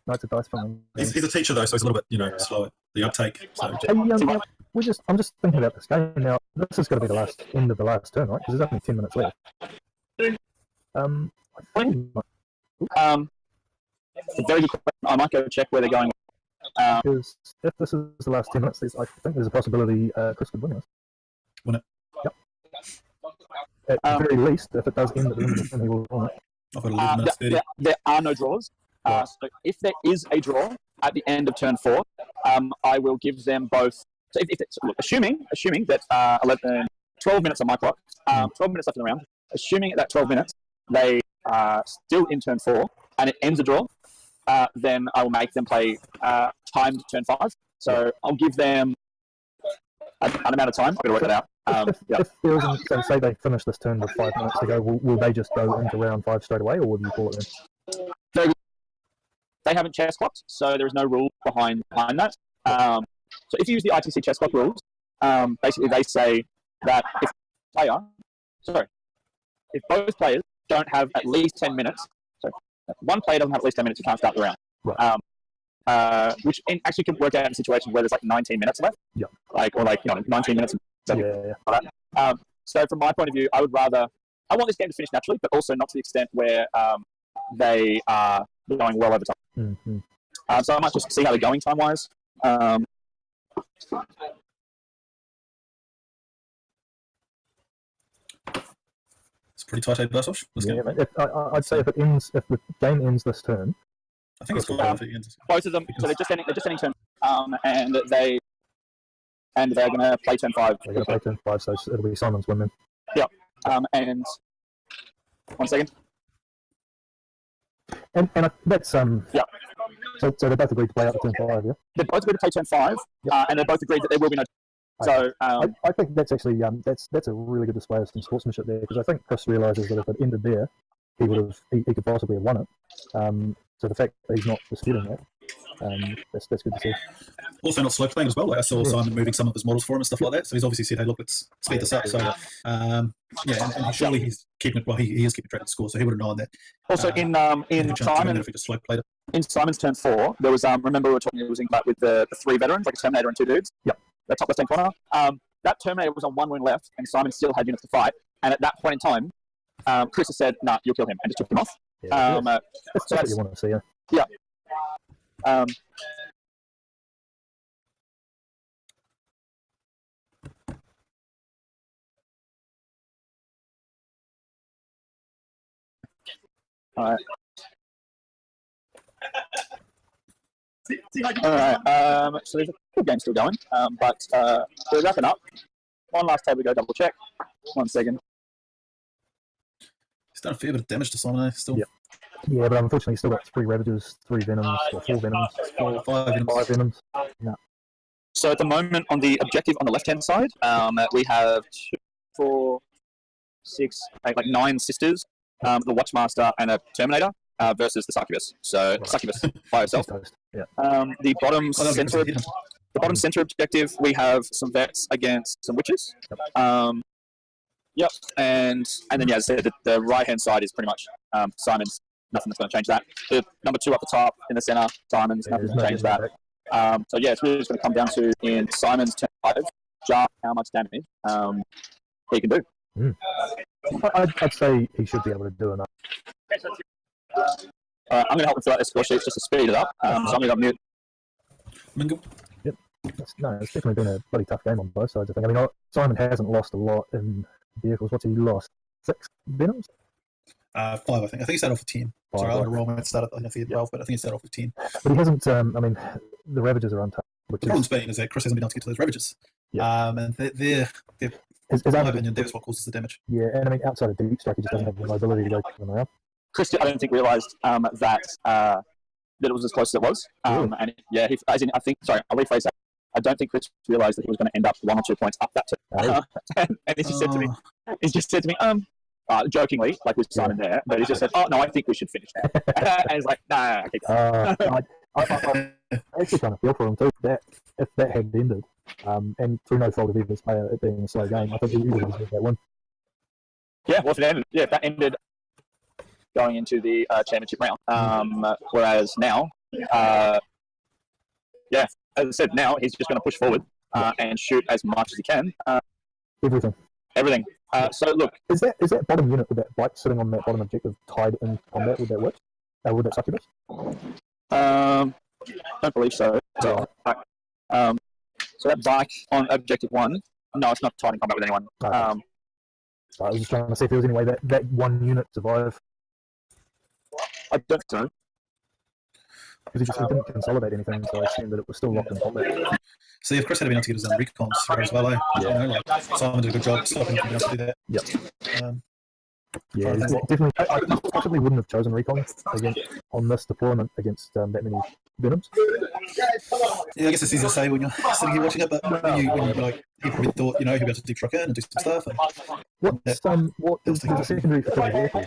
Knights of Dice from. He's a teacher though, so he's a little bit, slow at the uptake. So. I'm just thinking about this game now. This is going to be the end of the last turn, right? Because there's only 10 minutes left. It's a very good question. I might go check where they're going. Because if this is the last 10 minutes, I think there's a possibility Chris could win this. Win it? Yep. At the very least, if it does end at the end of the turn, he will win it. I've got 11 minutes 30. There are no draws. So if there is a draw at the end of turn 4, I will give them both. So look, assuming that 12 minutes on my clock, 12 minutes left in the round, assuming at that 12 minutes they are still in turn 4 and it ends a draw, then I will make them play timed turn 5. So I'll give them an amount of time. I've got to work that out. If there isn't, so say they finish this turn with 5 minutes to go, will they just go into round 5 straight away, or will you call it then? They haven't chess clocked, so there is no rule behind that. So if you use the ITC chess clock rules, basically they say that if both players don't have at least 10 minutes, so if one player doesn't have at least 10 minutes, you can't start the round. Right. Which actually can work out in situations where there's 19 minutes left. Yeah. 19 minutes. Yeah. So from my point of view, I want this game to finish naturally, but also not to the extent where they are going well over time. Mm-hmm. So I might just see how they're going time-wise. It's pretty tight blast off. Yeah, mate. I'd say if the game ends this turn, I think it's got it ends. Both of them. So they're just ending turn, and they're going to play turn 5. they're going to play turn 5, so it'll be Simon's win then. Yep. And 1 second. And that's Yeah. So they both agreed to play out the turn 5, yeah. They both agreed to play turn 5, and they both agreed that there will be no. So I think that's actually that's a really good display of some sportsmanship there, because I think Chris realises that if it ended there, he could possibly have won it. So the fact that he's not disputing that, that's good to see. Also not slow playing as well. Like I saw Simon moving some of his models for him and stuff like that. So he's obviously said, "Hey, look, let's speed this up." So and surely he's keeping it. Well, he is keeping track of the score, so he would have known that. Also in Simon, if he just slow played it. In Simon's turn 4, there was remember we were talking, it was in with the 3 veterans, like a Terminator and 2 dudes. Yep. The top left-hand corner. That Terminator was on 1 win left, and Simon still had units to fight. And at that point in time, Chris has said, "Nah, you'll kill him," and just took him off. Yeah, that's what you want to see. Yeah. Yeah. All right. All right. So there's a good game still going, but we're wrapping up. One last table to go double check. 1 second. He's done a fair bit of damage to Simon still. Yep. Yeah, but unfortunately, he's still got 3 Ravages, 3 Venoms, or 4 Venoms, 5 Venoms. 5 Venoms. No. So at the moment, on the objective on the left-hand side, we have 2, 4, 6, 8, like 9 sisters, the Watchmaster, and a Terminator versus the Succubus. So Succubus by herself. Yeah. The bottom center objective, we have some vets against some witches. Yep. And then, yeah, as I said, the right-hand side is pretty much Simon's. Nothing that's going to change that. The number 2 up the top in the center, Simon's. Nothing's going to change that. So yeah, it's really just going to come down to in Simon's turn 5, just how much damage he can do. I'd say he should be able to do enough. I'm going to help him fill out their score sheets just to speed it up. So I'm going to go mute. Mingle. Yep. It's definitely been a bloody tough game on both sides, I think. I mean, Simon hasn't lost a lot in vehicles. What's he lost? 6 Venoms? 5, I think. I think he started off with 10. Sorry, I roll might start I think he had 12, but I think he started off with 10. But he hasn't. I mean, the Ravages are untouched. The problem's been is that Chris hasn't been able to get to those Ravages. Yeah. And they're His in my opinion, that's what causes the damage. Yeah, and I mean, outside of deep strike, he just doesn't have the mobility to go them around. Chris, I don't think realised that it was as close as it was. Really? And yeah, I think. Sorry, I'll rephrase that. I don't think Chris realised that he was going to end up 1 or 2 points up that turn. And he just said to me, jokingly, like with Simon there, but he just said, "Oh no, I think we should finish now." And he's like, "Nah, keep going." I actually kind of feel for him too. That if that had ended, and through no fault of either player, it being a slow game, I think he would have deserved that win. Yeah, well, if that ended going into the championship round, whereas now, as I said, now he's just going to push forward and shoot as much as he can. Everything. So look, is that bottom unit with that bike sitting on that bottom objective tied in combat with that witch? With that succubus? Don't believe so. So that bike on objective 1, no, it's not tied in combat with anyone. Okay. I was just trying to see if there was any way that 1 unit survived. I don't think so. Because he didn't consolidate anything, so I assumed that it was still locked in combat. See, if Chris had been able to get his own recons through as well, Simon did a good job stopping him from being able to do that. Yep. Definitely. I possibly wouldn't have chosen recon on this deployment against that many Venoms. Yeah, I guess it's easy to say when you're sitting here watching it, but when you like, he probably thought, he'd be able to deep truck in and do some stuff. And what is the secondary for the vehicles?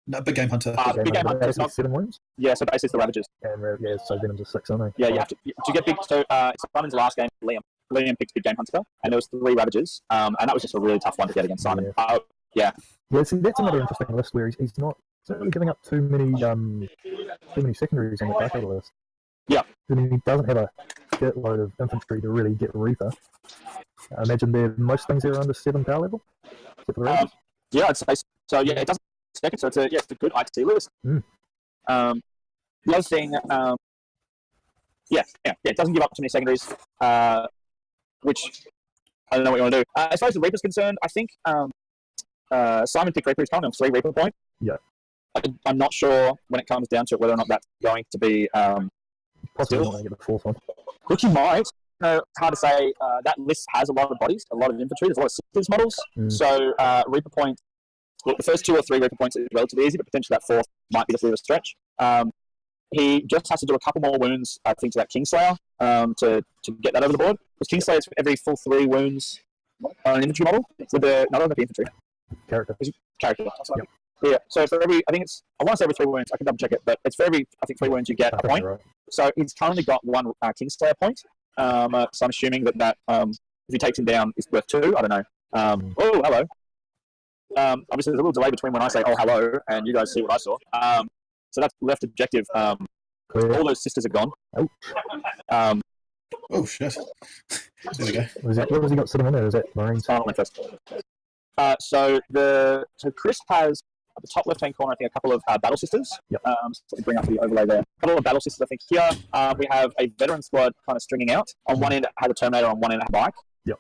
No, Big Game Hunter. Big Game Hunter is not 7 wounds. Yeah, so basically the Ravages. And so Venoms are 6, aren't they? Yeah, you have to get big. So Simon's last game, Liam picked Big Game Hunter, and there was 3 Ravages, and that was just a really tough one to get against Simon. Yeah, see, that's another interesting list where he's not really giving up too many secondaries on the back of the list. Yeah. I mean, he doesn't have a shitload of infantry to really get Reaper. I imagine most things are under 7 power level. Except for the Rangers. Yeah, I'd say so. So yeah, it doesn't spec it, so it's a good IT list. Mm. The other thing, it doesn't give up too many secondaries, which I don't know what you want to do. As far as the Reaper's concerned, I think Simon picked Reaper. He's currently on 3 Reaper point. Yeah. I'm not sure when it comes down to it whether or not that's going to be Possibly not going to get the 4th one. which you might. No, it's hard to say. That list has a lot of bodies, a lot of infantry. There's a lot of sisters models. So Reaper point. Look, the first 2 or 3 Reaper points is relatively easy, but potentially that 4th might be a bit of a stretch. He just has to do a couple more wounds, I think, to that Kingslayer to get that over the board. Because Kingslayer is for every full 3 wounds on an infantry model. With the not only the infantry Character. character. Yep. Yeah. So for every, I want to say every 3 wounds. I can double check it, but it's for every 3 wounds you get a point. Right. So he's currently got 1 Kingslayer point. So I'm assuming that if he takes him down, it's worth 2. I don't know. Oh, hello. Obviously, there's a little delay between when I say "oh, hello" and you guys see what I saw. So that's left objective. All those sisters are gone. Oh shit! There we go. What has he got sitting in there? Is that Marines? So Chris has at the top left-hand corner, I think, a couple of battle sisters. Yep. So we bring up the overlay there. A couple of battle sisters, I think. Here we have a veteran squad kind of stringing out. On one end, it had a Terminator. On one end, it had a bike. Yep.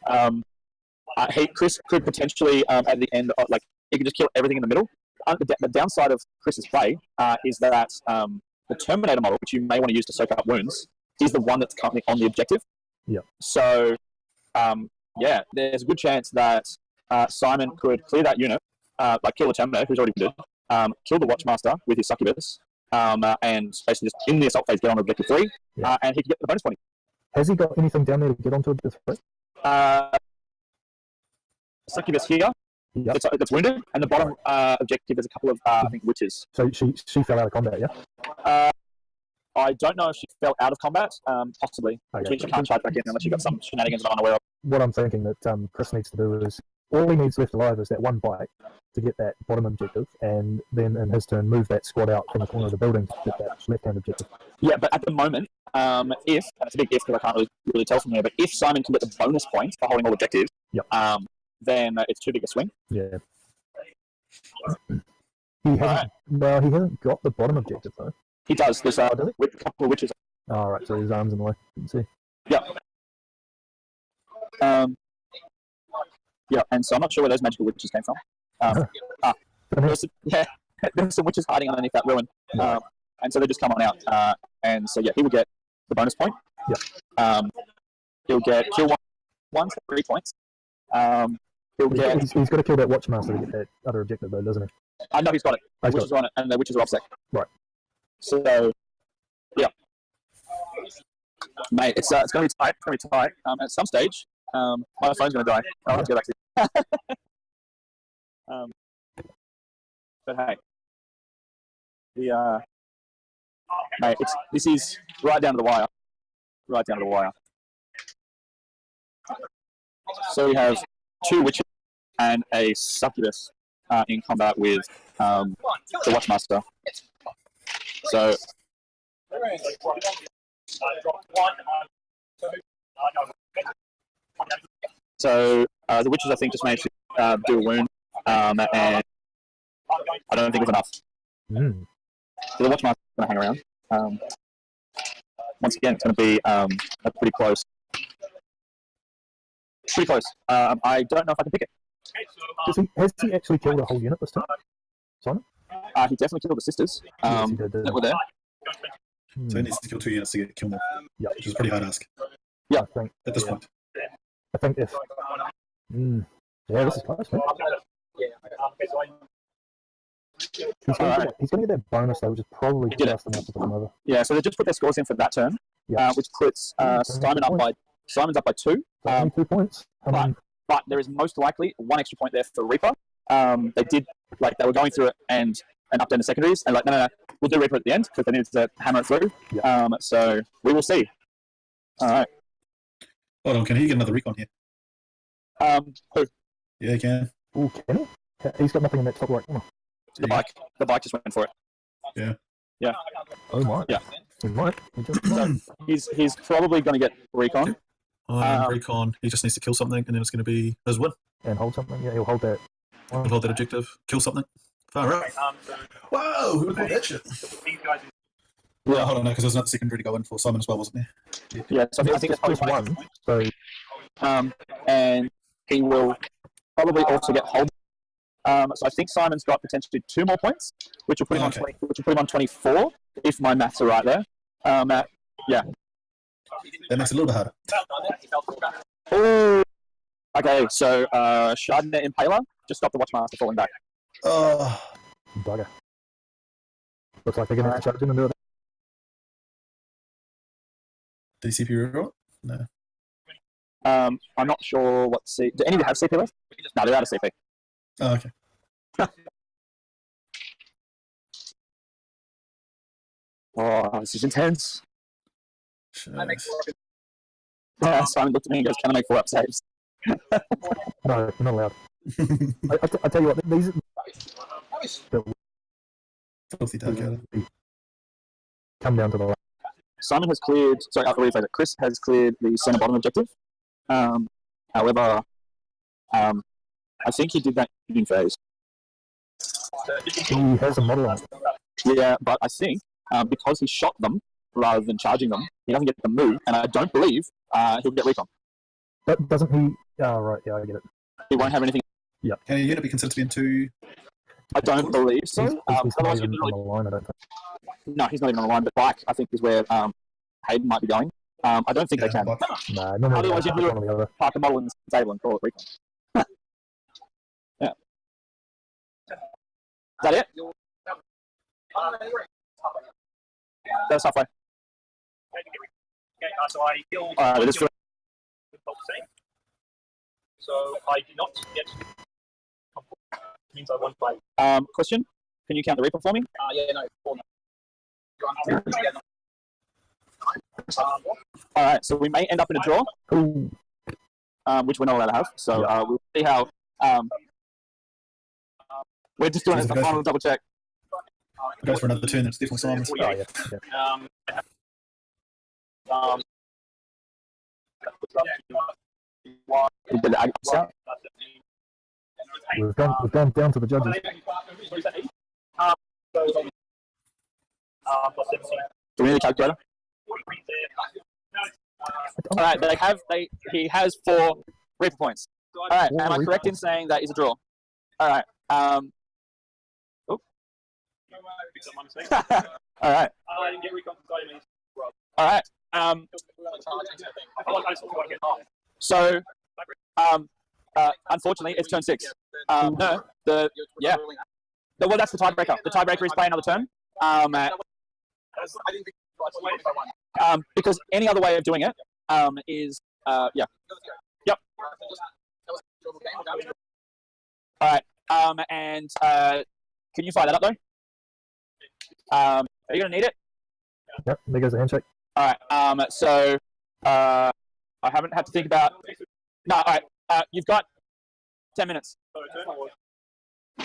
Chris could potentially, at the end, he could just kill everything in the middle. The downside of Chris's play is that the Terminator model, which you may want to use to soak up wounds, is the one that's currently on the objective. Yeah. So, there's a good chance that Simon could clear that unit, kill the Terminator, who's already wounded, kill the Watchmaster with his succubus, and basically just in the assault phase get on objective 3, and he can get the bonus point. Has he got anything down there to get onto objective 3? Succubus here. Yep. That's wounded, and the bottom objective is a couple of I think witches. So she fell out of combat, yeah? I don't know if she fell out of combat. Possibly. Okay. She can't charge back in unless you've got some shenanigans that I'm unaware of. What I'm thinking that Chris needs to do is all he needs left alive is that 1 bite to get that bottom objective, and then in his turn move that squad out from the corner of the building to get that left-hand objective. Yeah, but at the moment, if, and it's a big if because I can't really tell from here, but if Simon can get the bonus point for holding all objectives, then it's too big a swing. Yeah. He hasn't got the bottom objective though. He does. There's with a couple of witches. Oh, right, so his arm's in the way. Let's see. Yeah. And so I'm not sure where those magical witches came from. There's some witches hiding underneath that ruin. And so they just come on out. And so, he will get the bonus point. Yeah. He'll get kill one for 3 points. He's got to kill that Watchmaster to get that other objective though, doesn't he? I know he's got it. The witches are on it, and the witches are offset. Right. So, mate, it's going to be tight. It's going to be tight. At some stage, my phone's going to die. I'll have to go back to but hey, mate, this is right down to the wire. Right down to the wire. So we have 2 witches and a succubus in combat with the Watchmaster. So the witches, I think, just managed to do a wound, and I don't think it was enough. So the Watchmaster is going to hang around. Once again, it's going to be a pretty close. Pretty close. I don't know if I can pick it. Has he actually killed a whole unit this time, Simon? He definitely killed the sisters Yes, he did, that were there. So he needs to kill 2 units to get kill more, which is a pretty hard ask. Yeah, I think at this point. I think if this is close, man. He's going to get that bonus though, which is probably just enough to put him over. Yeah, so they just put their scores in for that turn, which puts Simon's up by 2. 2 points. But there is most likely 1 extra point there for Reaper. They were going through it and update the secondaries, and no, we'll do Reaper at the end because they needed to hammer it through. Yeah. So we will see. All right. Hold on, can he get another recon here? Who? Yeah, he can. Ooh, can he? He's got nothing in that top right corner. The bike just went for it. Yeah. Yeah. Oh my. Yeah. He might. He just He's probably going to get recon. Recon. He just needs to kill something, and then it's going to be his win. and hold something. Yeah, he'll hold that. He'll hold that objective. Kill something. Far out. Whoa! Who would have that shit? Yeah, hold on, no, because there's another secondary to go in for Simon as well, wasn't there? Yeah, so I think that's Just one. So and he will probably also get hold. So I think Simon's got potentially 2 more points, which will put him on 20, which will put him on 24, if my maths are right there. Yeah. That makes it a little bit harder. Oh. Okay, so Chardonnay Impaler, just stop the Watchmaster falling back. bugger. Looks like they're going to have to charge him and do it. Did he CP reroll? No. I'm not sure what C. Do any of you have CP left? No, they're out of CP. Oh, okay. Oh, this is intense. Sure. Simon looked at me and goes, "Can I make 4-up saves?" No, you're not allowed. I tell you what, these Filthy dark out. come down to the left. Simon has cleared. Sorry, I'll rephrase it. Chris has cleared the centre bottom objective. However, I think he did that in phase. He has a model on it. Yeah, but I think because he shot them rather than charging them, he doesn't get the move, and I don't believe he'll get recon. But doesn't he? Oh, right, yeah, I get it. He won't have anything. Can a unit be considered to be in 2? I don't believe so. He's not Otherwise, even you'd on really, the line, I don't think. no, he's not even on the line. But bike, I think, is where Hayden might be going. I don't think they can. But No, normally Otherwise, they'll you'd put one or the other. park the model in the table and call it recon. Yeah. Is that it? That's halfway. So I killed. Alright, it is true. So I did not get. Means I won by. Question: Can you count the Reaper for me? Yeah, no. 4. Alright, so we may end up in a draw, Ooh, which we're not allowed to have. So we'll see how. We're just doing a final double check. it goes for another turn. It's definitely Simon's. oh, yeah. We did the Agnes out. We've gone down to the judges. Do we need a calculator? Alright, he has 4 Reaper points. Alright, am I correct in saying that is a draw? Alright, Alright. Alright, so, unfortunately, it's turn 6. Well, that's the tiebreaker. The tiebreaker is play another turn. Because any other way of doing it is, yeah. Yep. Alright, and can you fire that up, though? Are you going to need it? Yep, there goes the handshake. Alright, so, I haven't had to think about... No, alright, you've got 10 minutes.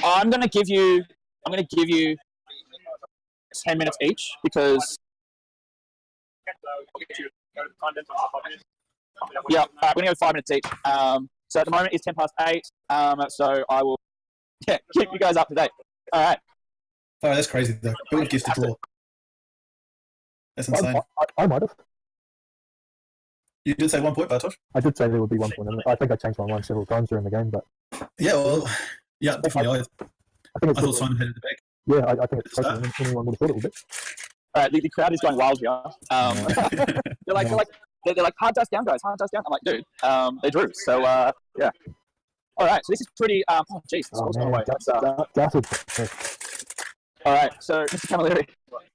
I'm going to give you 10 minutes each, because... Yeah, we're going to go 5 minutes each. So at the moment it's 10 past 8, so I will keep you guys up to date. Alright. Oh, that's crazy though. Who would guess the draw? That's insane. I might have. You did say 1 point, Bartosz? I did say there would be 1 point. I think I changed my mind several times during the game, but Yeah, well, yeah, definitely. I think it's I thought Simon had it at the back. yeah, I think it's closer than anyone would have thought it would be. Alright, the crowd is going wild here. They're like hard dice down, guys. Hard dice down. I'm like, dude, they drew. So yeah. All right. So this is pretty. Oh jeez. Oh, man, gutted. All right. So Mr. Camilleri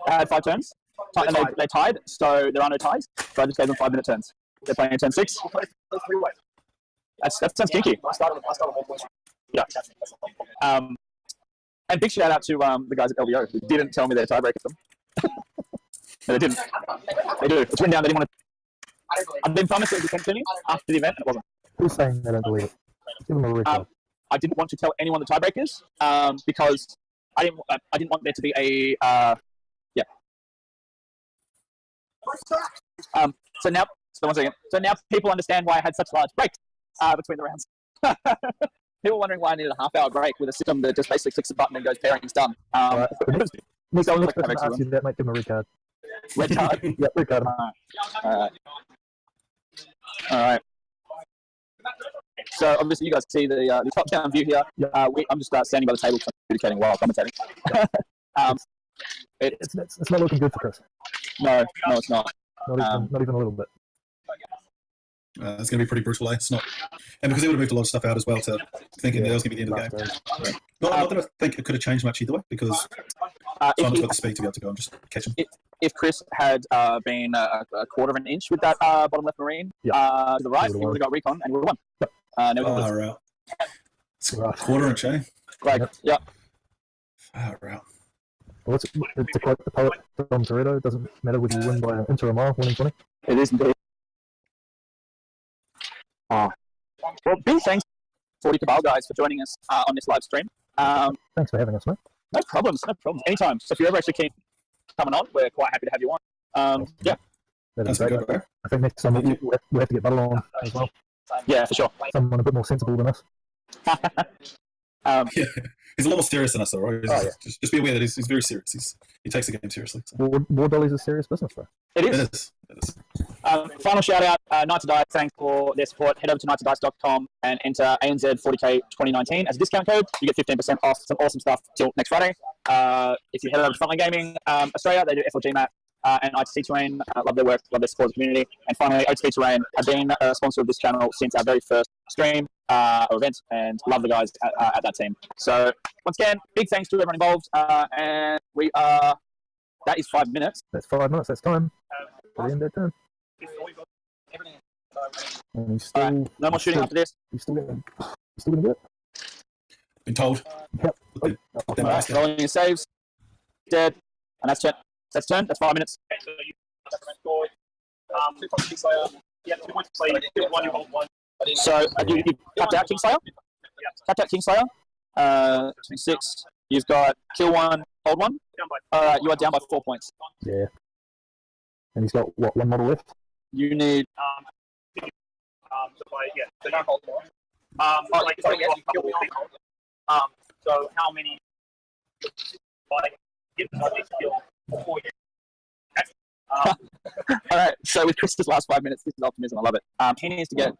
had 5 turns, and they tied. So there are no ties. So I just gave them 5-minute turns. They're playing a turn 6. That sounds kinky. Yeah. And big shout out to the guys at LVO who didn't tell me their tiebreakers. No, they didn't. They do. It's written down. They didn't want to. I've been promised it would be continued after the event, and it wasn't. Who's saying they don't believe it? Give them a recall. I didn't want to tell anyone the tiebreakers because I didn't want there to be a So now, one second. So now people understand why I had such large breaks between the rounds. People were wondering why I needed a half-hour break with a system that just basically clicks a button and goes pairing's done. Right. Next so person to ask you that, mate, give him a red card. red card. Yeah, red card. All right. So obviously you guys see the top-down view here. Yeah. I'm just standing by the table communicating while commentating. It's not looking good for Chris. No, it's not. Not even a little bit. It's going to be pretty brutal, eh? It's not, and because they would have moved a lot of stuff out as well to thinking that was going to be the end of the game. Not that I think it could have changed much either way, because Simon's got the speed to be able to go and just catch him. If Chris had been a quarter of an inch with that bottom left marine to the right, he would have got recon and we would have won. Far out. It's a quarter inch, eh? Yeah. Far out. Well, to quote the poet Tom Toretto, it doesn't matter whether you win by an inch or a mile, winning 20. It is indeed. Well, big thanks, 40 Cabal guys, for joining us on this live stream. Thanks for having us, mate. No problems. Anytime. So if you're ever actually keen coming on, we're quite happy to have you on. Yeah. That's great. Good, I think next time we'll have to get Battle on as well. Yeah, for sure. Someone a bit more sensible than us. Yeah, he's a lot more serious than us, though, right? Yeah. Just be aware that he's very serious. He takes the game seriously. So. War dollies is serious business, bro. It is. Final shout out, Night to Die. Thanks for their support. Head over to nightodice.com and enter ANZ 40k 2019 as a discount code. You get 15% off some awesome stuff till next Friday. If you head over to Frontline Gaming Australia, they do FLG Map and ITC Terrain. Love their work, love their support of the community. And finally, OTC Terrain have been a sponsor of this channel since our very first stream or event, and love the guys at that team. So once again, big thanks to everyone involved, and we are. That is 5 minutes. That's 5 minutes. That's time. For the end of that turn. And he's still, right, no more shooting after this. He's still gonna do it. Been told. Yep. Alright, rolling your saves. Dead. And that's turn. That's 5 minutes. So you tapped out Kingslayer. Tapped out Kingslayer. 26. You've got kill one, hold one. Alright, you are down by 4 points. Yeah. And he's got what, one model left? You need so don't hold more. So how many before you? Alright, so with Krista's last 5 minutes, this is optimism, I love it. He needs to get